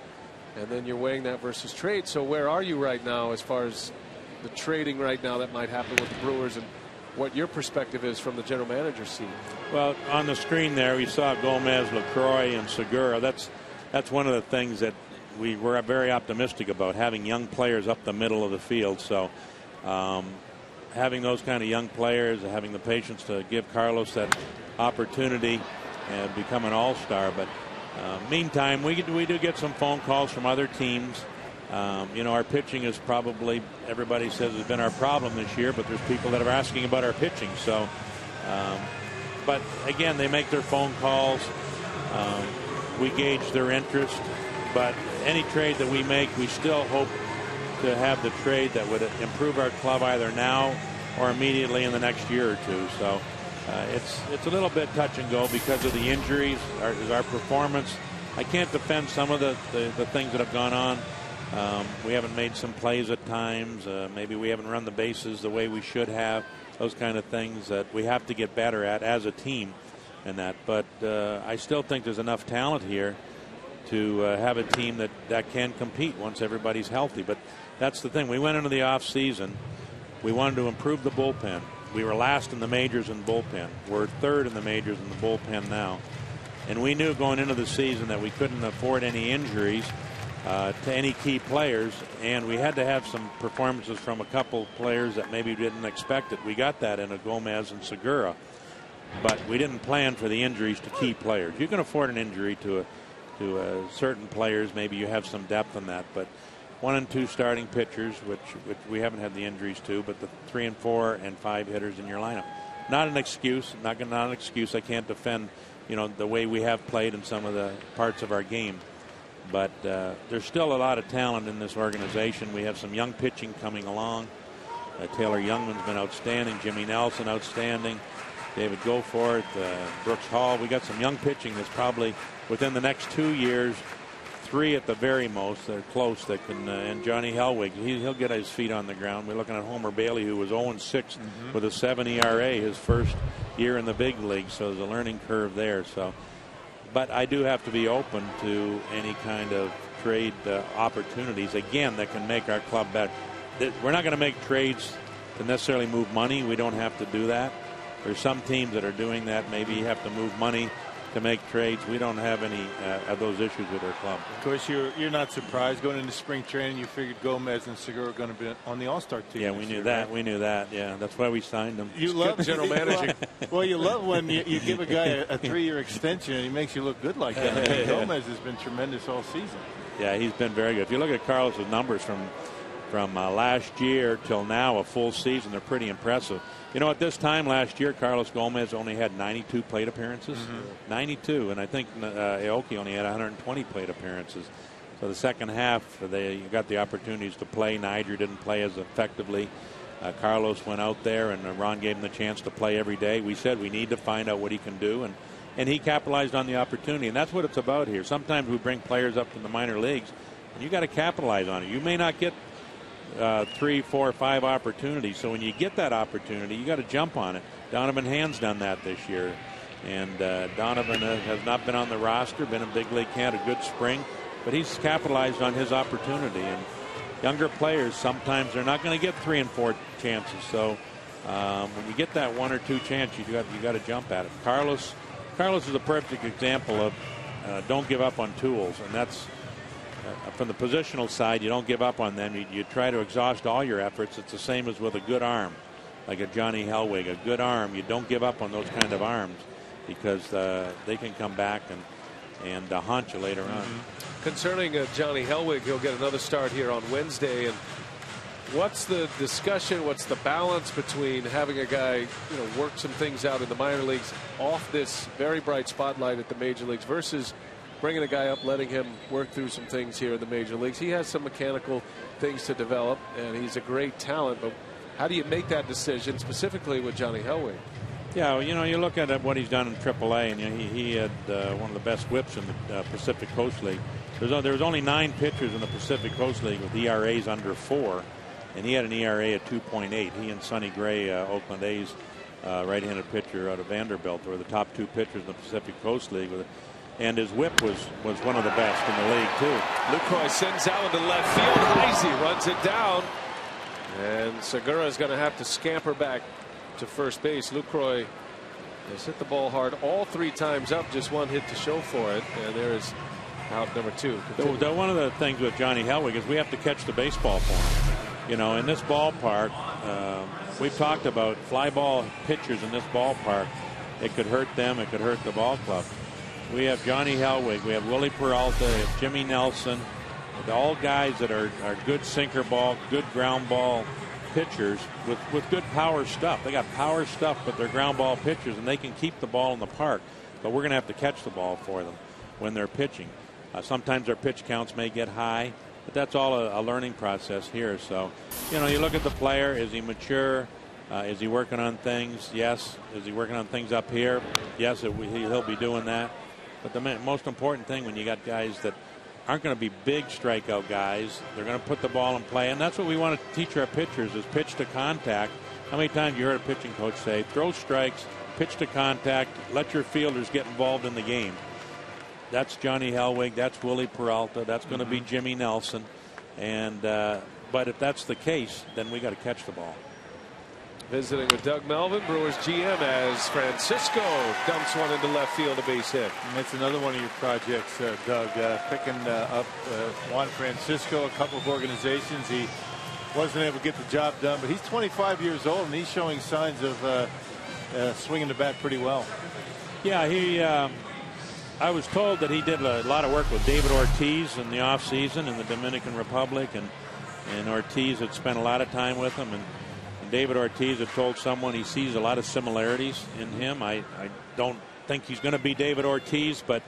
and then you're weighing that versus trade. So where are you right now as far as the trading right now that might happen with the Brewers, and what your perspective is from the general manager seat? Well, on the screen there we saw Gomez, LaCroix, and Segura. That's one of the things that we were very optimistic about, having young players up the middle of the field. So having those kind of young players, having the patience to give Carlos that opportunity and become an all-star. But meantime, we do get some phone calls from other teams. Our pitching is probably, everybody says, has been our problem this year, but there's people that are asking about our pitching. So, but again, they make their phone calls. We gauge their interest, but any trade that we make, we still hope to have the trade that would improve our club either now or immediately in the next year or two. So it's a little bit touch and go because of the injuries, our performance. I can't defend some of the things that have gone on. We haven't made some plays at times. Maybe we haven't run the bases the way we should have. Those kind of things that we have to get better at as a team and that. But I still think there's enough talent here to have a team that can compete once everybody's healthy. But that's the thing. We went into the off season. We wanted to improve the bullpen. We were last in the majors in bullpen. We're third in the majors in the bullpen now. And we knew going into the season that we couldn't afford any injuries to any key players, and we had to have some performances from a couple players that maybe didn't expect it. We got that in a Gomez and Segura, but we didn't plan for the injuries to key players. You can afford an injury to certain players. Maybe you have some depth in that, but 1 and 2 starting pitchers, which we haven't had the injuries to, but the 3 and 4 and 5 hitters in your lineup. Not an excuse. Not an excuse. I can't defend, the way we have played in some of the parts of our game. But there's still a lot of talent in this organization. We have some young pitching coming along. Taylor Youngman's been outstanding. Jimmy Nelson outstanding. David Goforth, Brooks Hall. We got some young pitching that's probably within the next 2 years, 3 at the very most. They're close. That can and Johnny Helwig, he'll get his feet on the ground. We're looking at Homer Bailey, who was 0-6 with a 7 ERA his first year in the big league. So there's a learning curve there. So. But I do have to be open to any kind of trade opportunities, again, that can make our club better. We're not going to make trades to necessarily move money. We don't have to do that. There's some teams that are doing that. Maybe you have to move money to make trades. We don't have any of those issues with our club. Of course, you're not surprised going into spring training. You figured Gomez and Segura were going to be on the All-Star team. Yeah, we knew that. Right? We knew that. Yeah, that's why we signed them. You love general managing. Well, you love when you give a guy a 3-year extension and he makes you look good like that. I mean, Gomez has been tremendous all season. Yeah, he's been very good. If you look at Carlos's numbers from last year till now, a full season, they're pretty impressive. At this time last year, Carlos Gomez only had 92 plate appearances. 92, and I think Aoki only had 120 plate appearances. So the second half, they got the opportunities to play. Niger didn't play as effectively. Carlos went out there, and Ron gave him the chance to play every day. We said we need to find out what he can do, and he capitalized on the opportunity, and that's what it's about here. Sometimes we bring players up from the minor leagues, and you got to capitalize on it. You may not get 3, 4, 5 opportunities. So when you get that opportunity, you got to jump on it. Donovan Hand's done that this year, and Donovan has not been on the roster, been a big league cat, a good spring, but he's capitalized on his opportunity. And younger players, sometimes they're not going to get 3 and 4 chances. So when you get that 1 or 2 chance, you got to jump at it. Carlos Carlos is a perfect example of don't give up on tools, and that's from the positional side. You don't give up on them. You try to exhaust all your efforts. It's the same as with a good arm, like a Johnny Hellwig, a good arm. You don't give up on those kind of arms because they can come back and haunt you later on. Concerning Johnny Hellwig, he'll get another start here on Wednesday. And what's the discussion? What's the balance between having a guy, work some things out in the minor leagues off this very bright spotlight at the major leagues versus bringing a guy up, letting him work through some things here in the major leagues? He has some mechanical things to develop, and he's a great talent. But how do you make that decision specifically with Johnny Hellwig? Yeah, you look at what he's done in AAA, and he had one of the best whips in the Pacific Coast League. There was only 9 pitchers in the Pacific Coast League with ERAs under 4, and he had an ERA at 2.8. He and Sonny Gray, Oakland A's right-handed pitcher out of Vanderbilt, were the top 2 pitchers in the Pacific Coast League. And his whip was one of the best in the league, too. Lucroy sends out into left field. Heisey runs it down. And Segura is going to have to scamper back to first base. Lucroy has hit the ball hard all 3 times up, just 1 hit to show for it. And there is out number 2. One of the things with Johnny Hellwig is we have to catch the baseball for him. In this ballpark, we've talked about fly ball pitchers in this ballpark. It could hurt them. It could hurt the ball club. We have Johnny Hellwig. We have Willie Peralta. We have Jimmy Nelson. All guys that are good sinker ball, good ground ball pitchers with good power stuff. They got power stuff, but they're ground ball pitchers, and they can keep the ball in the park. But we're going to have to catch the ball for them when they're pitching. Sometimes their pitch counts may get high, but that's all a learning process here. So, you look at the player. Is he mature? Is he working on things? Yes. Is he working on things up here? Yes, he'll be doing that. But the most important thing when you got guys that aren't going to be big strikeout guys, they're going to put the ball in play. And that's what we want to teach our pitchers is pitch to contact. How many times you heard a pitching coach say, throw strikes, pitch to contact, let your fielders get involved in the game. That's Johnny Hellwig. That's Willie Peralta. That's going to be Jimmy Nelson. And but if that's the case, then we got to catch the ball. Visiting with Doug Melvin, Brewers GM, as Francisco dumps one into left field, a base hit. And that's another one of your projects, Doug, picking up Juan Francisco. A couple of organizations. He wasn't able to get the job done, but he's 25 years old, and he's showing signs of swinging the bat pretty well. Yeah, I was told that he did a lot of work with David Ortiz in the offseason in the Dominican Republic, and Ortiz had spent a lot of time with him. And David Ortiz had told someone he sees a lot of similarities in him. I don't think he's going to be David Ortiz, but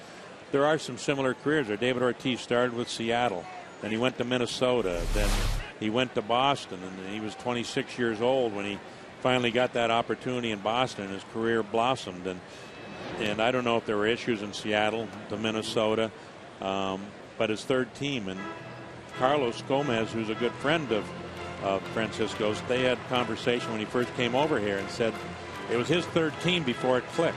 there are some similar careers there. David Ortiz started with Seattle, then he went to Minnesota, then he went to Boston, and he was 26 years old when he finally got that opportunity in Boston, and his career blossomed. And I don't know if there were issues in Seattle to Minnesota, but his third team, and Carlos Gomez, who's a good friend of Francisco's, they had a conversation when he first came over here and said it was his third team before it clicked.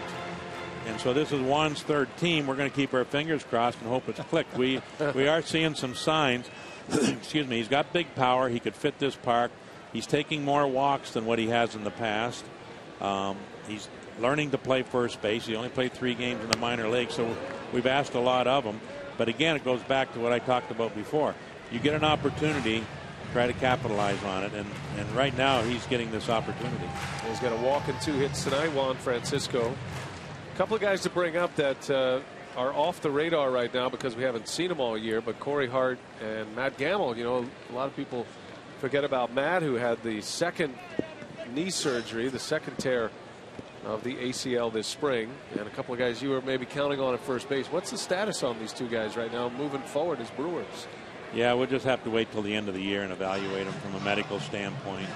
And so this is Juan's third team. We're going to keep our fingers crossed and hope it's clicked. We are seeing some signs. Excuse me. He's got big power. He could fit this park. He's taking more walks than what he has in the past. He's learning to play first base. He only played 3 games in the minor league, so we've asked a lot of him. But again, it goes back to what I talked about before. You get an opportunity, try to capitalize on it, and right now he's getting this opportunity. He's got a walk and 2 hits tonight, Juan Francisco. A couple of guys to bring up that are off the radar right now because we haven't seen them all year, but Corey Hart and Matt Gamble. A lot of people forget about Matt, who had the second knee surgery, the second tear of the ACL this spring, and a couple of guys you were maybe counting on at first base. What's the status on these 2 guys right now moving forward as Brewers? Yeah, we'll just have to wait till the end of the year and evaluate them from a medical standpoint.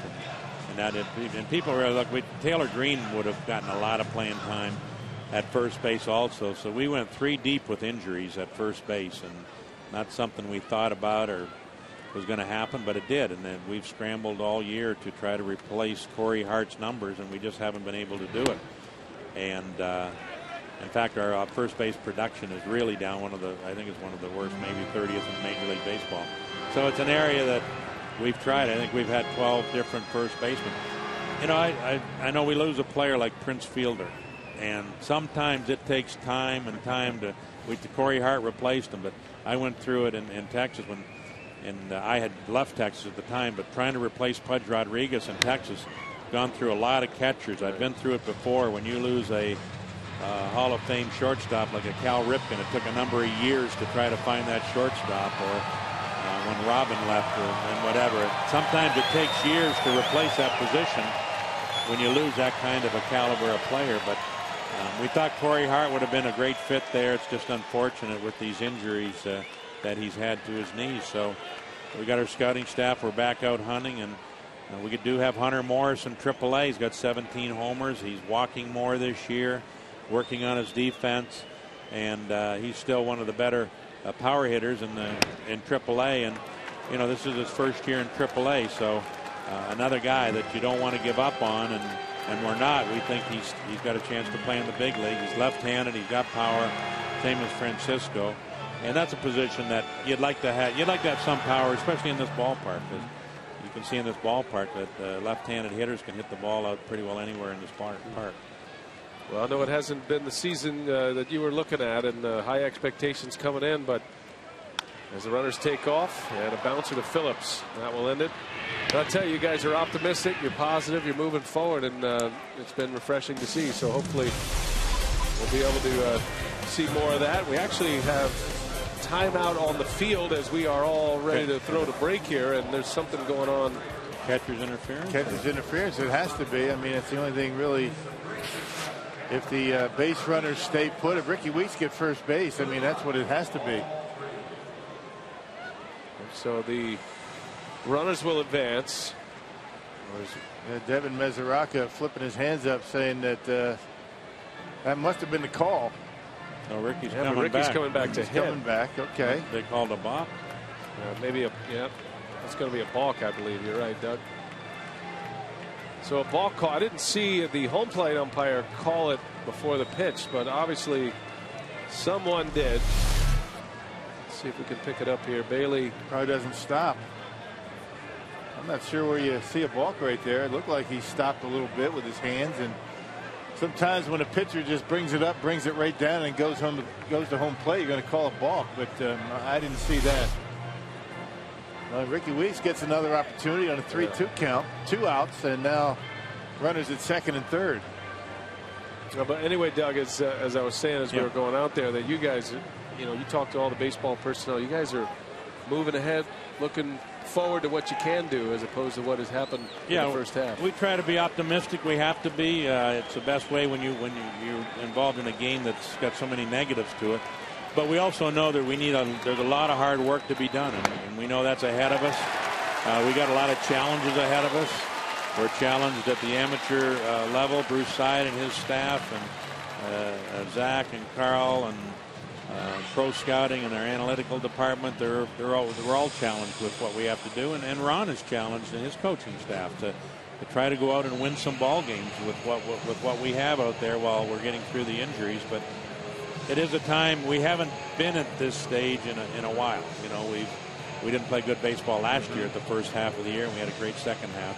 And people really look. Taylor Green would have gotten a lot of playing time at first base also. So we went 3 deep with injuries at first base, and not something we thought about or was going to happen, but it did. And then we've scrambled all year to try to replace Corey Hart's numbers, and we just haven't been able to do it. And in fact, our first base production is really down. I think it's one of the worst, maybe 30th in Major League Baseball. So it's an area that we've tried. I think we've had 12 different first basemen. I know we lose a player like Prince Fielder, and sometimes it takes time and time to. Corey Hart replaced him, but I went through it in Texas when, and I had left Texas at the time. But trying to replace Pudge Rodriguez in Texas, gone through a lot of catchers. I've been through it before. When you lose a Hall of Fame shortstop like a Cal Ripken, it took a number of years to try to find that shortstop, or when Robin left, and whatever. Sometimes it takes years to replace that position when you lose that kind of a caliber of player. But we thought Corey Hart would have been a great fit there. It's just unfortunate with these injuries that he's had to his knees. So we got our scouting staff. We're back out hunting, and we do have Hunter Morris in AAA. He's got 17 homers. He's walking more this year, working on his defense, and he's still one of the better power hitters in AAA. And this is his first year in AAA, so another guy that you don't want to give up on, and we're not. We think he's got a chance to play in the big league. He's left-handed. He's got power, same as Francisco, and that's a position that you'd like to have. You'd like to have some power, especially in this ballpark. You can see in this ballpark that left-handed hitters can hit the ball out pretty well anywhere in this park. Well, no, it hasn't been the season that you were looking at, and high expectations coming in. But as the runners take off, and a bouncer to Phillips, that will end it. But I'll tell you, you guys are optimistic, you're positive, you're moving forward, and it's been refreshing to see. So hopefully we'll be able to see more of that. We actually have timeout on the field as we are all ready to throw the break here, and there's something going on. Catcher's interference? Catcher's interference. It has to be. I mean, it's the only thing really. If the base runners stay put, if Ricky Weeks gets first base, I mean, that's what it has to be. So the runners will advance. Devin Mesoraca flipping his hands up, saying that that must have been the call. No, Ricky's coming back to hit. Coming back, okay. They called a balk. Maybe it's going to be a balk, I believe. You're right, Doug. So a balk call. I didn't see the home plate umpire call it before the pitch, but obviously someone did. Let's see if we can pick it up here. Bailey probably doesn't stop. I'm not sure where you see a balk right there. It looked like he stopped a little bit with his hands, and sometimes when a pitcher just brings it up, brings it right down, and goes to home plate, you're going to call a balk. But I didn't see that. Ricky Weeks gets another opportunity on a 3-2 count, 2 outs, and now runners at second and third. But anyway, Doug, as I was saying as we were going out there, that you guys, you talk to all the baseball personnel, you guys are moving ahead, looking forward to what you can do as opposed to what has happened in the first half. We try to be optimistic. We have to be. It's the best way when you're involved in a game that's got so many negatives to it. But we also know that there's a lot of hard work to be done, and we know that's ahead of us. We got a lot of challenges ahead of us. We're challenged at the amateur level. Bruce Side and his staff, and Zach and Carl, and pro scouting and our analytical department. We're all challenged with what we have to do, and Ron is challenged and his coaching staff to try to go out and win some ball games with what we have out there while we're getting through the injuries. But it is a time we haven't been at this stage in a while. We didn't play good baseball last year at the first half of the year, and we had a great second half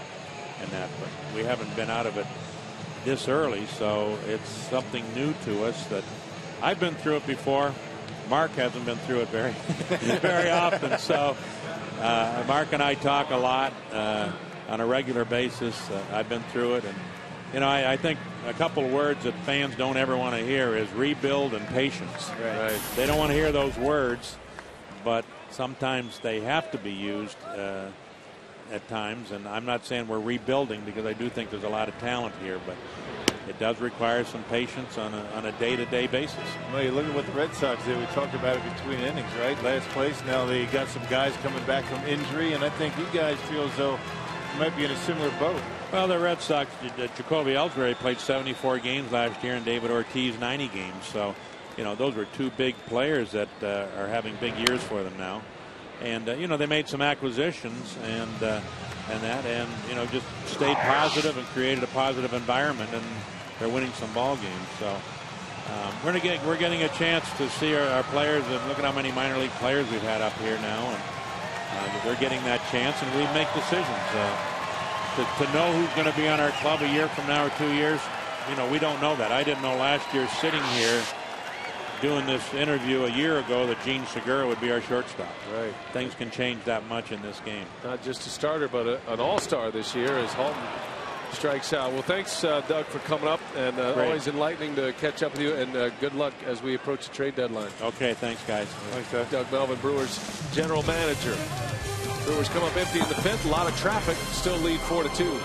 in that. But we haven't been out of it this early, so it's something new to us that I've been through it before. Mark hasn't been through it very often. So Mark and I talk a lot on a regular basis. I've been through it, and I think a couple of words that fans don't ever want to hear is rebuild and patience. Right. They don't want to hear those words, but sometimes they have to be used at times. And I'm not saying we're rebuilding, because I do think there's a lot of talent here, but it does require some patience on a day-to-day basis. Well, you look at what the Red Sox did. We talked about it between innings, right? Last place. Now they got some guys coming back from injury, and I think you guys feel as though you might be in a similar boat. Well, the Red Sox, Jacoby Ellsbury played 74 games last year, and David Ortiz 90 games. So, those were two big players that are having big years for them now. And they made some acquisitions and just stayed positive and created a positive environment, and they're winning some ball games. So we're getting a chance to see our players, and look at how many minor league players we've had up here now, and they're getting that chance, and we make decisions to know who's going to be on our club a year from now or 2 years. you know, we don't know that. I didn't know last year sitting here doing this interview a year ago that Gene Segura would be our shortstop. Right. Things can change that much in this game. Not just a starter, but an all-star this year as Halton strikes out. Well, thanks, Doug, for coming up, and always enlightening to catch up with you, and good luck as we approach the trade deadline. Okay, thanks, guys. Thanks, Doug. Doug Melvin, Brewers general manager. Brewers come up empty in the 5th. A lot of traffic. Still lead 4-2.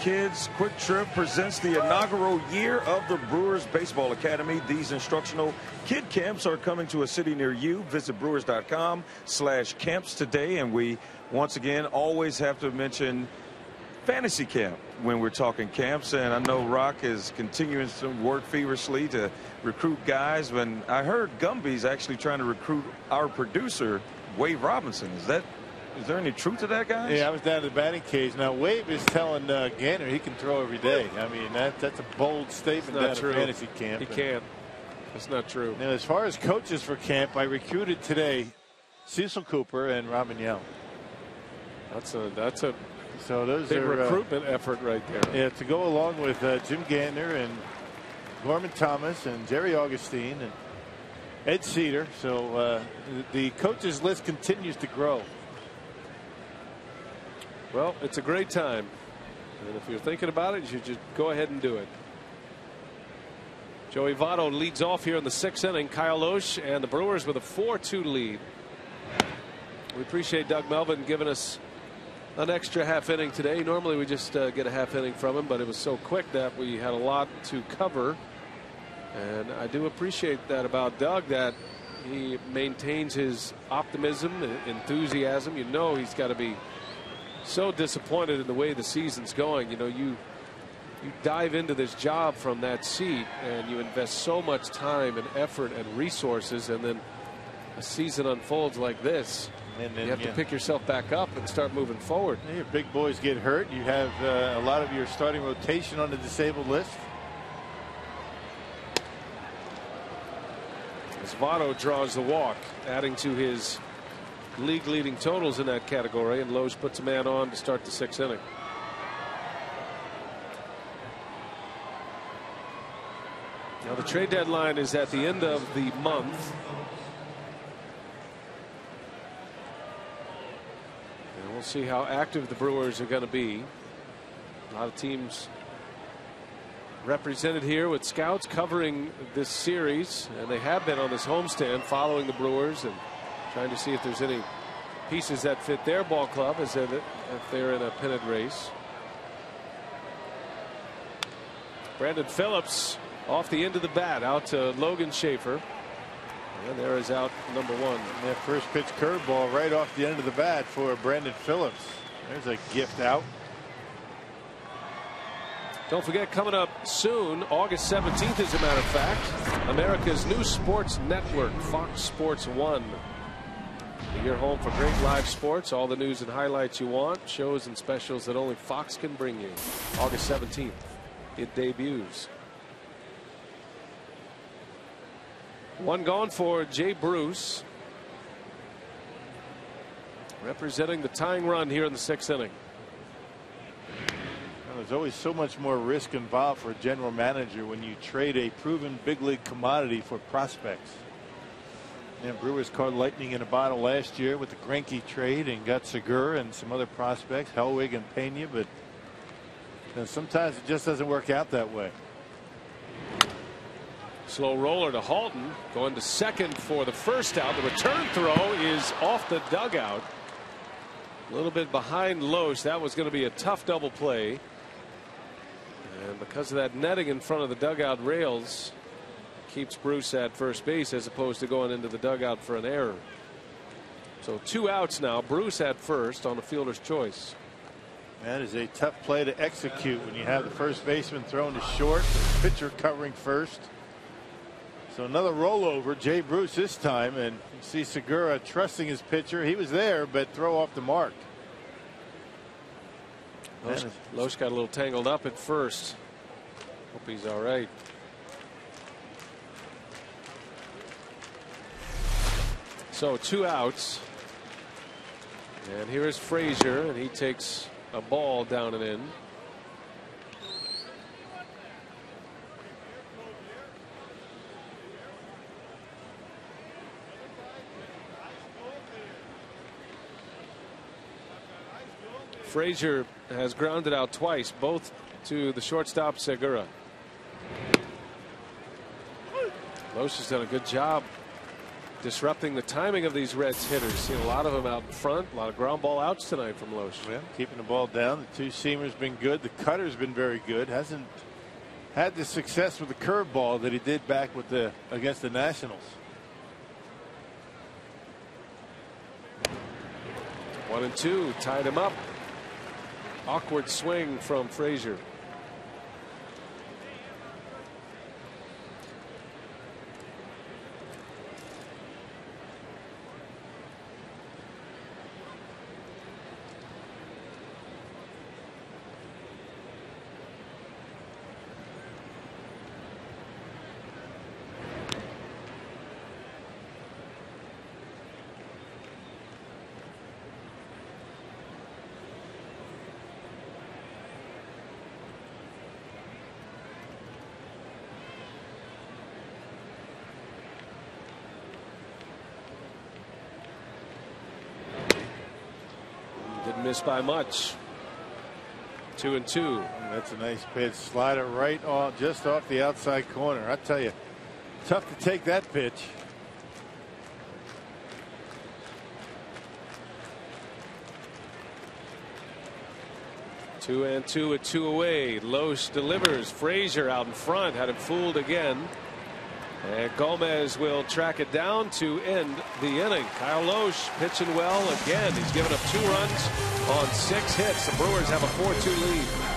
Kids Quick Trip presents the inaugural year of the Brewers Baseball Academy. These instructional kid camps are coming to a city near you. Visit brewers.com/camps today. And we once again always have to mention fantasy camp when we're talking camps. And I know Rock is continuing to work feverishly to recruit guys. When I heard Gumby's actually trying to recruit our producer, Wade Robinson. Is there any truth to that, guys? Yeah, I was down at the batting cage. Now, Wade is telling Ganner he can throw every day. I mean, that's a bold statement down at fantasy camp. He can't. That's not true. Now, as far as coaches for camp, I recruited today Cecil Cooper and Robin Young. That's a so those big are recruitment effort right there. Yeah, to go along with Jim Ganner and Gorman Thomas and Jerry Augustine and Ed Cedar. So the coaches list continues to grow. Well, it's a great time, and if you're thinking about it, you should just go ahead and do it. Joey Votto leads off here in the 6th inning. Kyle Oesch and the Brewers with a 4-2 lead. We appreciate Doug Melvin giving us an extra half inning today. Normally we just get a half inning from him, but it was so quick that we had a lot to cover, and I do appreciate that about Doug, that he maintains his optimism and enthusiasm. You know, he's got to be so disappointed in the way the season's going. You know, you dive into this job from that seat and you invest so much time and effort and resources, and then a season unfolds like this, and then you have to pick yourself back up and start moving forward. Your big boys get hurt. You have a lot of your starting rotation on the disabled list. As Votto draws the walk, adding to his league leading totals in that category, and Loesch puts a man on to start the 6th inning. Now the trade deadline is at the end of the month, and we'll see how active the Brewers are going to be. A lot of teams represented here with scouts covering this series, and they have been on this homestand following the Brewers and trying to see if there's any pieces that fit their ball club as if they're in a pennant race. Brandon Phillips off the end of the bat out to Logan Schaefer. And there is out number 1. That first pitch curveball right off the end of the bat for Brandon Phillips. There's a gift out. Don't forget, coming up soon, August 17th, as a matter of fact, America's new sports network, Fox Sports 1. Your home for great live sports, all the news and highlights you want, shows and specials that only Fox can bring you. August 17th, it debuts. One gone for Jay Bruce, representing the tying run here in the 6th inning. There's always so much more risk involved for a general manager when you trade a proven big league commodity for prospects. And Brewers caught lightning in a bottle last year with the Greinke trade and got Segura and some other prospects, Hellwig and Pena, but sometimes it just doesn't work out that way. Slow roller to Halton, going to second for the first out. The return throw is off the dugout. A little bit behind Loesch. That was going to be a tough double play. And because of that netting in front of the dugout rails, keeps Bruce at first base as opposed to going into the dugout for an error. So 2 outs now. Bruce at first on a fielder's choice. That is a tough play to execute when you have the first baseman thrown to short, the pitcher covering first. So another rollover, Jay Bruce this time, and you see Segura trusting his pitcher. He was there, but throw off the mark. Loesch got a little tangled up at first. Hope he's all right. So 2 outs. And here is Frazier, and he takes a ball down and in. Frazier has grounded out twice, both to the shortstop Segura. Loesch has done a good job disrupting the timing of these Reds hitters. Seen a lot of them out in front, a lot of ground ball outs tonight from Loesch. Yeah, keeping the ball down. The two-seamer's been good. The cutter's been very good. Hasn't had the success with the curveball that he did back with against the Nationals. 1-2, tied him up. Awkward swing from Frazier. Didn't miss by much. 2-2. That's a nice pitch. Slider right off, just off the outside corner. I tell you, tough to take that pitch. Two and two with 2 away. Loesch delivers. Frazier out in front, had him fooled again. And Gomez will track it down to end the inning. Kyle Loesch pitching well again. He's given up 2 runs on 6 hits. The Brewers have a 4-2 lead.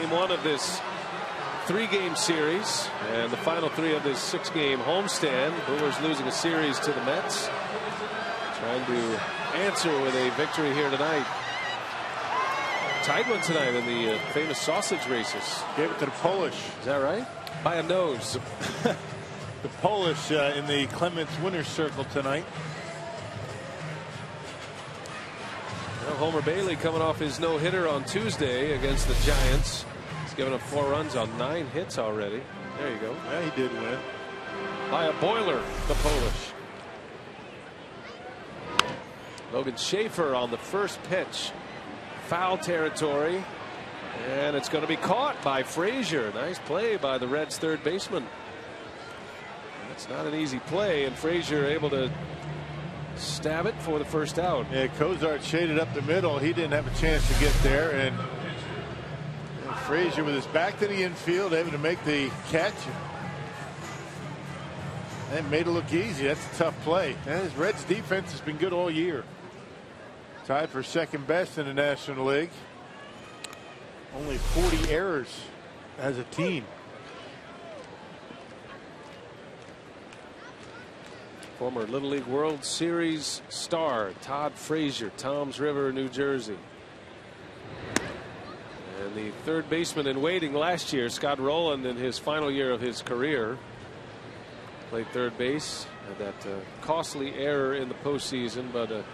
Game one of this 3-game series and the final 3 of this 6-game homestand. Brewers losing a series to the Mets. Trying to answer with a victory here tonight. Tied one tonight in the famous sausage races. Gave it to the Polish. Is that right? By a nose. The Polish in the Clements winner's circle tonight. Well, Homer Bailey coming off his no-hitter on Tuesday against the Giants. He's given up 4 runs on 9 hits already. There you go. Yeah, he did win. By a boiler, the Polish. Logan Schaefer on the first pitch. Foul territory. And it's going to be caught by Frazier. Nice play by the Reds' third baseman. That's not an easy play, and Frazier able to stab it for the first out. Yeah, Cozart shaded up the middle. He didn't have a chance to get there, and Frazier with his back to the infield able to make the catch and made it look easy. That's a tough play. And his Reds defense has been good all year. Tied for second best in the National League. Only 40 errors as a team. Former Little League World Series star Todd Frazier, Toms River, New Jersey. And the third baseman in waiting last year, Scott Rowland, in his final year of his career, played third base. Had that costly error in the postseason, but a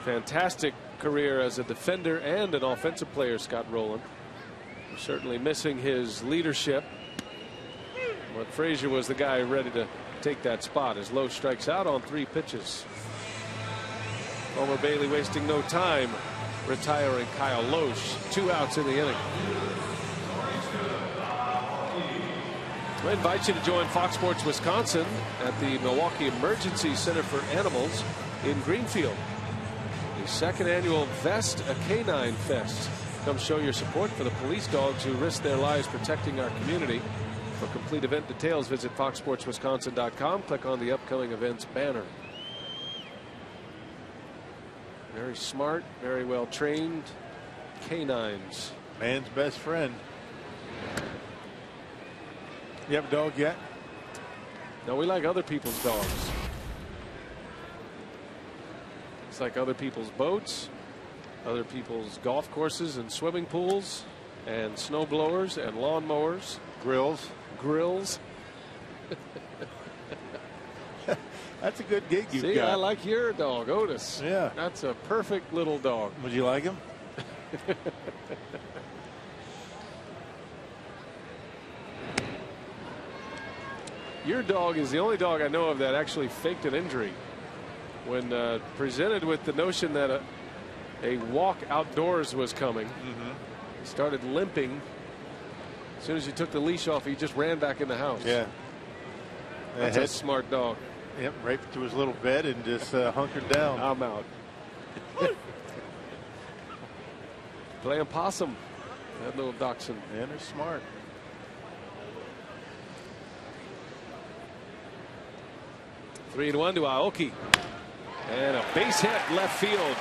fantastic career as a defender and an offensive player, Scott Rowland. Certainly missing his leadership, but Frazier was the guy ready to take that spot as Lowe strikes out on 3 pitches. Homer Bailey wasting no time retiring Kyle Loesch. 2 outs in the inning. I invite you to join Fox Sports Wisconsin at the Milwaukee Emergency Center for Animals in Greenfield. The 2nd annual Vest a Canine Fest. Come show your support for the police dogs who risk their lives protecting our community. For complete event details, visit foxsportswisconsin.com. Click on the upcoming events banner. Very smart, very well trained canines. Man's best friend. You have a dog yet? No, we like other people's dogs. It's like other people's boats, other people's golf courses and swimming pools, and snow blowers and lawn mowers. Grills. That's a good gig you've See, got. I like your dog, Otis. Yeah. That's a perfect little dog. Would you like him? Your dog is the only dog I know of that actually faked an injury. When presented with the notion that a walk outdoors was coming, he started limping. As soon as you took the leash off, he just ran back in the house. Yeah. That's a smart dog. Yep, right to his little bed and just hunkered down. I'm out. Playing possum, that little dachshund. Yeah, they're smart. Three to 1 to Aoki. And a base hit left field.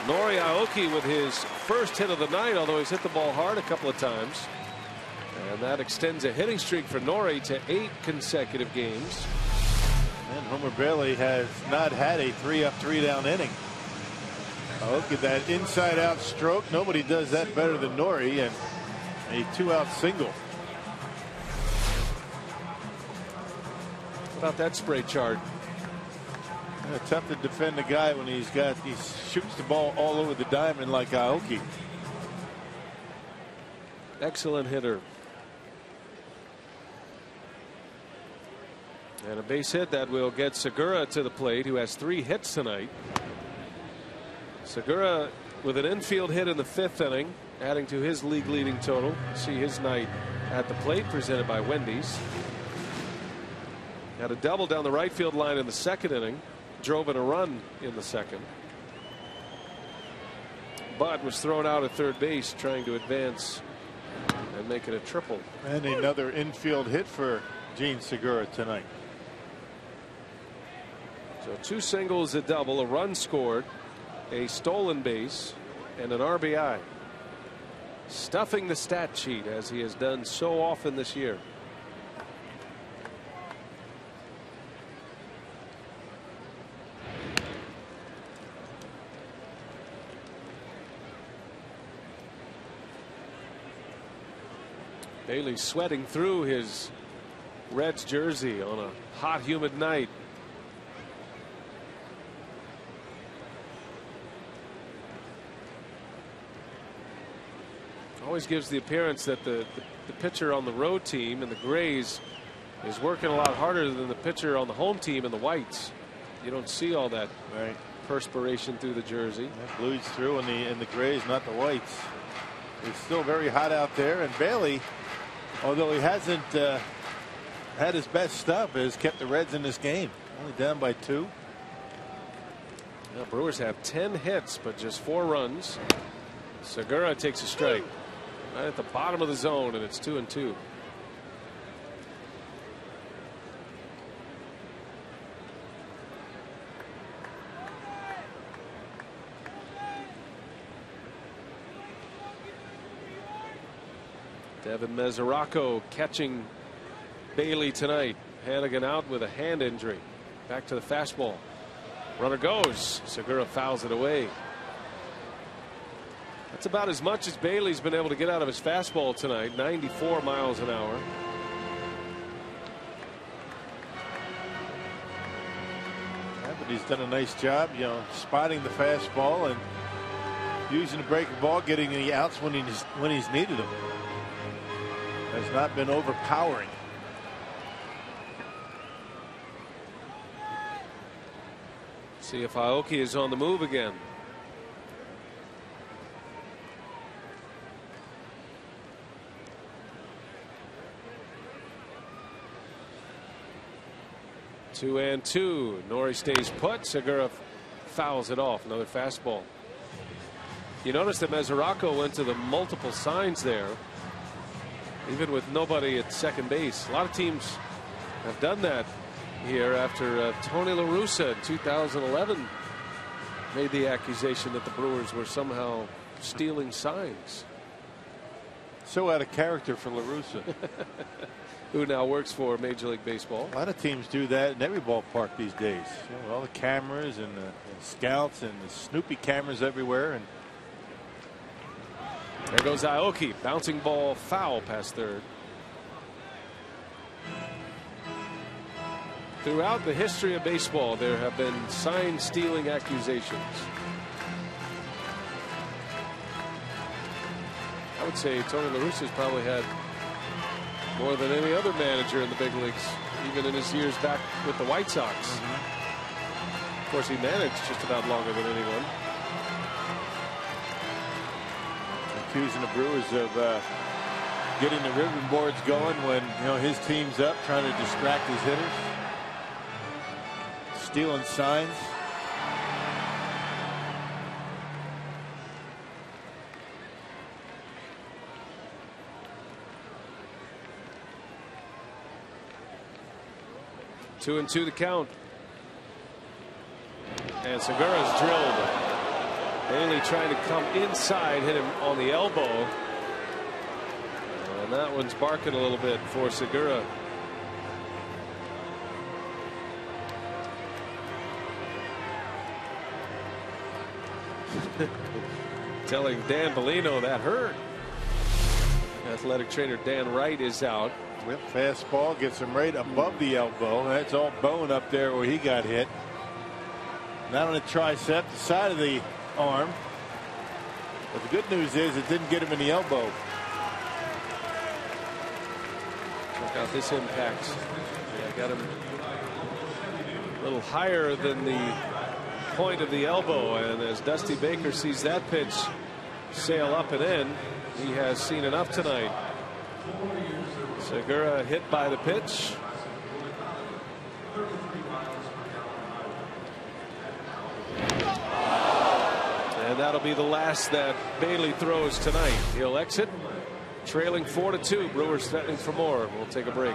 Nori Aoki with his first hit of the night, although he's hit the ball hard a couple of times. And that extends a hitting streak for Nori to 8 consecutive games. And Homer Bailey has not had a 3-up, 3-down inning. Look at that inside out stroke. Nobody does that better than Nori, and a 2-out single. How about that spray chart? Tough to defend the guy when he shoots the ball all over the diamond like Aoki. Excellent hitter. And a base hit that will get Segura to the plate, who has 3 hits tonight. Segura with an infield hit in the 5th inning, adding to his league leading total. See his night at the plate, presented by Wendy's. Had a double down the right field line in the 2nd inning. Drove in a run in the 2nd. But was thrown out at third base trying to advance and make it a triple. And another infield hit for Gene Segura tonight. So 2 singles, a double, a run scored, a stolen base, and an RBI. stuffing the stat sheet as he has done so often this year. Bailey sweating through his Reds jersey on a hot, humid night. Always gives the appearance that the pitcher on the road team and the Grays is working a lot harder than the pitcher on the home team and the Whites. You don't see all that perspiration through the jersey. That bleeds through in the Grays, not the Whites. It's still very hot out there, and Bailey, although he hasn't had his best stuff, has kept the Reds in this game. Only down by 2. The Brewers have 10 hits, but just 4 runs. Segura takes a strike right at the bottom of the zone, and it's 2-2. Devin Mesoraco catching Bailey tonight. Hannigan out with a hand injury. Back to the fastball. Runner goes. Segura fouls it away. That's about as much as Bailey's been able to get out of his fastball tonight. 94 miles an hour. Yeah, but he's done a nice job, spotting the fastball and using the breaking ball, getting the outs when he's needed them. Has not been overpowering. See if Aoki is on the move again. Two and two. Nori stays put. Segura fouls it off. Another fastball. You notice that Mesoraco went to the multiple signs there, even with nobody at second base. A lot of teams have done that here after Tony La Russa in 2011 made the accusation that the Brewers were somehow stealing signs. So out of character for La Russa. Who now works for Major League Baseball. A lot of teams do that in every ballpark these days. All the cameras and the scouts and the Snoopy cameras everywhere. And there goes Aoki. Bouncing ball foul past third. Throughout the history of baseball, there have been sign stealing accusations. I would say Tony La Russa's probably had more than any other manager in the big leagues, even in his years back with the White Sox. Of course, he managed just about longer than anyone. Accusing the Brewers of getting the ribbon boards going when his team's up, trying to distract his hitters, stealing signs. Two and two the count. And Segura's drilled. Bailey trying to come inside, hit him on the elbow. And that one's barking a little bit for Segura. Telling Dan Bellino that hurt. Athletic trainer Dan Wright is out. Whip fastball gets him right above the elbow. That's all bone up there where he got hit. Not on the tricep, the side of the arm. But the good news is it didn't get him in the elbow. Check out this impact. Yeah, got him a little higher than the point of the elbow. And as Dusty Baker sees that pitch sail up and in, he has seen enough tonight. Segura hit by the pitch. And that'll be the last that Bailey throws tonight. He'll exit trailing 4-2. Brewers threatening for more. We'll take a break.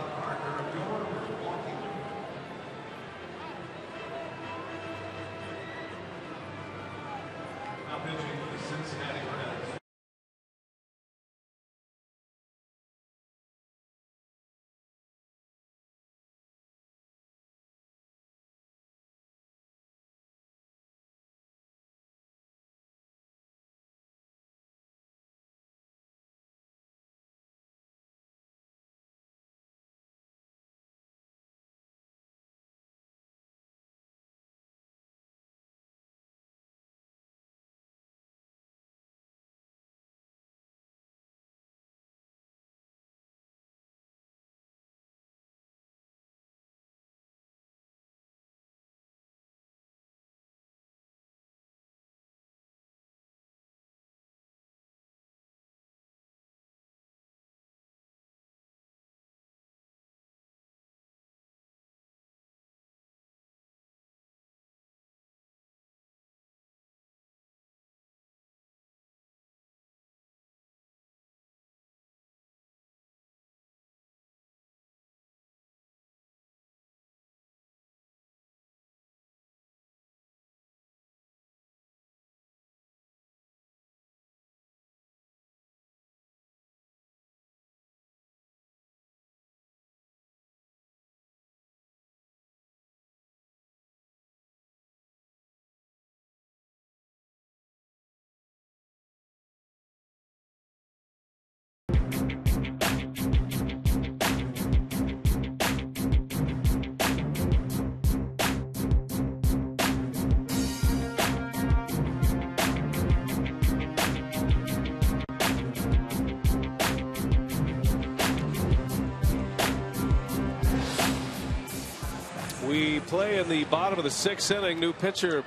We play in the bottom of the 6th inning. New pitcher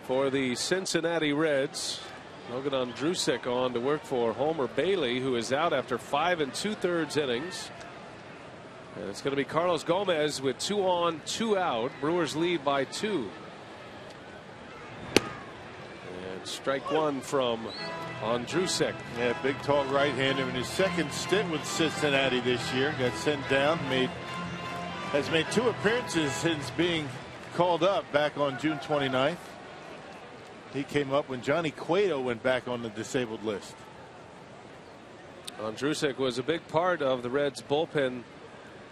for the Cincinnati Reds. Logan Ondrusek on to work for Homer Bailey, who is out after 5 2/3 innings. And it's going to be Carlos Gomez with 2 on, 2 out. Brewers lead by 2. And strike 1 from Ondrusek. Yeah, big tall right-hander in his second stint with Cincinnati this year. Got sent down, has made 2 appearances since being called up back on June 29th. He came up when Johnny Cueto went back on the disabled list. Ondrusek was a big part of the Reds bullpen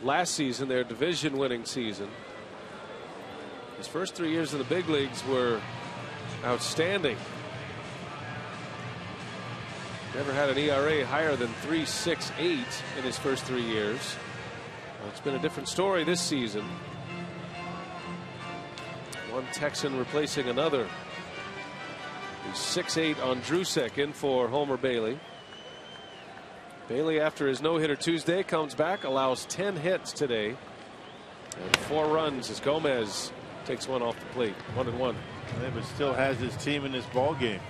last season, their division winning season. His first 3 years in the big leagues were outstanding. Never had an ERA higher than 3.68 in his first 3 years. It's been a different story this season. One Texan replacing another. The 6'8" Ondrusek in for Homer Bailey. Bailey, after his no-hitter Tuesday, comes back, allows 10 hits today, and 4 runs as Gomez takes one off the plate. 1-1. But still has his team in this ball game.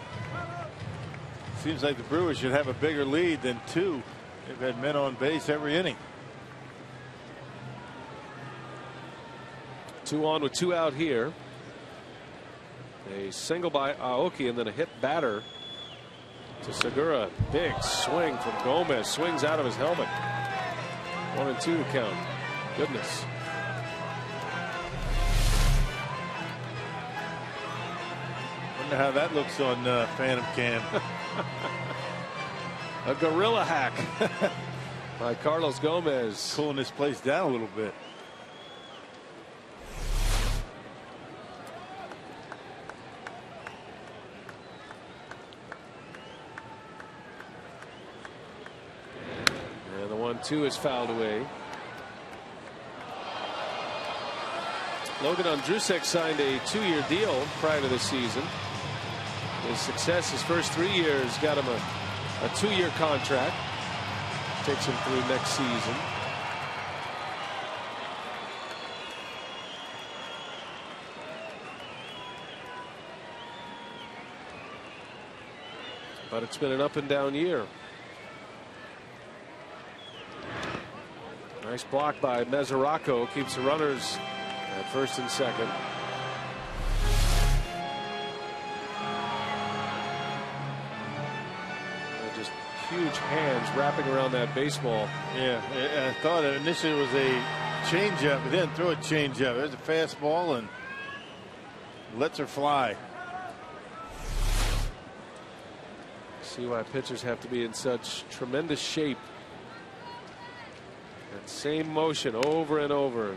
Seems like the Brewers should have a bigger lead than 2. They've had men on base every inning. 2 on with 2 out here. A single by Aoki and then a hit batter to Segura. Big swing from Gomez. Swings out of his helmet. 1-2 to count. Goodness. Wonder how that looks on Phantom Cam. A gorilla hack by Carlos Gomez. Cooling this place down a little bit. And the 1-2 is fouled away. Logan Ondrusek signed a 2-year deal prior to this season. His success his first 3 years got him a 2-year contract. Takes him through next season. But it's been an up and down year. Nice block by Mesoraco. Keeps the runners at first and second. Just huge hands wrapping around that baseball. Yeah, I thought initially it was a changeup, but then throw a changeup. There's a fastball and lets her fly. See why pitchers have to be in such tremendous shape. That same motion over and over.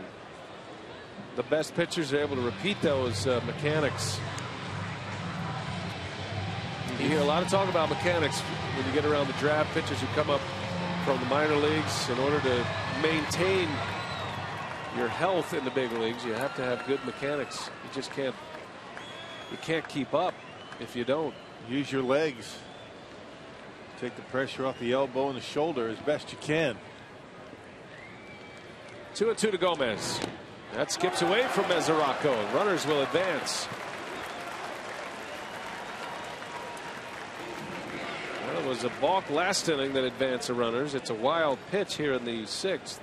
The best pitchers are able to repeat those mechanics. You hear a lot of talk about mechanics when you get around the draft. Pitchers who come up from the minor leagues, in order to maintain your health in the big leagues, you have to have good mechanics. You just can't keep up if you don't. Use your legs. Take the pressure off the elbow and the shoulder as best you can. 2-2 to Gomez. That skips away from Mesoraco. Runners will advance. Well, it was a balk last inning that advanced the runners. It's a wild pitch here in the 6th.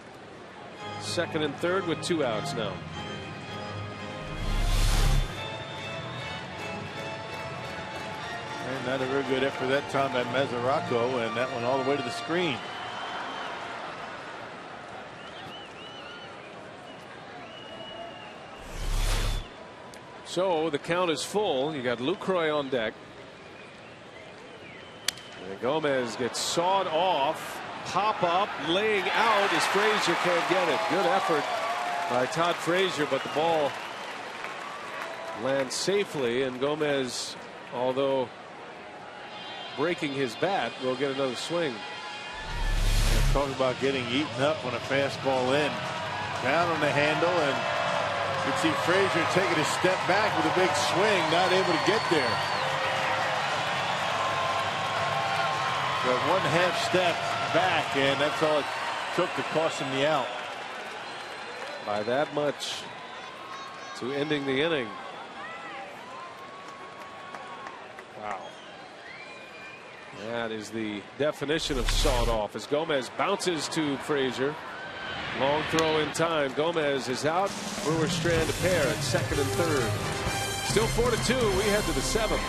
2nd and 3rd with 2 outs now. And not a very good effort that time by Mesoraco, and that one all the way to the screen. So the count is full. You got Lucroy on deck. And Gomez gets sawed off. Pop up, laying out as Frazier can't get it. Good effort by Todd Frazier, but the ball lands safely, and Gomez, although breaking his bat, will get another swing. Talk about getting eaten up on a fastball in. Down on the handle, and you can see Frazier taking a step back with a big swing, not able to get there. But 1/2 step back, and that's all it took to cost him the out. By that much. to ending the inning. Wow. That is the definition of sawed off as Gomez bounces to Frazier. Long throw in time. Gomez is out. Brewers strand a pair at second and third. Still 4-2. We head to the seventh.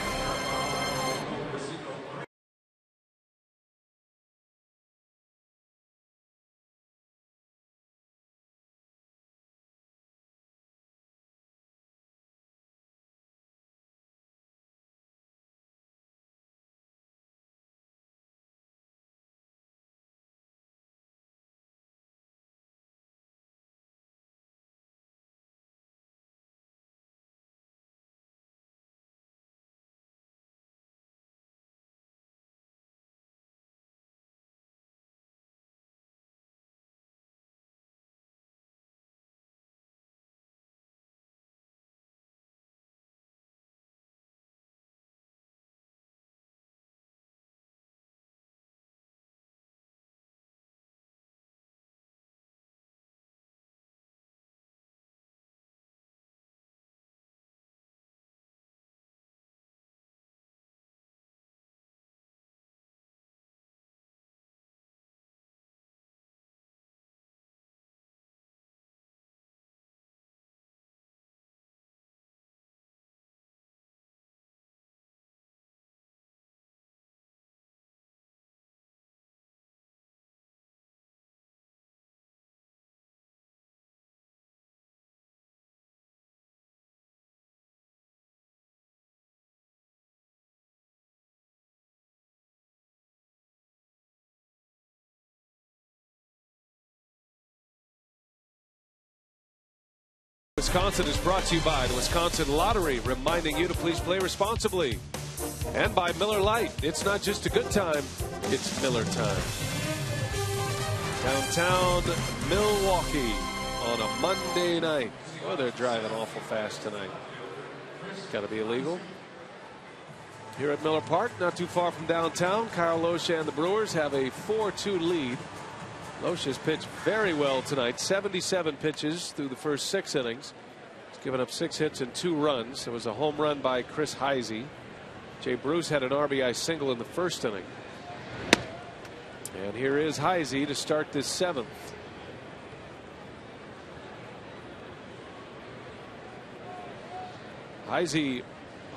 Wisconsin is brought to you by the Wisconsin Lottery, reminding you to please play responsibly. And by Miller Lite. It's not just a good time, it's Miller time. Downtown Milwaukee on a Monday night. Oh, they're driving awful fast tonight. Got to be illegal. Here at Miller Park, not too far from downtown, Kyle Lohse and the Brewers have a 4-2 lead. Lohse has pitched very well tonight. 77 pitches through the first 6 innings. He's given up 6 hits and 2 runs. There was a home run by Chris Heisey. Jay Bruce had an RBI single in the first inning. And here is Heisey to start this 7th. Heisey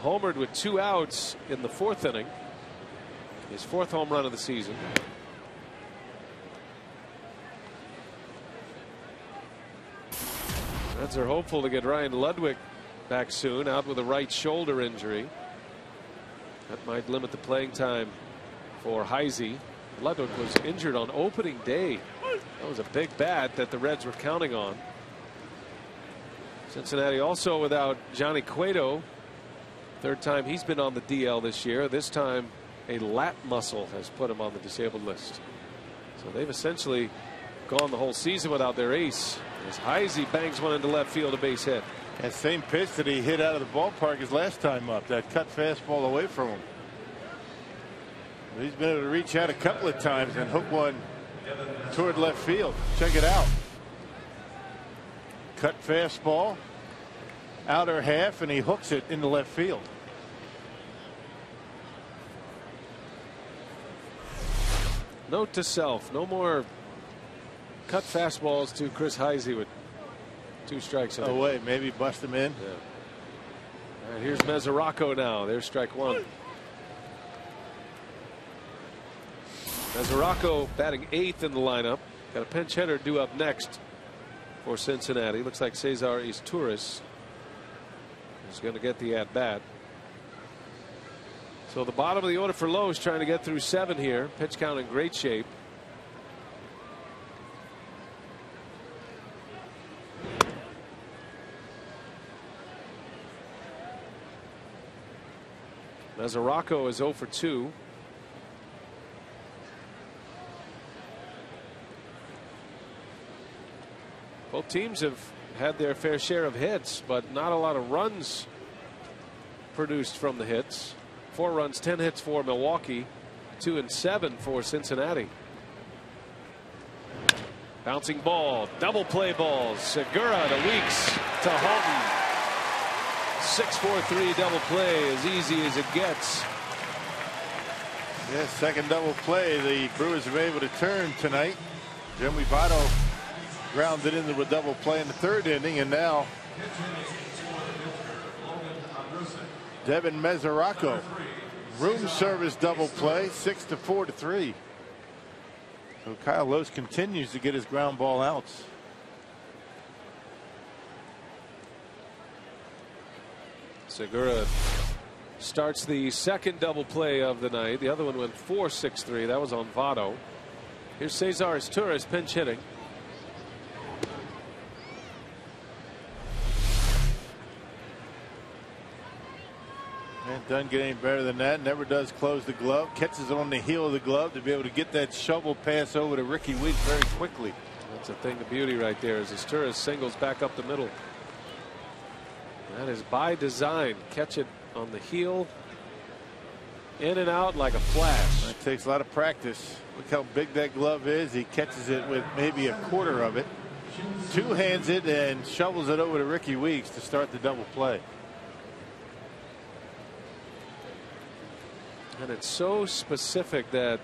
homered with 2 outs in the 4th inning. His 4th home run of the season. Reds are hopeful to get Ryan Ludwig back soon, out with a right shoulder injury. That might limit the playing time for Heisey. Ludwig was injured on opening day. That was a big bat that the Reds were counting on. Cincinnati also without Johnny Cueto. 3rd time he's been on the DL this year. This time a lat muscle has put him on the disabled list. So they've essentially gone the whole season without their ace. As Heisey bangs one into left field, a base hit. That same pitch that he hit out of the ballpark his last time up. That cut fastball away from him. He's been able to reach out a couple of times and hook one toward left field. Check it out. Cut fastball, outer half, and he hooks it into left field. Note to self: no more cut fastballs to Chris Heisey with 2 strikes. Oh wait, maybe bust him in. Yeah. All right, here's Mesoraco now. There's strike 1. Mesoraco batting 8th in the lineup. Got a pinch hitter due up next for Cincinnati. Looks like Cesar Izturis is going to get the at bat. So the bottom of the order for Lowe is trying to get through 7 here. Pitch count in great shape. Mesoraco is 0 for 2. Both teams have had their fair share of hits, but not a lot of runs produced from the hits. 4 runs, 10 hits for Milwaukee, 2 and 7 for Cincinnati. Bouncing ball, double play balls. Segura to Weeks to Halton. 6-4-3 double play, as easy as it gets. Yeah, second double play the Brewers have been able to turn tonight. Joey Votto grounded into a double play in the third inning, and now Devin Mesoraco room service double play, 6-4-3. So Kyle Lohse continues to get his ground ball outs. Segura starts the second double play of the night. The other one went 4-6-3. That was on Votto. Here's Cesar Izturis pinch hitting. And doesn't get any better than that. Never does close the glove. Catches it on the heel of the glove to be able to get that shovel pass over to Ricky Weeks very quickly. That's a thing of beauty right there, as Izturis singles back up the middle. That is by design. Catch it on the heel, in and out like a flash. It takes a lot of practice. Look how big that glove is. He catches it with maybe a quarter of it, two-hands it, and shovels it over to Ricky Weeks to start the double play. And it's so specific that,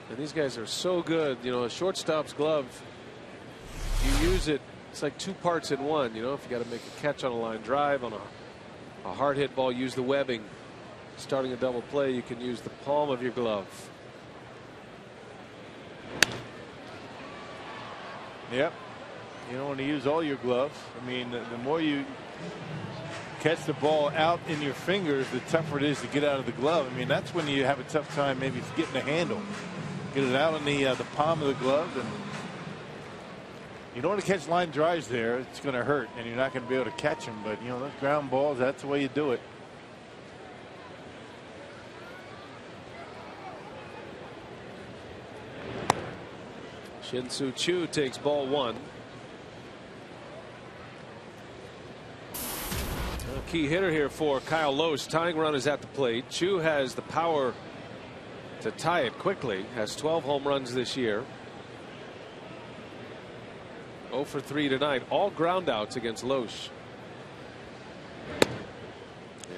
and these guys are so good, you know, a shortstop's glove, you use it, it's like two parts in one. You know, if you got to make a catch on a line drive, on a hard hit ball, use the webbing. Starting a double play, you can use the palm of your glove. Yep. You don't want to use all your glove. I mean, the more you catch the ball out in your fingers, the tougher it is to get out of the glove. I mean, that's when you have a tough time maybe getting a handle. Get it out in the palm of the glove, and you don't want to catch line drives there. It's going to hurt, and you're not going to be able to catch them. But, you know, those ground balls, that's the way you do it. Shin-Soo Choo takes ball one. A key hitter here for Kyle Lohse. Tying run is at the plate. Choo has the power to tie it quickly. Has 12 home runs this year. 0 for 3 tonight. All ground outs against Lohse.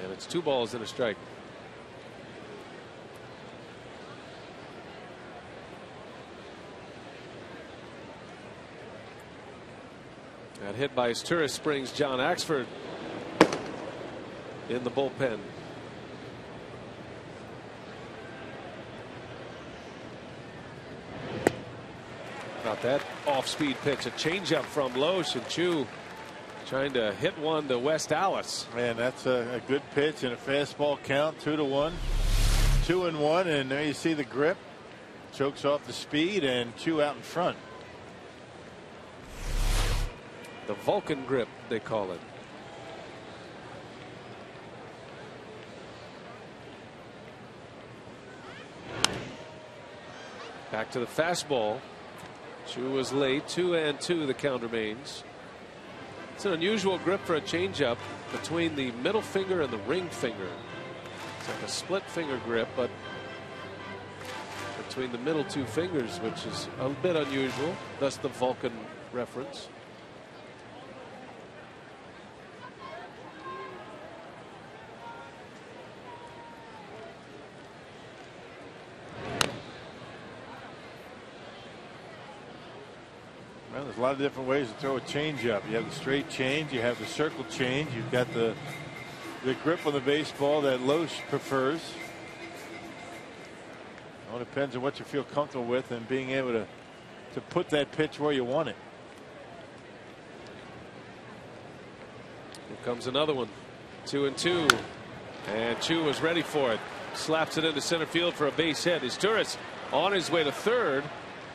And it's 2 balls and a strike. That hit by Izturis springs John Axford in the bullpen. About that off-speed pitch, a changeup from Lohse, and Choo trying to hit one to West Allis. Man, that's a good pitch and a fastball count, 2-1, 2-1, and there you see the grip. Chokes off the speed, and Choo out in front. The Vulcan grip, they call it. Back to the fastball. Choo was late. 2-2 the count remains. It's an unusual grip for a changeup between the middle finger and the ring finger. It's like a split finger grip, but between the middle 2 fingers, which is a bit unusual. Thus the Vulcan reference. Well, there's a lot of different ways to throw a changeup. You have the straight change, you have the circle change, you've got the grip on the baseball that Lohse prefers. It all depends on what you feel comfortable with and being able to put that pitch where you want it. Here comes another one. 2-2, and Choo was ready for it. Slaps it into center field for a base hit. Izturis on his way to third.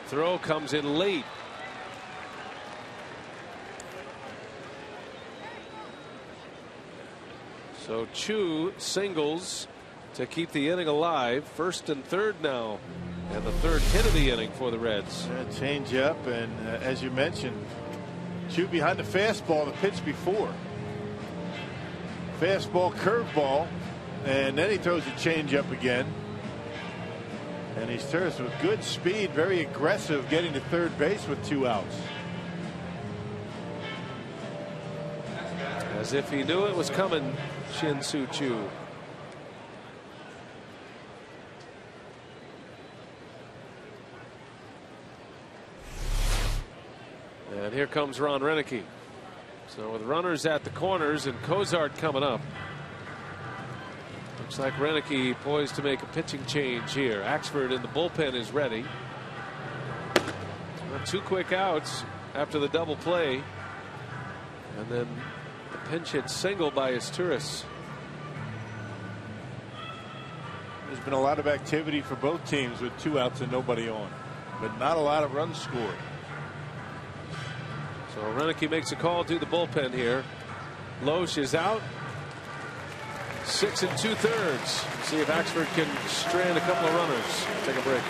Throw comes in late. So Choo singles to keep the inning alive. First and third now, and the third hit of the inning for the Reds. Change up, and as you mentioned, Choo behind the fastball the pitch before. Fastball, curveball, and then he throws a change up again. And he's Izturis with good speed, very aggressive, getting to third base with 2 outs. As if he knew it was coming, Shin Soo Choo. And here comes Ron Renicky. So with runners at the corners and Cozart coming up, looks like Renicky poised to make a pitching change here. Axford in the bullpen is ready. Well, 2 quick outs after the double play, and then the pinch hit single by Izturis. There's been a lot of activity for both teams with 2 outs and nobody on, but not a lot of runs scored. So Renicky makes a call to the bullpen here. Loesch is out. 6 2/3. See if Axford can strand a couple of runners. Take a break.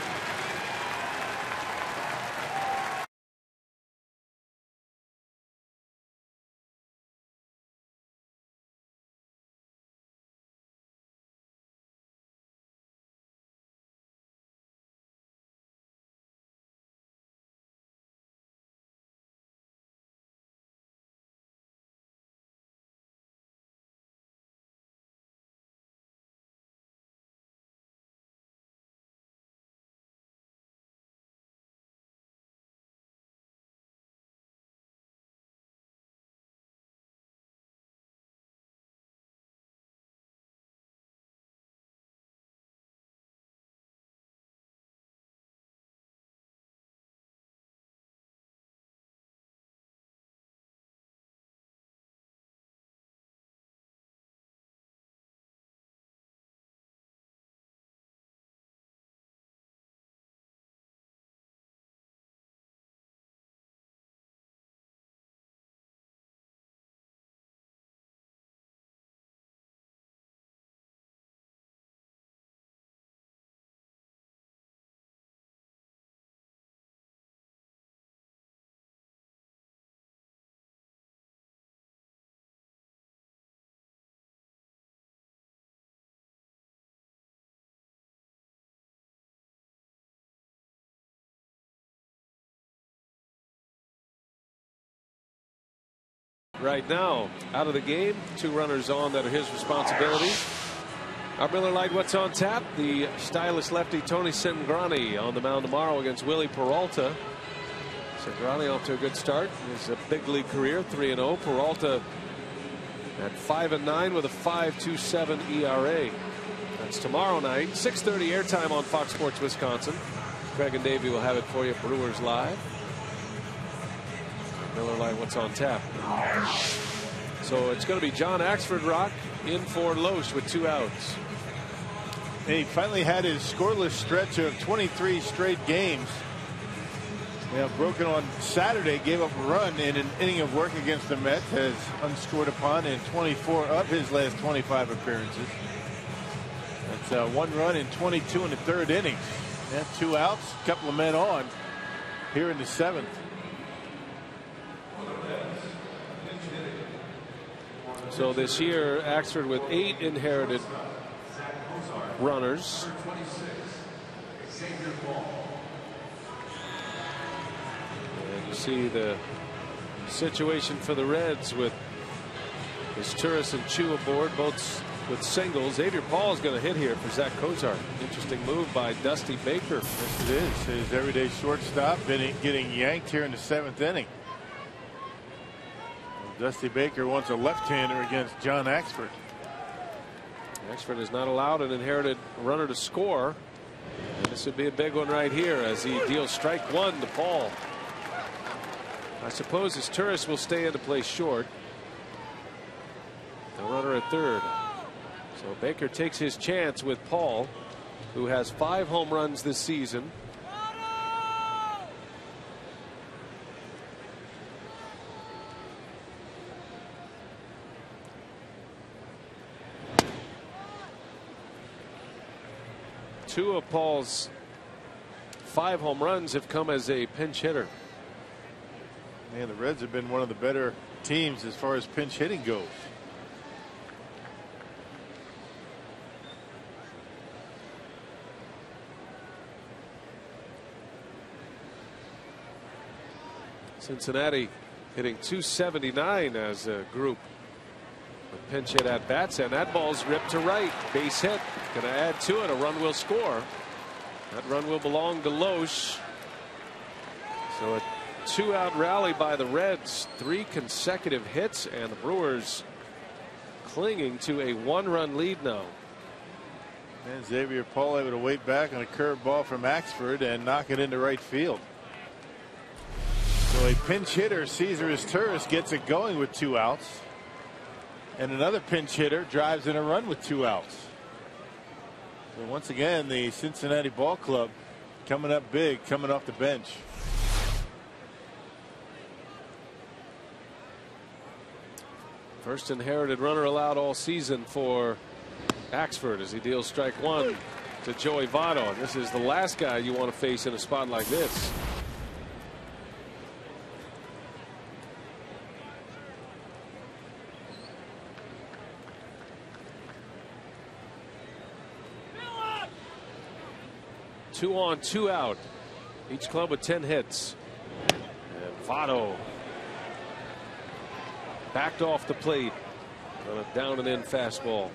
Right now, out of the game, 2 runners on that are his responsibility. Our Miller Lite What's on Tap, the stylish lefty Tony Cingrani on the mound tomorrow against Willie Peralta. Cingrani off to a good start. His big league career, 3-0. Peralta at 5-9 with a 5.27 ERA. That's tomorrow night, 6:30 airtime on Fox Sports Wisconsin. Craig and Davey will have it for you. Brewers Live. Miller Lite What's on Tap. So it's going to be John Axford Rock in for Loesch with 2 outs. And he finally had his scoreless stretch of 23 straight games. Broken on Saturday, gave up a run in an inning of work against the Mets, has unscored upon in 24 of his last 25 appearances. That's 1 run in 22 1/3 innings. 2 outs, a couple of men on here in the 7th. So this year, Axford with 8 inherited runners. And you see the situation for the Reds with Izturis and Chu aboard, both with singles. Xavier Paul is going to hit here for Zach Cozart. Interesting move by Dusty Baker. Yes, it is. His everyday shortstop getting yanked here in the 7th inning. Dusty Baker wants a left-hander against John Axford. Axford has not allowed an inherited runner to score. And this would be a big one right here as he deals strike 1 to Paul. I suppose Izturis will stay in to play short. The runner at third. So Baker takes his chance with Paul, who has 5 home runs this season. Two of Paul's 5 home runs have come as a pinch hitter. Man, the Reds have been one of the better teams as far as pinch hitting goes. Cincinnati hitting .279 as a group. A pinch hit at bats, and that ball's ripped to right. Base hit. Going to add to it. A run will score. That run will belong to Loesch. So a 2-out rally by the Reds. 3 consecutive hits, and the Brewers clinging to a 1-run lead now. And Xavier Paul able to wait back on a curveball from Axford and knock it into right field. So a pinch hitter, Cesar Izturis, gets it going with 2 outs. And another pinch hitter drives in a run with 2 outs. So once again, the Cincinnati Ball Club coming up big, coming off the bench. First inherited runner allowed all season for Axford as he deals strike 1 to Joey Votto. And this is the last guy you want to face in a spot like this. Two on, 2 out. Each club with 10 hits. And Votto backed off the plate on a down and in fastball.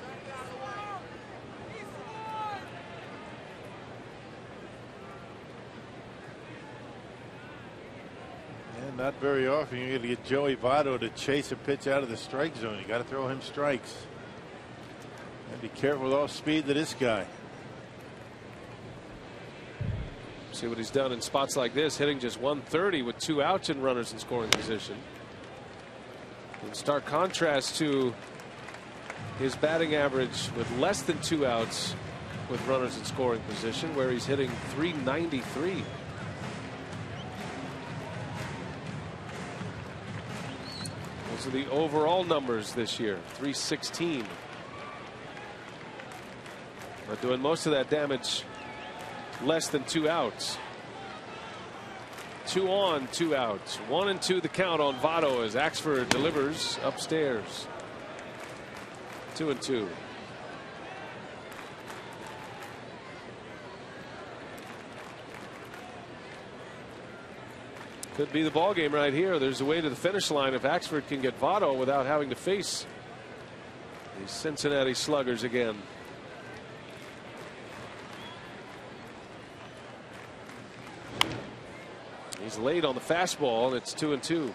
And not very often you're going to get Joey Votto to chase a pitch out of the strike zone. You got to throw him strikes. And be careful with all speed to this guy. See what he's done in spots like this, hitting just 130 with 2 outs and runners in scoring position. In stark contrast to his batting average with less than 2 outs with runners in scoring position, where he's hitting .393. Those are the overall numbers this year. .316. But doing most of that damage less than 2 outs. 2 on, 2 outs. 1-2 the count on Votto as Axford delivers upstairs. 2-2. Could be the ball game right here. There's a way to the finish line if Axford can get Votto without having to face the Cincinnati Sluggers again. He's late on the fastball, and it's 2-2.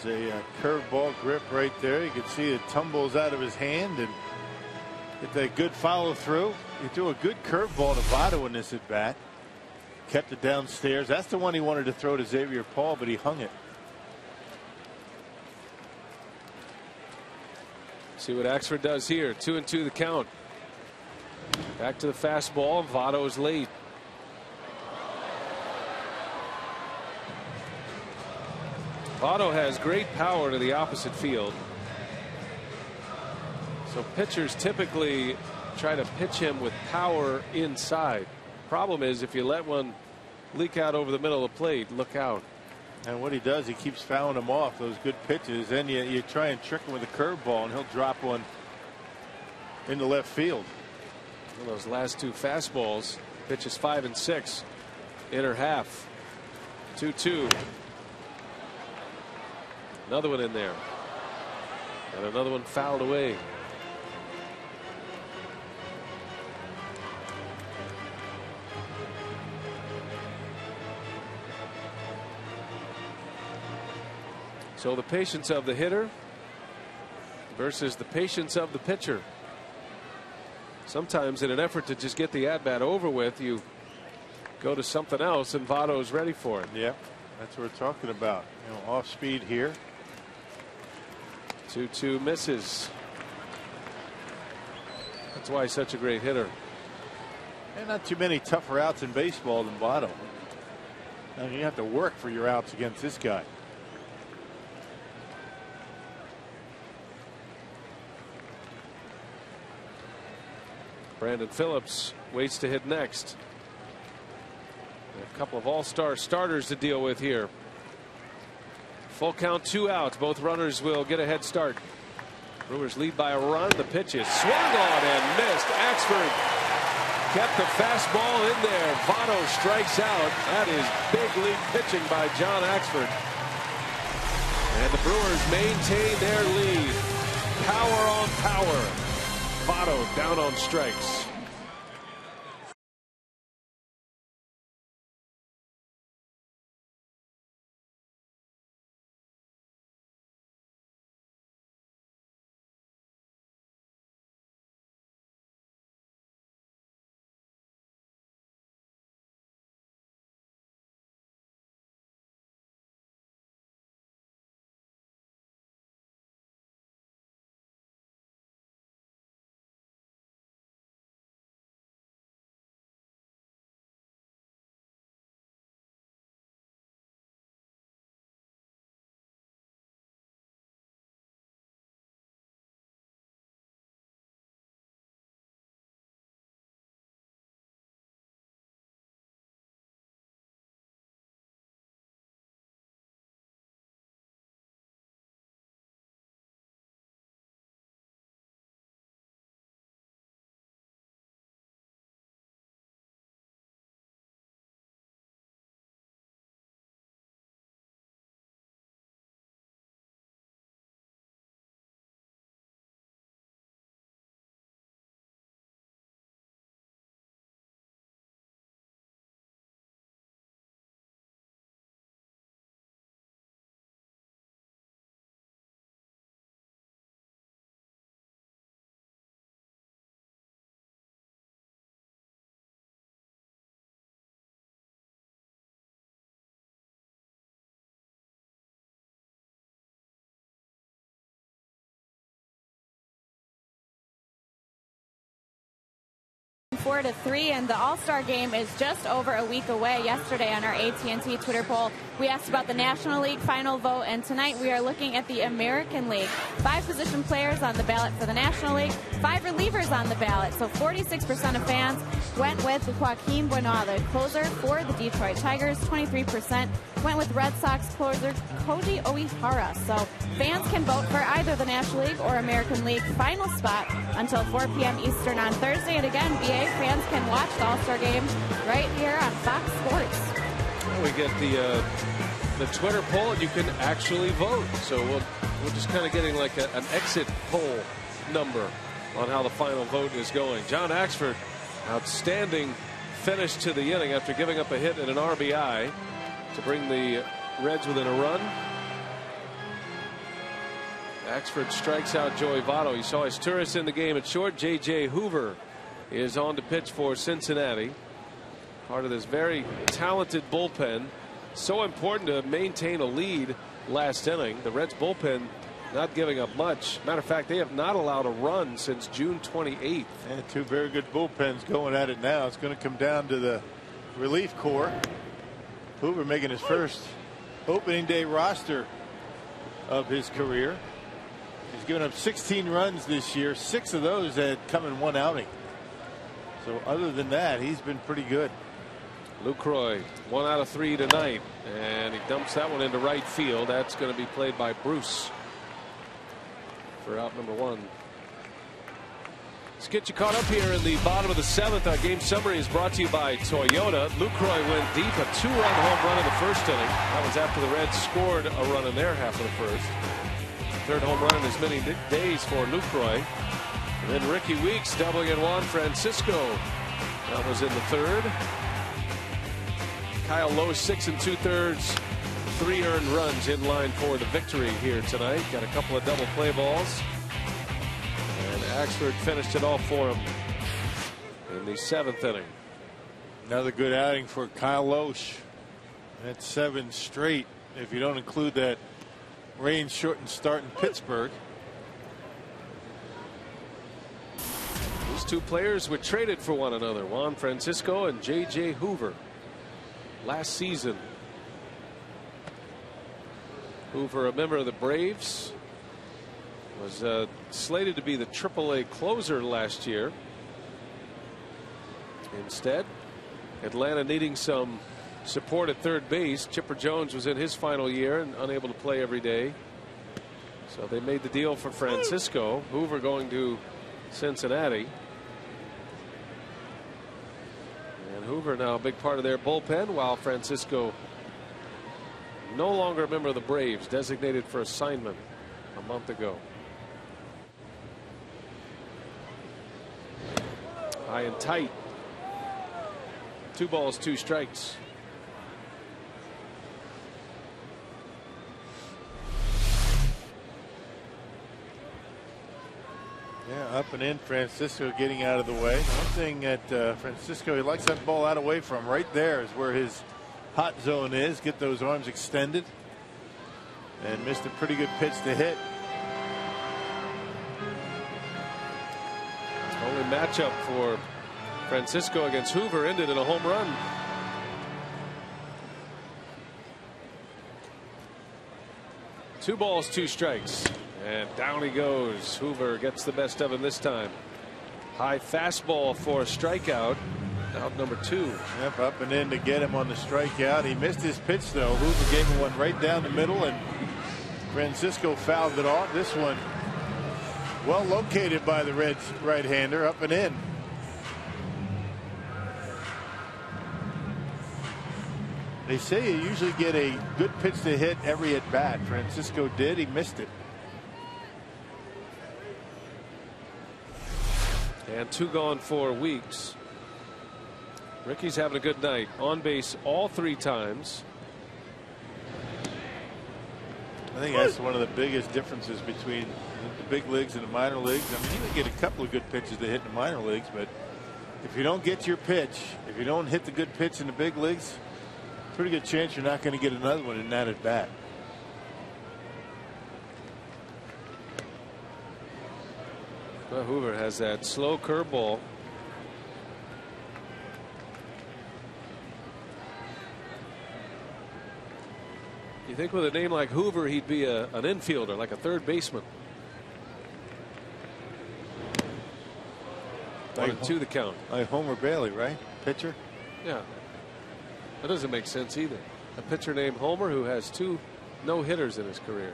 There's a curveball grip right there. You can see it tumbles out of his hand and get that good follow through. He threw a good curveball to Votto in this at bat. Kept it downstairs. That's the one he wanted to throw to Xavier Paul, but he hung it. See what Axford does here. 2-2 the count. Back to the fastball. Votto's late. Votto has great power to the opposite field. So pitchers typically try to pitch him with power inside. Problem is, if you let one leak out over the middle of the plate, look out. And what he does, he keeps fouling them off, those good pitches. Then you try and trick him with a curveball, and he'll drop one into left field. Well, those last 2 fastballs, pitches 5 and 6, inner half. 2-2. Another one in there. And another one fouled away. So the patience of the hitter versus the patience of the pitcher. Sometimes in an effort to just get the at-bat over with, you go to something else, and Votto's ready for it. Yeah, that's what we're talking about. You know, off speed here. 2-2 misses. That's why he's such a great hitter. And not too many tougher outs in baseball than Votto. I mean, you have to work for your outs against this guy. Brandon Phillips waits to hit next. A couple of all-star starters to deal with here. Full count, 2 outs. Both runners will get a head start. Brewers lead by a run. The pitch is swung on and missed. Axford Kept the fastball in there. Votto strikes out. That is big league pitching by John Axford. And the Brewers maintain their lead. Power on power. Votto down on strikes. Four to 3, and the All-Star game is just over a week away. Yesterday on our AT&T Twitter poll, we asked about the National League final vote, and tonight we are looking at the American League. 5 position players on the ballot for the National League, 5 relievers on the ballot. So 46% of fans went with Joaquin Benoit, the closer for the Detroit Tigers. 23% went with Red Sox closer Koji Oihara. So fans can vote for either the National League or American League final spot until 4 p.m. Eastern on Thursday. And again, BA fans can watch the All-Star game right here on Fox Sports. We get the Twitter poll, and you can actually vote. So we're just kind of getting like an exit poll number on how the final vote is going. John Axford, outstanding finish to the inning after giving up a hit and an RBI to bring the Reds within a run. Axford strikes out Joey Votto. He saw his tourist in the game at short. J.J. Hoover is on to pitch for Cincinnati. Part of this very talented bullpen. So important to maintain a lead last inning. The Reds bullpen not giving up much. Matter of fact, they have not allowed a run since June 28th. And 2 very good bullpens going at it now. It's going to come down to the relief corps. Hoover making his first opening day roster of his career. He's given up 16 runs this year. 6 of those had come in 1 outing. So other than that, he's been pretty good. Lucroy, 1 out of 3 tonight, and he dumps that one into right field. That's going to be played by Bruce for out number 1. Let's get you caught up here in the bottom of the 7th. Our game summary is brought to you by Toyota. Lucroy went deep, a 2-run home run in the first inning. That was after the Reds scored a run in their half of the first. 3rd home run in as many days for Lucroy. And then Ricky Weeks doubling in Juan Francisco. That was in the 3rd. Kyle Lowe, 6 2/3, 3 earned runs in line for the victory here tonight. Got a couple of double play balls. And Axford finished it all for him in the 7th inning. Another good outing for Kyle Loesch. That's 7 straight if you don't include that rain shortened start in Pittsburgh. These 2 players were traded for one another, Juan Francisco and J.J. Hoover, last season. Hoover, a member of the Braves, was slated to be the AAA closer last year. Instead, Atlanta needing some support at third base. Chipper Jones was in his final year and unable to play every day. So they made the deal for Francisco. Hoover going to Cincinnati. Hoover now a big part of their bullpen, while Francisco no longer a member of the Braves, designated for assignment a month ago. High and tight. 2 balls, 2 strikes. Yeah, up and in. Francisco getting out of the way. One thing that Francisco, he likes that ball out away from. Right there is where his hot zone is. Get those arms extended. And missed a pretty good pitch to hit. Only matchup for Francisco against Hoover ended in a home run. Two balls, 2 strikes. And down he goes. Hoover gets the best of him this time. High fastball for a strikeout. Out number 2. Yep, up and in to get him on the strikeout. He missed his pitch though. Hoover gave him one right down the middle, and Francisco fouled it off. This one well located by the Reds right-hander, up and in. They say you usually get a good pitch to hit every at bat. Francisco did. He missed it. And 2 gone for Weeks. Ricky's having a good night. On base all 3 times. I think that's one of the biggest differences between the big leagues and the minor leagues. I mean, you can get a couple of good pitches to hit in the minor leagues, but if you don't get your pitch, if you don't hit the good pitch in the big leagues, pretty good chance you're not going to get another one in that at bat. Well, Hoover has that slow curveball. You think with a name like Hoover, he'd be an infielder, like a third baseman. 1-2 the count. Like Homer Bailey, right? Pitcher. Yeah. That doesn't make sense either. A pitcher named Homer who has 2 no-hitters in his career.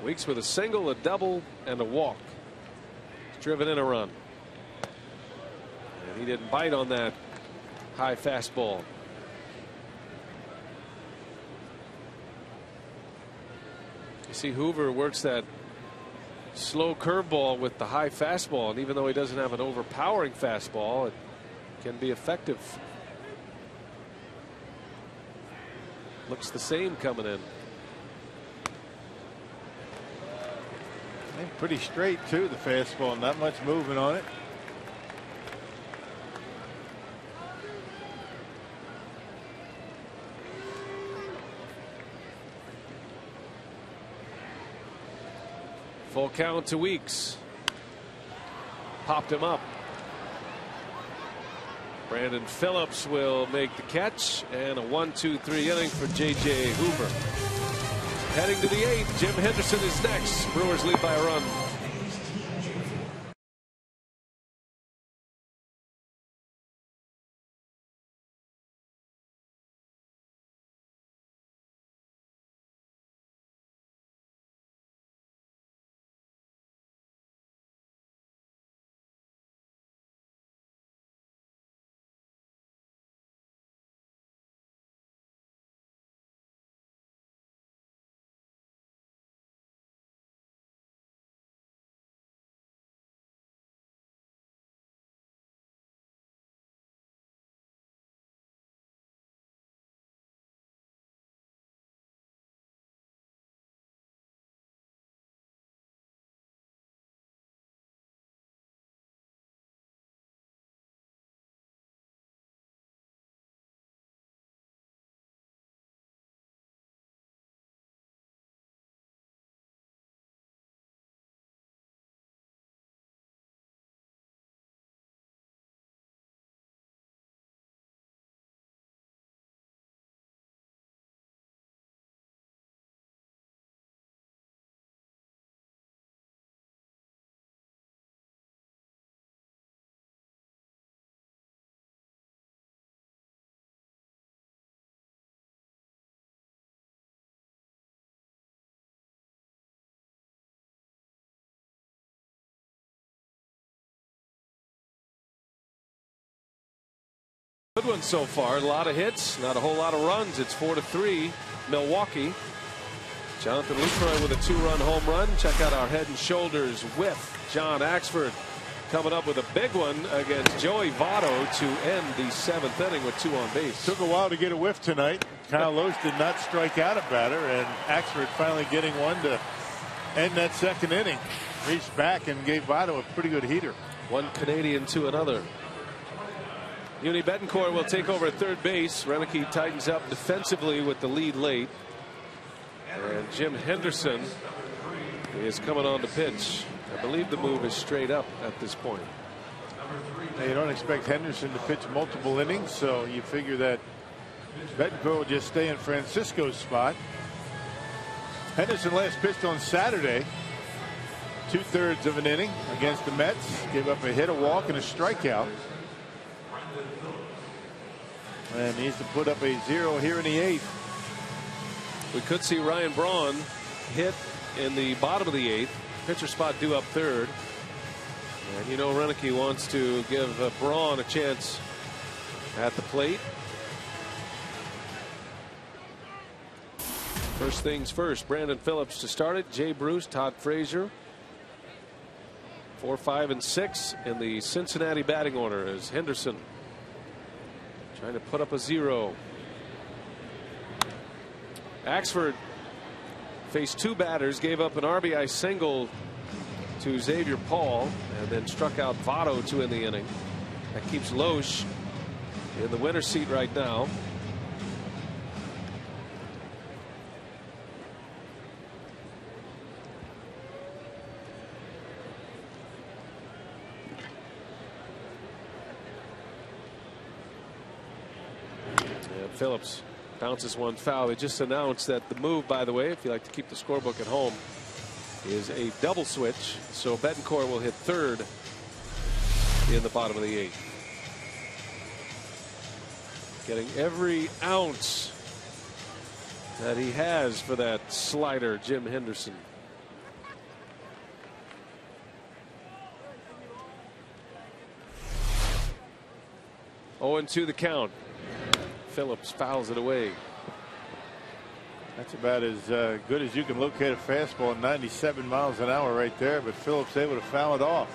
Weeks with a single, a double, and a walk. Driven in a run. And he didn't bite on that high fastball. You see Hoover works that slow curveball with the high fastball, and even though he doesn't have an overpowering fastball, it can be effective. Looks the same coming in. Pretty straight too, the fastball, not much movement on it. Full count to Weeks. Popped him up. Brandon Phillips will make the catch, and a 1-2-3 inning for J.J. Hoover. Heading to the 8th, Jim Henderson is next. Brewers lead by a run. Good one so far. A lot of hits, not a whole lot of runs. It's 4-3 Milwaukee. Jonathan Lucroy with a 2-run home run. Check out our Head and Shoulders with John Axford coming up with a big one against Joey Votto to end the 7th inning with 2 on base. Took a while to get a whiff tonight. Kyle Loesch did not strike out a batter, and Axford finally getting one to end that 2nd inning. Reached back and gave Votto a pretty good heater. One Canadian to another. Uni Betancourt will take over at third base. Renicky tightens up defensively with the lead late. And Jim Henderson is coming on to pitch. I believe the move is straight up at this point. Now, you don't expect Henderson to pitch multiple innings, so you figure that Betancourt will just stay in Francisco's spot. Henderson last pitched on Saturday. 2/3 of an inning against the Mets. Gave up a hit, a walk, and a strikeout. And needs to put up a 0 here in the 8th. We could see Ryan Braun hit in the bottom of the 8th. Pitcher spot due up third. And you know Renicky wants to give Braun a chance at the plate. First things first, Brandon Phillips to start it. Jay Bruce, Todd Frazier. 4, 5, and 6 in the Cincinnati batting order as Henderson trying to put up a 0. Axford faced 2 batters, gave up an RBI single to Xavier Paul, and then struck out Votto to end the inning. That keeps Loesch in the winner's seat right now. And Phillips bounces one foul. They just announced that the move, by the way, if you like to keep the scorebook at home, is a double switch. So Betancourt will hit third in the bottom of the 8th. Getting every ounce that he has for that slider, Jim Henderson. Oh, and 2 the count. Phillips fouls it away. That's about as good as you can locate a fastball at 97 miles an hour right there, but Phillips able to foul it off.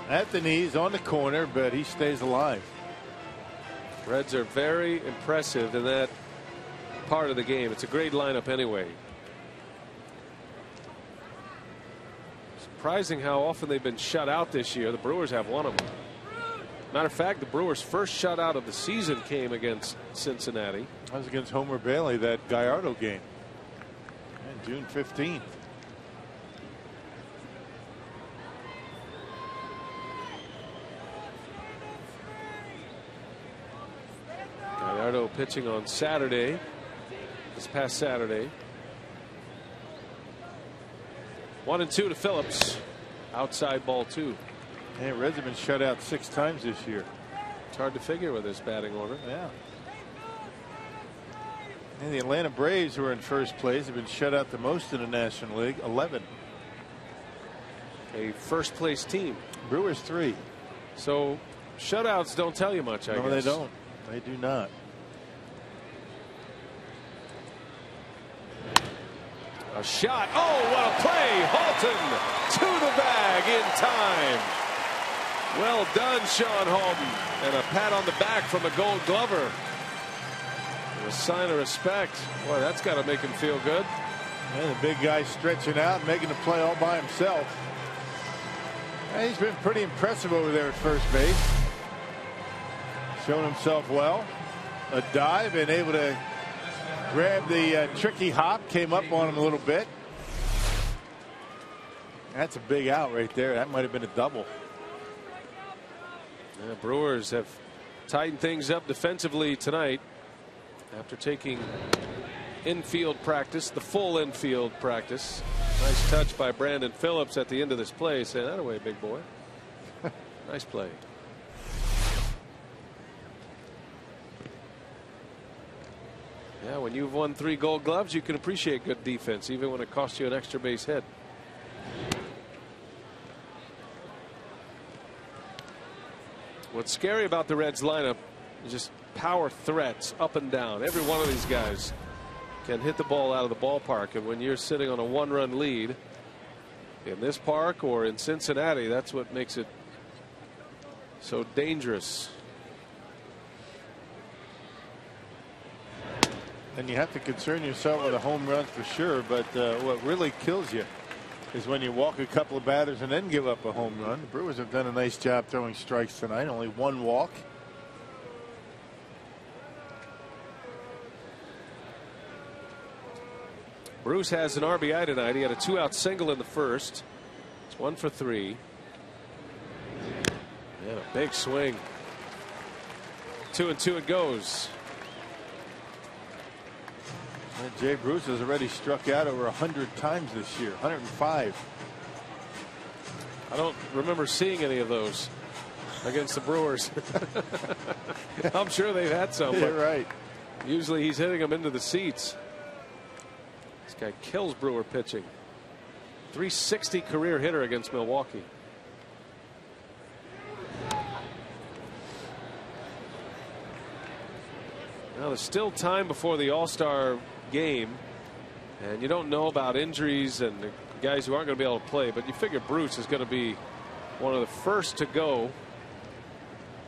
At the knees, on the corner, but he stays alive. Reds are very impressive in that part of the game. It's a great lineup anyway. Surprising how often they've been shut out this year. The Brewers have one of them. Matter of fact, the Brewers' first shutout of the season came against Cincinnati. That was against Homer Bailey, that Gallardo game. And June 15th. Gallardo pitching on Saturday, this past Saturday. 1 and 2 to Phillips. Outside ball 2. Yeah, Reds have been shut out 6 times this year. It's hard to figure with this batting order. Yeah. And the Atlanta Braves, who are in first place, have been shut out the most in the National League, 11. A first place team. Brewers 3. So shutouts don't tell you much, I guess. No, they don't. They do not. A shot. Oh, what a play. Halton to the bag in time. Well done, Sean Halton. And a pat on the back from a Gold Glover. A sign of respect. Boy, that's got to make him feel good. And the big guy stretching out, making the play all by himself. And he's been pretty impressive over there at first base. Shown himself well. A dive and able to grab the tricky hop. Came up on him a little bit. That's a big out right there. That might have been a double. Yeah, Brewers have tightened things up defensively tonight after taking infield practice, the full infield practice. Nice touch by Brandon Phillips at the end of this play. Say that away, big boy. Nice play. Yeah, when you've won 3 Gold Gloves, you can appreciate good defense, even when it costs you an extra base hit. What's scary about the Reds lineup is just power threats up and down. Every one of these guys can hit the ball out of the ballpark, and when you're sitting on a 1-run lead in this park or in Cincinnati, that's what makes it so dangerous. And you have to concern yourself with a home run for sure, but what really kills you is when you walk a couple of batters and then give up a home run. The Brewers have done a nice job throwing strikes tonight. Only one walk. Bruce has an RBI tonight. He had a 2-out single in the first. It's 1 for 3. And a big swing. 2-2 it goes. And Jay Bruce has already struck out over 100 times this year. 105. I don't remember seeing any of those against the Brewers. I'm sure they've had some. You're right. Usually he's hitting them into the seats. This guy kills Brewer pitching. 360 career hitter against Milwaukee. Now there's still time before the All-Star game, and you don't know about injuries and the guys who aren't going to be able to play, but you figure Bruce is going to be one of the first to go.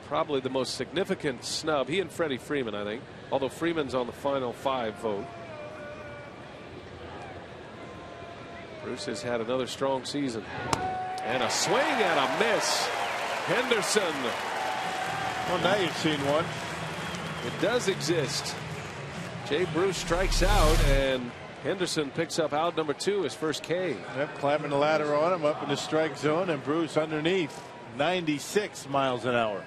Probably the most significant snub. He and Freddie Freeman, I think, although Freeman's on the final 5 vote. Bruce has had another strong season. And a swing and a miss. Henderson. Well, now you've seen one. It does exist. Jay Bruce strikes out, and Henderson picks up out number 2, his first K. Yep, climbing the ladder on him up in the strike zone, and Bruce underneath. 96 miles an hour.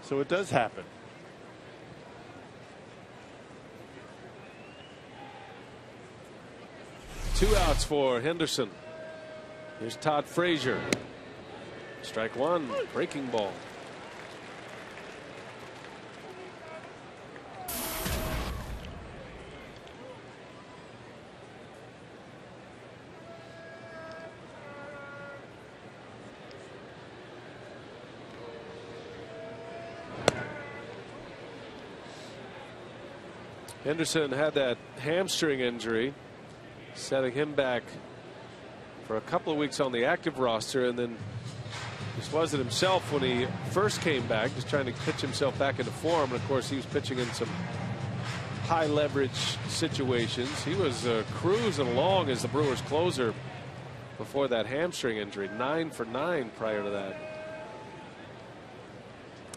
So it does happen. Two outs for Henderson. Here's Todd Frazier. Strike 1, breaking ball. Henderson had that hamstring injury, setting him back for a couple of weeks on the active roster, and then just wasn't himself when he first came back, just trying to pitch himself back into form. And of course, he was pitching in some high leverage situations. He was cruising along as the Brewers closer before that hamstring injury. 9 for 9 prior to that.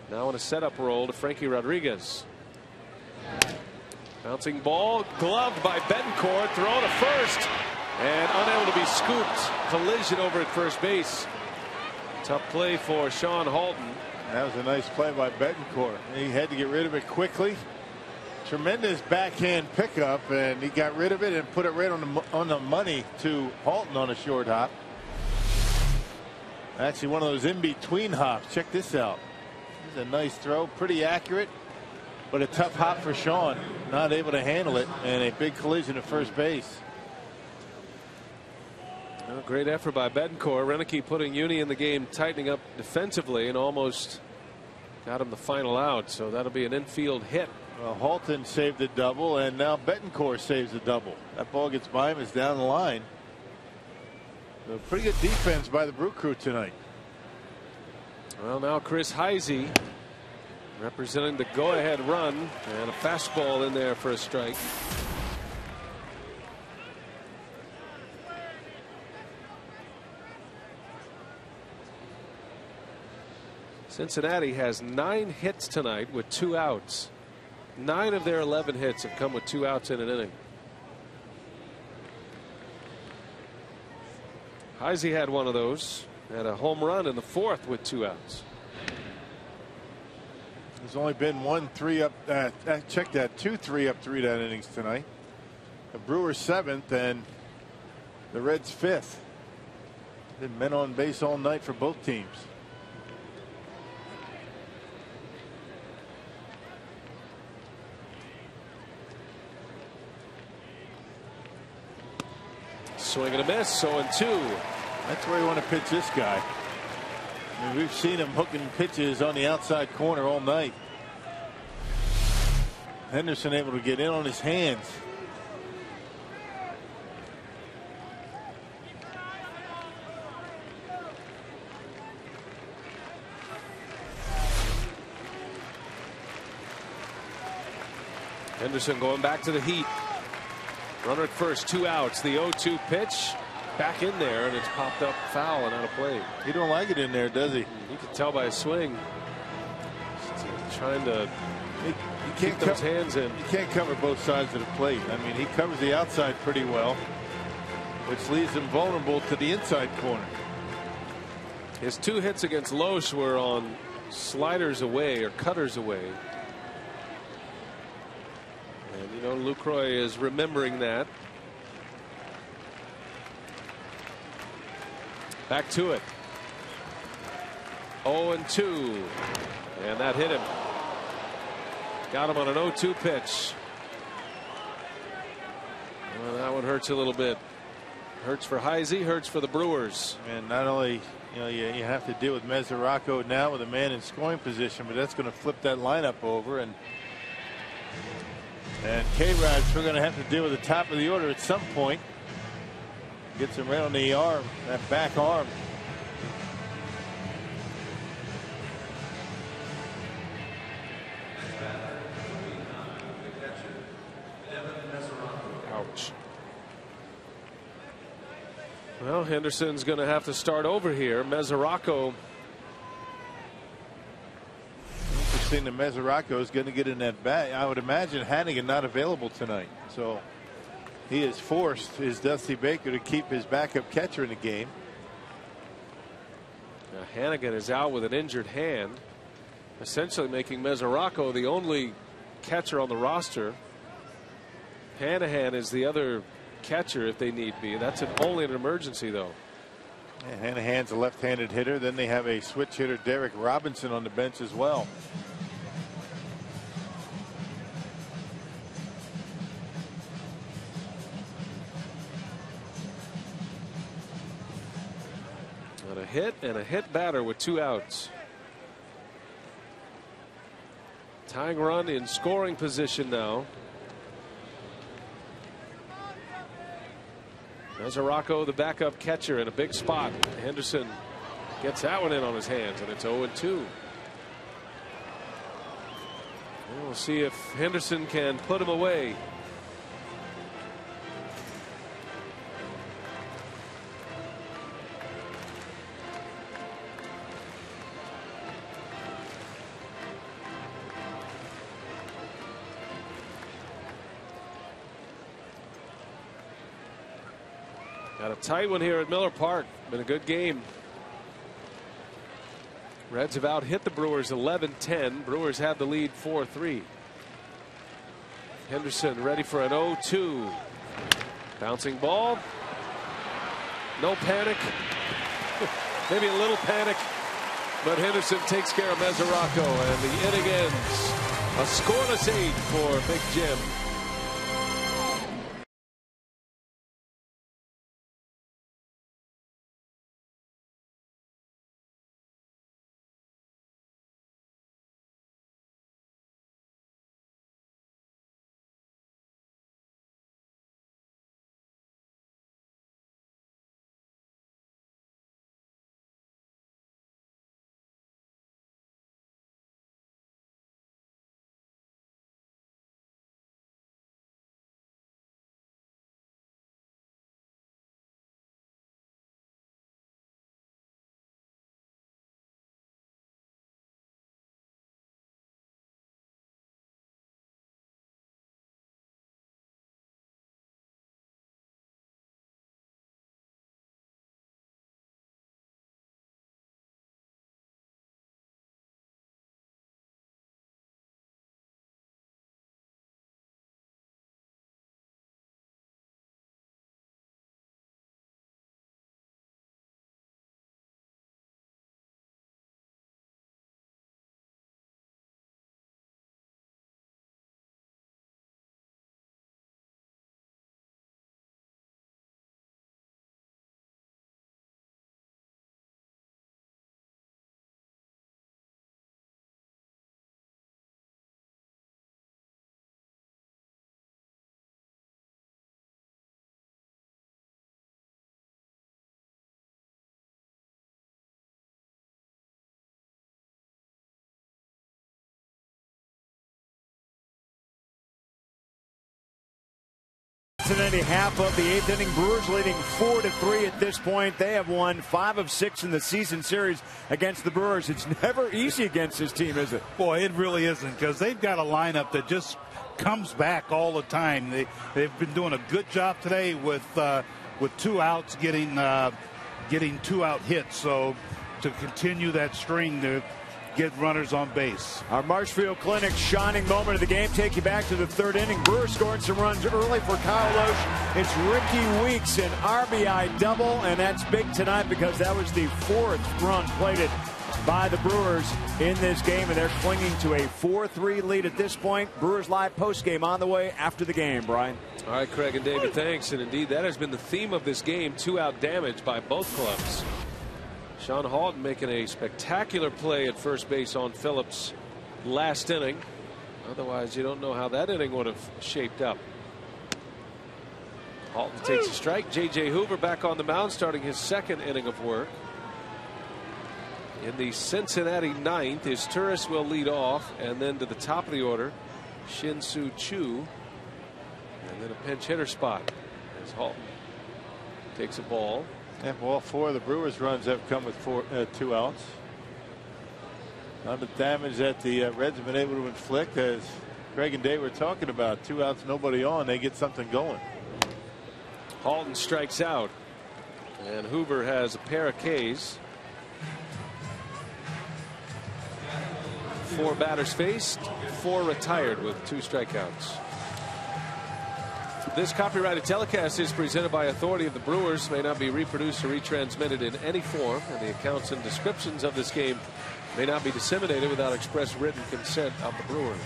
Now in a setup role to Frankie Rodriguez. Bouncing ball, gloved by Betancourt, throw to first, and unable to be scooped. Collision over at first base. Tough play for Sean Halton. That was a nice play by Betancourt. He had to get rid of it quickly. Tremendous backhand pickup, and he got rid of it and put it right on the money to Halton on a short hop. Actually, one of those in-between hops. Check this out. This is a nice throw, pretty accurate, but a tough hop for Sean. Not able to handle it, and a big collision at first base. Well, great effort by Betancourt. Renicky putting Uni in the game, tightening up defensively, and almost got him the final out. So that'll be an infield hit. Well, Halton saved the double, and now Betancourt saves the double. That ball gets by him, is down the line. So pretty good defense by the Brew Crew tonight. Well, now Chris Heisey representing the go-ahead run, and a fastball in there for a strike. Cincinnati has 9 hits tonight with 2 outs. 9 of their 11 hits have come with 2 outs in an inning. Heisey had one of those. Had a home run in the 4th with 2 outs. There's only been 1 3-up. Check that, 2 3-up 3-down innings tonight. The Brewers 7th and the Reds 5th. Been men on base all night for both teams. Swing and a miss. 0-2. That's where you want to pitch this guy. I mean, we've seen him hooking pitches on the outside corner all night. Henderson able to get in on his hands. Henderson going back to the heat. Runner at first, 2 outs. The 0-2 pitch back in there, and it's popped up foul and out of play. He don't like it in there, does he? You can tell by his swing. He's trying to keep those hands in. You can't cover both sides of the plate. I mean, he covers the outside pretty well, which leaves him vulnerable to the inside corner. His 2 hits against Loesch were on sliders away or cutters away. And you know, Lucroy is remembering that. Back to it. 0-2. And that hit him. Got him on an 0-2 pitch. Well, that one hurts a little bit. Hurts for Heisey, hurts for the Brewers. And not only, you know, you have to deal with Mesoraco now with a man in scoring position, but that's going to flip that lineup over. And K-Rods, we're going to have to deal with the top of the order at some point. Gets him right on the arm, that back arm. Ouch. Well, Henderson's going to have to start over here. Mesoraco. Interesting that Mesoraco is going to get in that bat. I would imagine Hannigan not available tonight. So he has forced his Dusty Baker to keep his backup catcher in the game. Now, Hannigan is out with an injured hand, essentially making Mesoraco the only catcher on the roster. Hanahan is the other catcher if they need be. That's only an emergency, though. Yeah, Hanahan's a left-handed hitter. Then they have a switch hitter, Derek Robinson, on the bench as well. And a hit and a hit batter with 2 outs. Tying run in scoring position now. Mesoraco, the backup catcher, in a big spot. Henderson gets that one in on his hands, and it's 0-2. We'll see if Henderson can put him away. Got a tight one here at Miller Park. Been a good game. Reds have out hit the Brewers 11-10. Brewers have the lead 4-3. Henderson ready for an 0-2. Bouncing ball. No panic. Maybe a little panic. But Henderson takes care of Mesoraco, and the inning ends. A scoreless 8 for Big Jim. Cincinnati half of the 8th inning. Brewers leading 4-3 at this point. They have won 5 of 6 in the season series against the Brewers. It's never easy against this team, is it? Boy, it really isn't, because they've got a lineup that just comes back all the time. They've been doing a good job today with 2 outs, getting 2-out hits. So to continue that string to get runners on base. Our Marshfield Clinic shining moment of the game. Take you back to the 3rd inning. Brewers scoring some runs early for Kyle Loesch. It's Ricky Weeks, an RBI double, and that's big tonight because that was the 4th run plated by the Brewers in this game, and they're clinging to a 4-3 lead at this point. Brewers Live postgame on the way after the game, Brian. All right, Craig and David, thanks. And indeed, that has been the theme of this game, 2-out damage by both clubs. Sean Halton making a spectacular play at first base on Phillips last inning. Otherwise, you don't know how that inning would have shaped up. Halton takes a strike. J.J. Hoover back on the mound, starting his 2nd inning of work. In the Cincinnati 9th, is Turris will lead off, and then to the top of the order, Shin-Soo Choo, and then a pinch hitter spot as Halton takes a ball. Yeah, well, 4 of the Brewers runs have come with 2 outs. Not the damage that the Reds have been able to inflict, as Greg and Dave were talking about. 2 outs, nobody on. They get something going. Halton strikes out, and Hoover has a pair of Ks. 4 batters faced, 4 retired with 2 strikeouts. This copyrighted telecast is presented by authority of the Brewers, may not be reproduced or retransmitted in any form, and the accounts and descriptions of this game may not be disseminated without express written consent of the Brewers.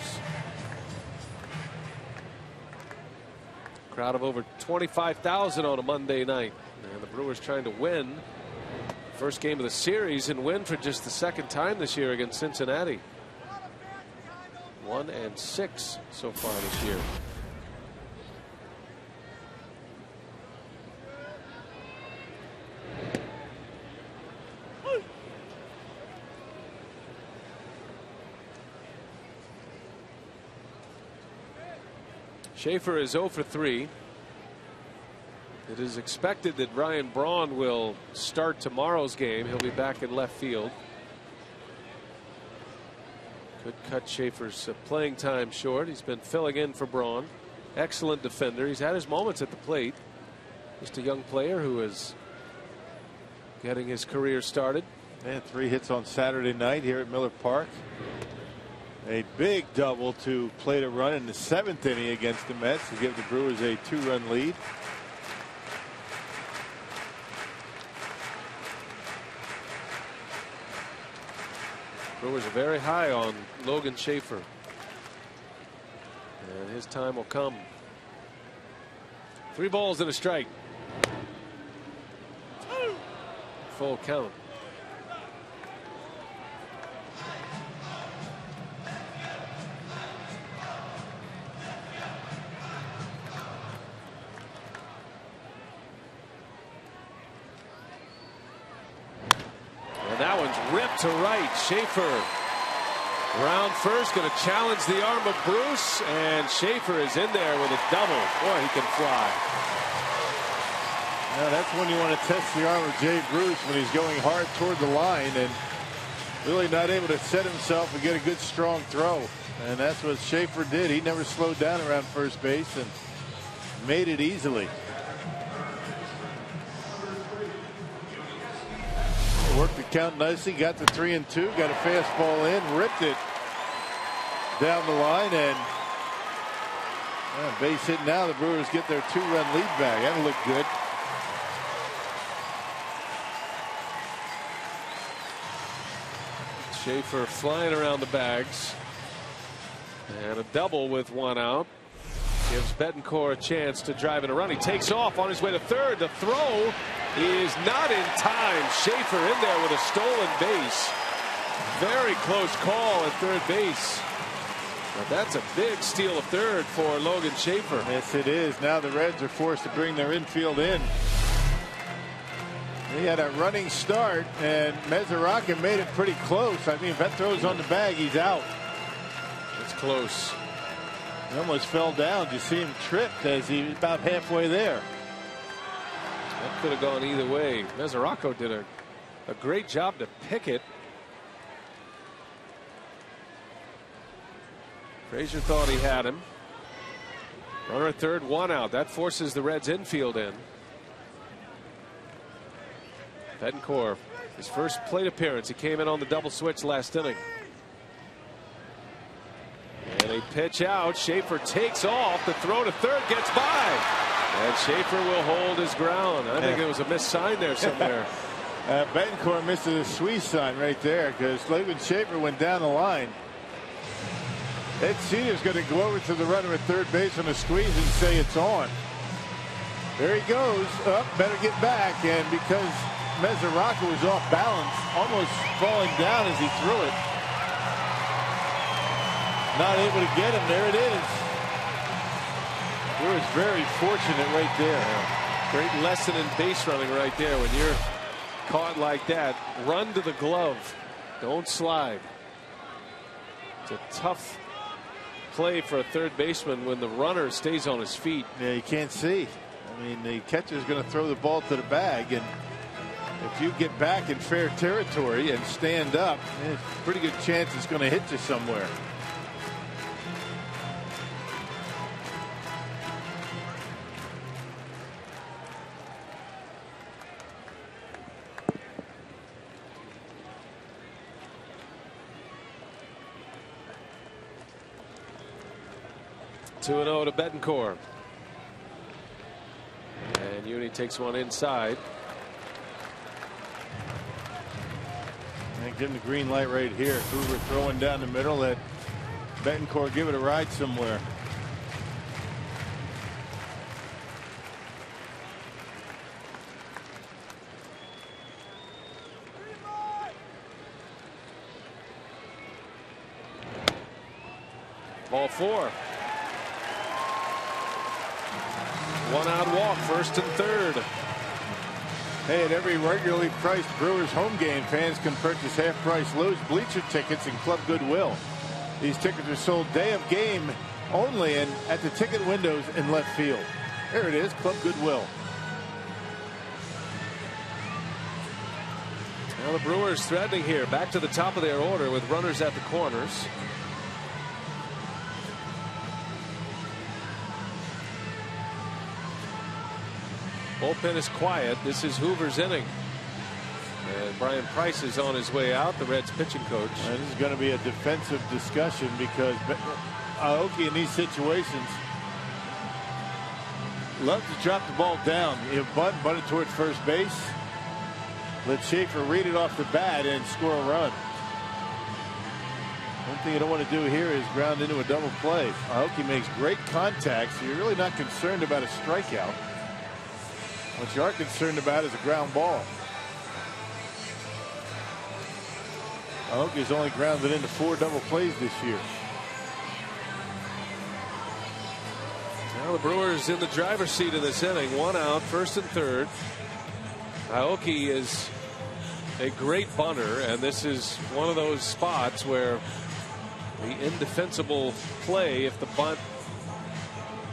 Crowd of over 25,000 on a Monday night, and the Brewers trying to win the first game of the series and win for just the 2nd time this year against Cincinnati. 1-6 so far this year. Schaefer is 0 for 3. It is expected that Ryan Braun will start tomorrow's game. He'll be back in left field. Could cut Schaefer's playing time short. He's been filling in for Braun. Excellent defender. He's had his moments at the plate. Just a young player who is getting his career started. And 3 hits on Saturday night here at Miller Park. A big double to plate a run in the 7th inning against the Mets to give the Brewers a 2-run lead. Brewers are very high on Logan Schaefer, and his time will come. 3 balls and a strike. Full count. That one's ripped to right. Schaefer round first, going to challenge the arm of Bruce, and Schaefer is in there with a double. Boy, he can fly. Now that's when you want to test the arm of Jay Bruce, when he's going hard toward the line and really not able to set himself and get a good strong throw. And that's what Schaefer did. He never slowed down around first base and made it easily. Worked the count nicely, got the 3-2, got a fastball in, ripped it down the line, and base hit. Now the Brewers get their 2-run lead back. That'll look good. Schaefer flying around the bags, and a double with 1 out gives Betancourt a chance to drive in a run. He takes off on his way to third. The throw is not in time. Schaefer in there with a stolen base. Very close call at third base. But that's a big steal of third for Logan Schaefer. Yes, it is. Now the Reds are forced to bring their infield in. He had a running start, and Mesorakin made it pretty close. I mean, if that throws on the bag, he's out. It's close. He almost fell down. You see him tripped as he was about halfway there. That could have gone either way. Mesoraco did a great job to pick it. Frazier thought he had him. Runner at third, one out. That forces the Reds infield in. Betancourt, his first plate appearance. He came in on the double switch last inning. And a pitch out. Schaefer takes off. The throw to third gets by. And Schaefer will hold his ground. I think it was a missed sign there somewhere. Betancourt missed a squeeze sign right there because Logan Schaefer went down the line. Ed Cedar's going to go over to the runner at third base on a squeeze and say it's on. There he goes. Up, better get back. And because Mesoraco was off balance, almost falling down as he threw it. Not able to get him. There it is. He was very fortunate right there. Great lesson in base running right there. When you're caught like that, run to the glove. Don't slide. It's a tough play for a third baseman when the runner stays on his feet. Yeah, you can't see. I mean, the catcher's going to throw the ball to the bag, and if you get back in fair territory and stand up, there's a pretty good chance it's going to hit you somewhere. Two and 0 to Betancourt. And Uni takes one inside. And give him the green light right here. Hoover throwing down the middle. Let Betancourt give it a ride somewhere. Ball four. One out walk, first and third. Hey, at every regularly priced Brewers home game, fans can purchase half-price Lowe's bleacher tickets and Club Goodwill. These tickets are sold day of game only and at the ticket windows in left field. There it is, Club Goodwill. Now the Brewers threatening here, back to the top of their order with runners at the corners. Bullpen is quiet. This is Hoover's inning. And Brian Price is on his way out, the Reds pitching coach. And this is going to be a defensive discussion because Aoki in these situations loves to drop the ball down. You bunt it towards first base. Let Schaefer read it off the bat and score a run. One thing you don't want to do here is ground into a double play. Aoki makes great contact, so you're really not concerned about a strikeout. What you are concerned about is a ground ball. Aoki's only grounded into 4 double plays this year. Now the Brewers in the driver's seat of this inning. One out, first and third. Aoki is a great bunter, and this is one of those spots where the indefensible play, if the bunt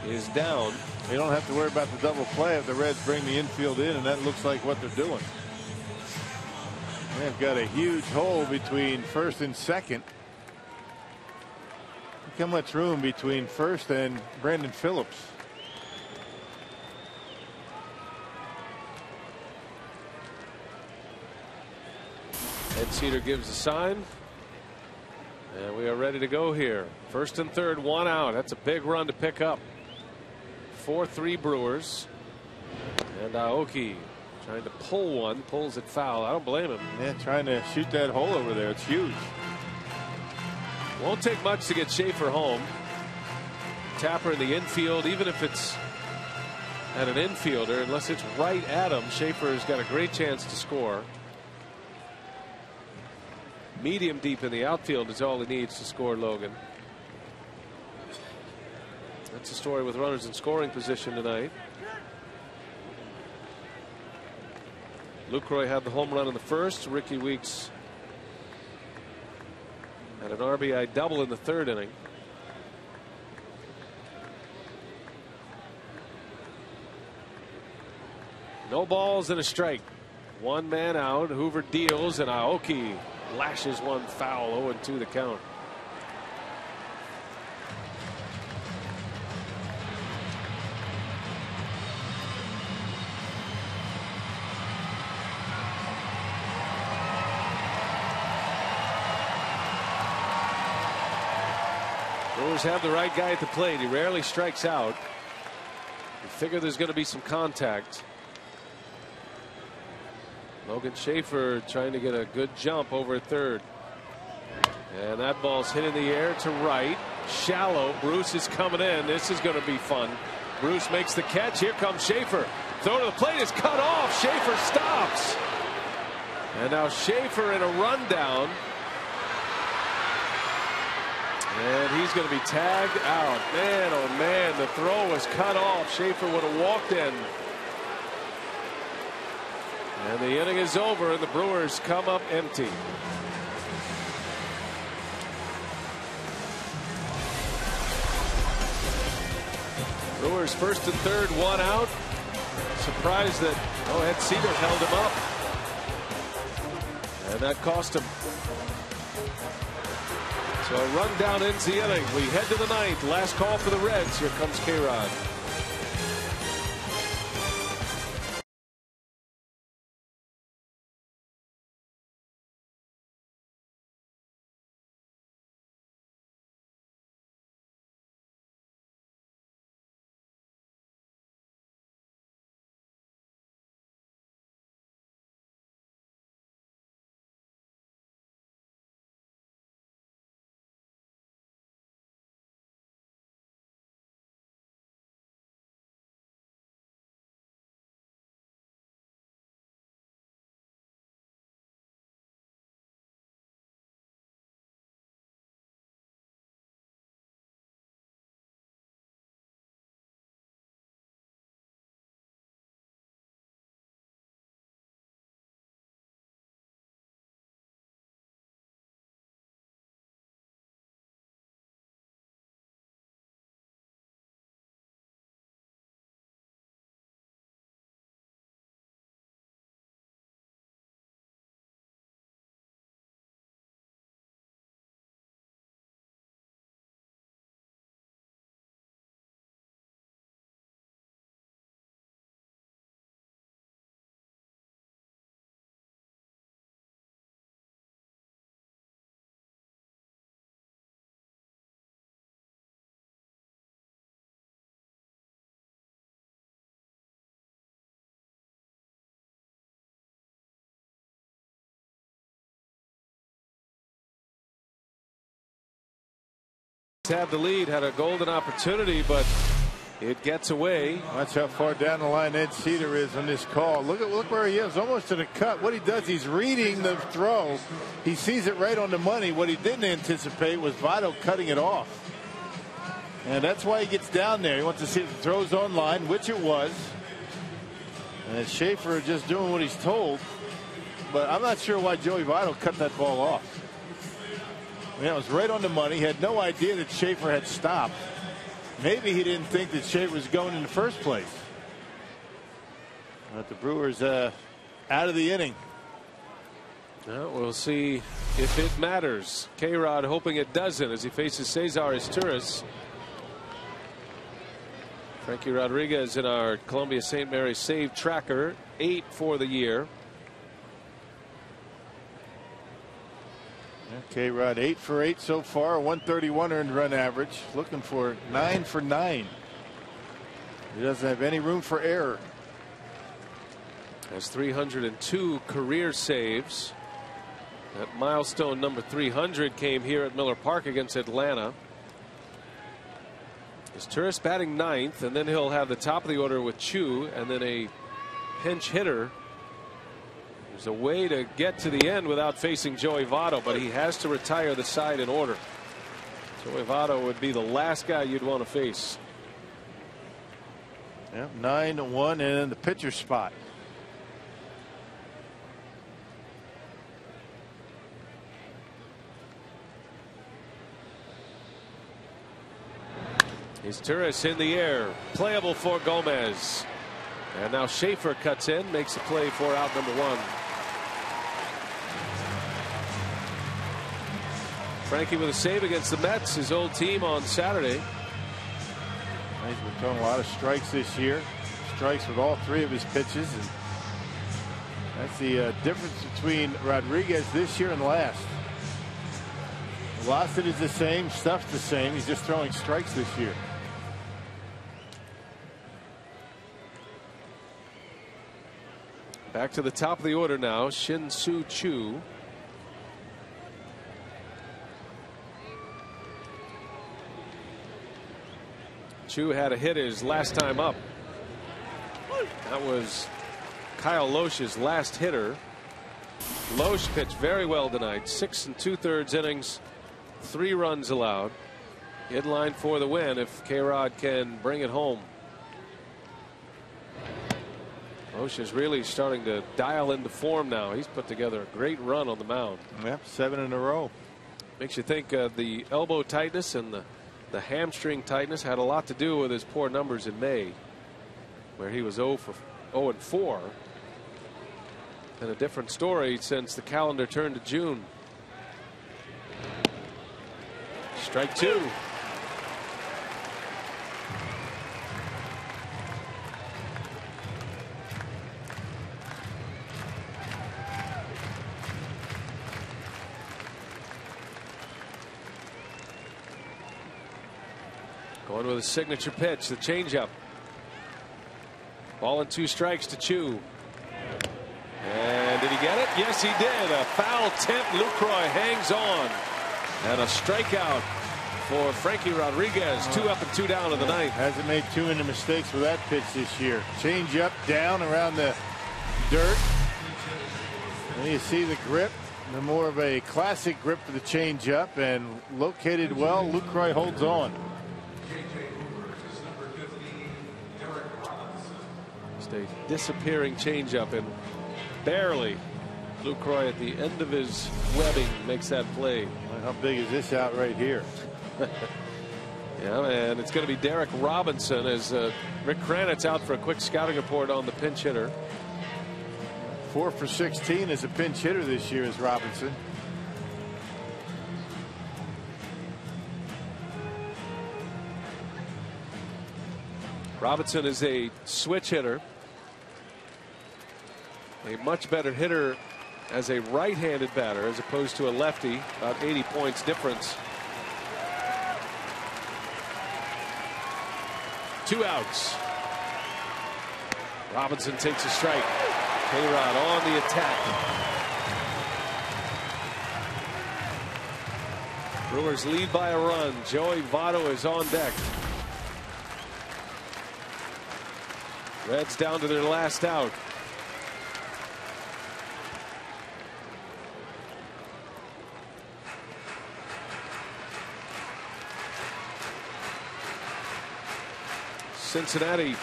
is down, you don't have to worry about the double play if the Reds bring the infield in, and that looks like what they're doing. They've got a huge hole between first and second. Look how much room between first and Brandon Phillips. Ed Cedar gives the sign. And we are ready to go here. First and third, one out. That's a big run to pick up. 4-3 Brewers. And Aoki trying to pull one, pulls it foul. I don't blame him. Yeah, trying to shoot that hole over there. It's huge. Won't take much to get Schaefer home. Tapper in the infield, even if it's at an infielder, unless it's right at him, Schaefer's got a great chance to score. Medium deep in the outfield is all he needs to score Logan. That's the story with runners in scoring position tonight. Lucroy had the home run in the first. Ricky Weeks had an RBI double in the third inning. No balls and a strike. One man out. Hoover deals, and Aoki lashes one foul. 0-2 the count. Brewers have the right guy at the plate. He rarely strikes out. You figure there's going to be some contact. Logan Schaefer trying to get a good jump over third. And that ball's hit in the air to right. Shallow. Bruce is coming in. This is going to be fun. Bruce makes the catch. Here comes Schaefer. Throw to the plate is cut off. Schaefer stops. And now Schaefer in a rundown. And he's going to be tagged out. Man, oh man, the throw was cut off. Schaefer would have walked in. And the inning is over, and the Brewers come up empty. Brewers first and third, one out. Surprised that Ed Cedar held him up. And that cost him. So a run down ends the inning. We head to the ninth. Last call for the Reds. Here comes K-Rod. Have the lead, had a golden opportunity, but it gets away. Watch how far down the line Ed Cedar is on this call. Look where he is, almost to the cut. What he does, he's reading the throw. He sees it right on the money. What he didn't anticipate was Votto cutting it off. And that's why he gets down there. He wants to see if the throw's on line, which it was. And Schaefer just doing what he's told. But I'm not sure why Joey Votto cut that ball off. Yeah, it was right on the money. He had no idea that Schaefer had stopped. Maybe he didn't think that Schaefer was going in the first place. But the Brewers out of the inning. Well, we'll see if it matters. K-Rod hoping it doesn't as he faces Cesar Izturis. Frankie Rodriguez in our Columbia St. Mary's save tracker, 8 for the year. K-Rod 8 for 8 so far, 131 earned run average, looking for 9 for 9. He doesn't have any room for error. Has 302 career saves. That milestone number 300 came here at Miller Park against Atlanta. Izturis batting ninth, and then he'll have the top of the order with Chu, and then a pinch hitter. There's a way to get to the end without facing Joey Votto, but he has to retire the side in order. Joey Votto would be the last guy you'd want to face. Yep, 9-1 and in the pitcher spot. Izturis in the air, playable for Gomez. And now Schaefer cuts in, makes a play for out number 1. Frankie with a save against the Mets, his old team on Saturday. He's been throwing a lot of strikes this year. Strikes with all 3 of his pitches. And that's the difference between Rodriguez this year and last. Velocity is the same, stuff's the same. He's just throwing strikes this year. Back to the top of the order now, Shin-Soo Choo. Choo had a hit his last time up. That was Kyle Loesch's last hitter. Loesch pitched very well tonight. 6 2/3 innings, 3 runs allowed. In line for the win if K-Rod can bring it home. Loesch is really starting to dial into form now. He's put together a great run on the mound. Yep, 7 in a row. Makes you think the elbow tightness and the hamstring tightness had a lot to do with his poor numbers in May, where he was 0-4. And a different story since the calendar turned to June. Strike 2. Going with a signature pitch, the changeup. Ball and 2 strikes to Choo. And did he get it? Yes, he did. A foul tip. Lucroy hangs on. And a strikeout for Frankie Rodriguez. 2 up and 2 down in the ninth. Hasn't made too many mistakes with that pitch this year. Change up, down around the dirt. And you see the grip. The more of a classic grip for the change up and located well. Lucroy holds on. Just a disappearing changeup, and barely Lucroy at the end of his webbing makes that play. How big is this out right here? Yeah, and it's going to be Derek Robinson as Rick Kranitz out for a quick scouting report on the pinch hitter. 4 for 16 as a pinch hitter this year is Robinson. Robinson is a switch hitter. A much better hitter as a right-handed batter as opposed to a lefty. About 80 points difference. 2 outs. Robinson takes a strike. K-Rod on the attack. Brewers lead by a run. Joey Votto is on deck. Reds down to their last out. Cincinnati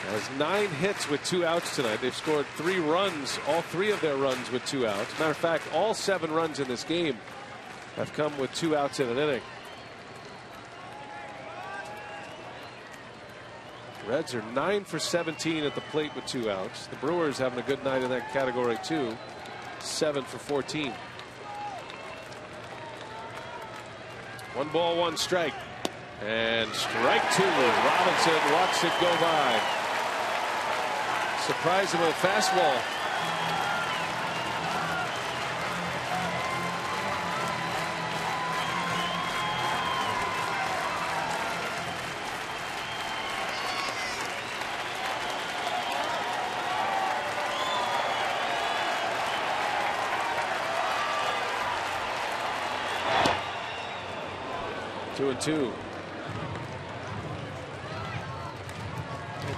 has 9 hits with 2 outs tonight. They've scored 3 runs, all 3 of their runs with 2 outs. Matter of fact, all 7 runs in this game have come with 2 outs in an inning. Reds are 9 for 17 at the plate with 2 outs. The Brewers having a good night in that category too. 7 for 14. 1 ball, 1 strike. And strike 2. Robinson watched it go by. Surprised him with a fastball. Two and two.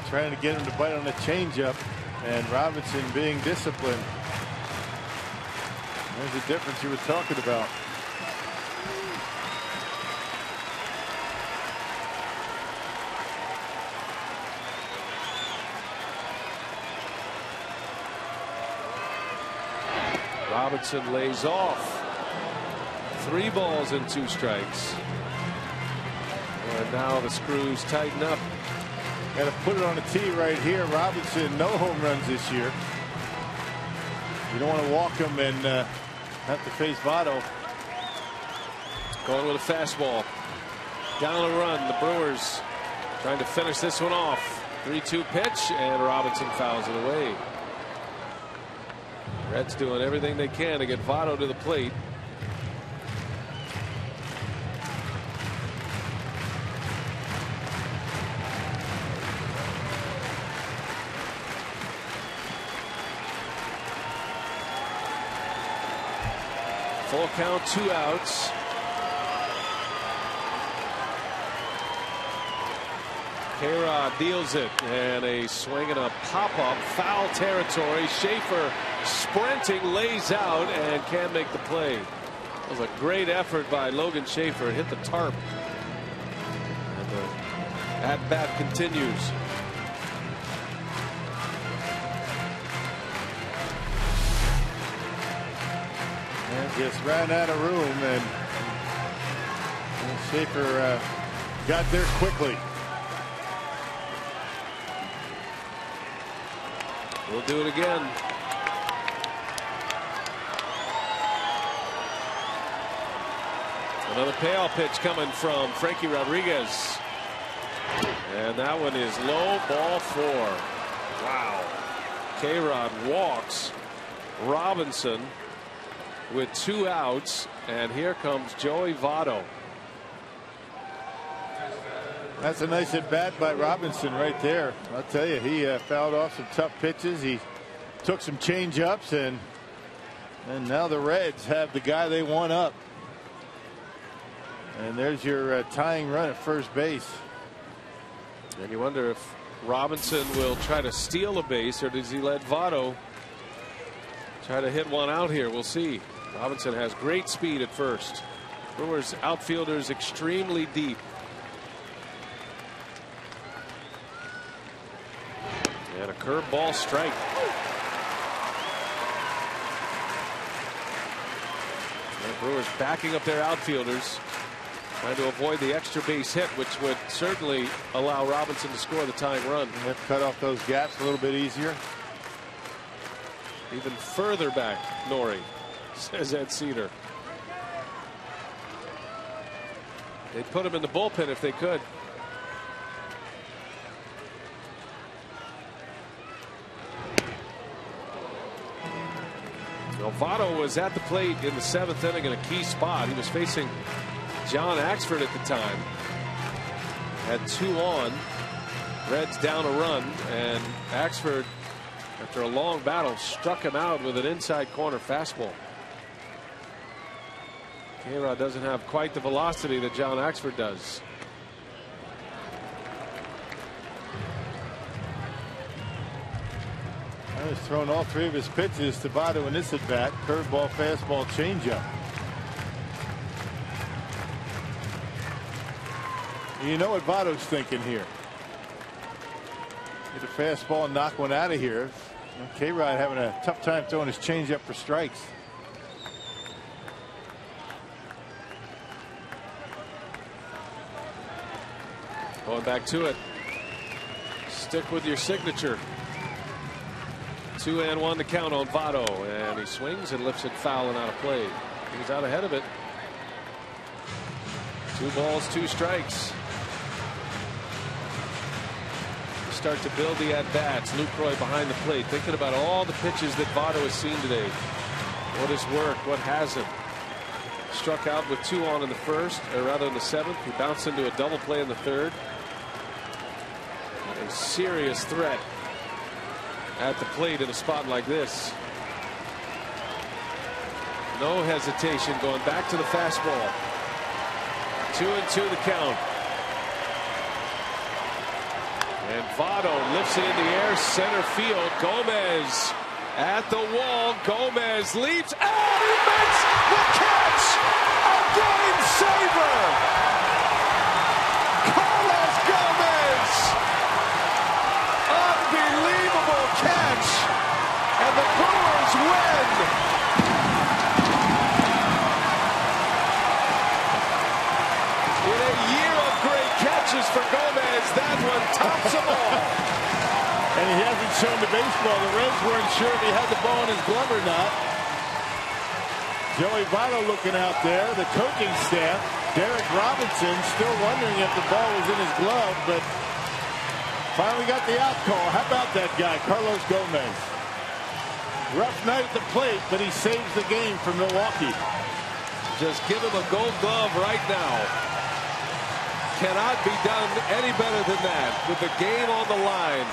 Trying to get him to bite on a changeup, and Robinson being disciplined. There's the difference you were talking about. Robinson lays off. 3 balls and 2 strikes. And now the screws tighten up. Got to put it on the tee right here. Robinson, no home runs this year. You don't want to walk him and have to face Votto. Going with a fastball. Down a run. The Brewers trying to finish this one off. 3-2 pitch, and Robinson fouls it away. Reds doing everything they can to get Votto to the plate. Full count, 2 outs. K-Rod deals it, and a swing and a pop-up, foul territory. Schaefer sprinting, lays out, and can't make the play. That was a great effort by Logan Schaefer. Hit the tarp. And the at-bat continues. And just ran out of room, and Schaefer got there quickly. We'll do it again. Another payoff pitch coming from Frankie Rodriguez. And that one is low, ball 4. Wow. K-Rod walks Robinson with 2 outs. And here comes Joey Votto. That's a nice at bat by Robinson right there. I'll tell you, he fouled off some tough pitches. He took some change ups, and now the Reds have the guy they want up. And there's your tying run at first base. And you wonder if Robinson will try to steal a base, or does he let Votto try to hit one out here? We'll see. Robinson has great speed at first. Brewers outfielders extremely deep. And a curveball strike. The Brewers backing up their outfielders, trying to avoid the extra base hit, which would certainly allow Robinson to score the tying run. You have to cut off those gaps a little bit easier. Even further back, Nori, says Ed Cedar. They'd put him in the bullpen if they could. Well, Votto was at the plate in the 7th inning in a key spot. He was facing John Axford at the time. Had 2 on. Reds down a run, and Axford, after a long battle, struck him out with an inside corner fastball. K-Rod doesn't have quite the velocity that John Axford does. He's thrown all 3 of his pitches to Votto in this at bat. Curveball, fastball, changeup. You know what Votto's thinking here. Get a fastball and knock one out of here. K-Rod having a tough time throwing his changeup for strikes. Going back to it. Stick with your signature. 2-1 to count on Votto, and he swings and lifts it foul and out of play. He's out ahead of it. 2 balls, 2 strikes. Start to build the at-bats. Lucroy behind the plate, thinking about all the pitches that Votto has seen today. What has worked, what hasn't. Struck out with 2 on in the first, or rather in the 7th. He bounced into a double play in the 3rd. A serious threat at the plate in a spot like this. No hesitation, going back to the fastball. 2-2 the count. And Votto lifts it in the air, center field. Gomez at the wall. Gomez leaps, and he makes the catch! A game saver! Carlos Gomez! Unbelievable catch! And the Brewers win! In a year of great catches for Gomez, that one tops them all. And he hasn't shown the baseball. The Reds weren't sure if he had the ball in his glove or not. Joey Votto looking out there. The coaching staff. Derek Robinson still wondering if the ball was in his glove, but finally got the out call. How about that guy, Carlos Gomez? Rough night at the plate, but he saves the game for Milwaukee. Just give him a gold glove right now. Cannot be done any better than that with the game on the line.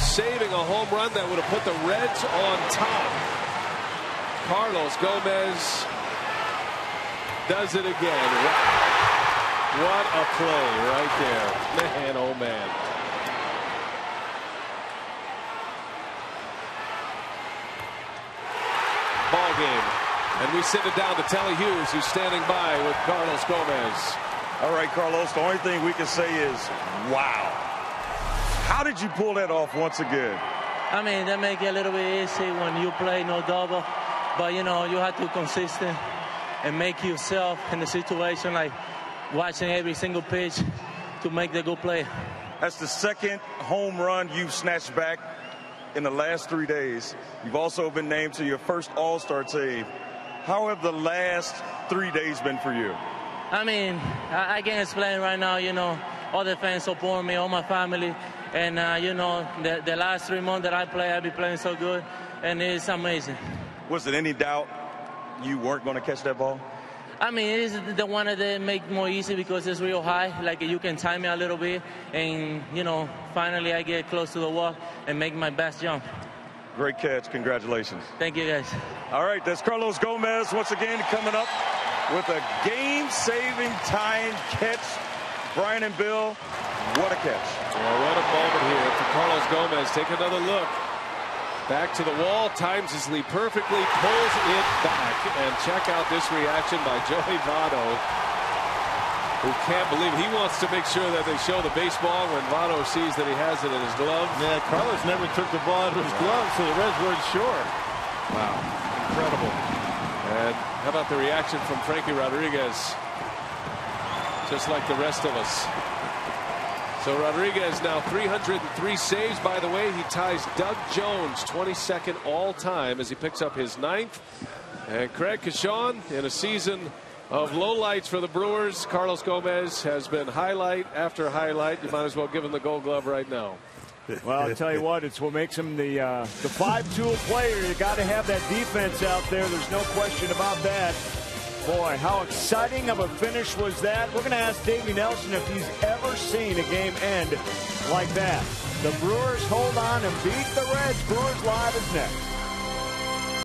Saving a home run that would have put the Reds on top. Carlos Gomez does it again. What a play right there. Man, oh man. Ball game. And we send it down to Telly Hughes, who's standing by with Carlos Gomez. All right, Carlos, the only thing we can say is, wow. How did you pull that off once again? I mean, that make it a little bit easy when you play no double. But, you know, you have to be consistent and make yourself in the situation, like watching every single pitch to make the good play. That's the second home run you've snatched back in the last 3 days. You've also been named to your first All-Star team. How have the last 3 days been for you? I mean, I can't explain right now, you know, all the fans support me, all my family. And, you know, the last 3 months that I play, I've been playing so good, and it's amazing. Was there any doubt you weren't going to catch that ball? I mean, it is the one that make more easy because it's real high. Like, you can time me a little bit. And, you know, finally I get close to the wall and make my best jump. Great catch. Congratulations. Thank you, guys. All right, that's Carlos Gomez once again coming up with a game-saving tying catch. Brian and Bill, what a catch. Well, what a moment here for Carlos Gomez. Take another look. Back to the wall, times his lead perfectly, pulls it back. And check out this reaction by Joey Votto, who can't believe it. He wants to make sure that they show the baseball when Votto sees that he has it in his glove. Yeah, Carlos never took the ball out of his glove, so the Reds weren't sure. Wow, incredible. And how about the reaction from Frankie Rodriguez? Just like the rest of us. So Rodriguez now 303 saves. By the way, he ties Doug Jones 22nd all-time as he picks up his 9th. And Craig Kashawn, in a season of lowlights for the Brewers, Carlos Gomez has been highlight after highlight. You might as well give him the Gold Glove right now. Well, I'll tell you what, it's what makes him the 5-tool player. You got to have that defense out there. There's no question about that. Boy, how exciting of a finish was that. We're going to ask Davey Nelson if he's ever seen a game end like that. The Brewers hold on and beat the Reds. Brewers Live is next.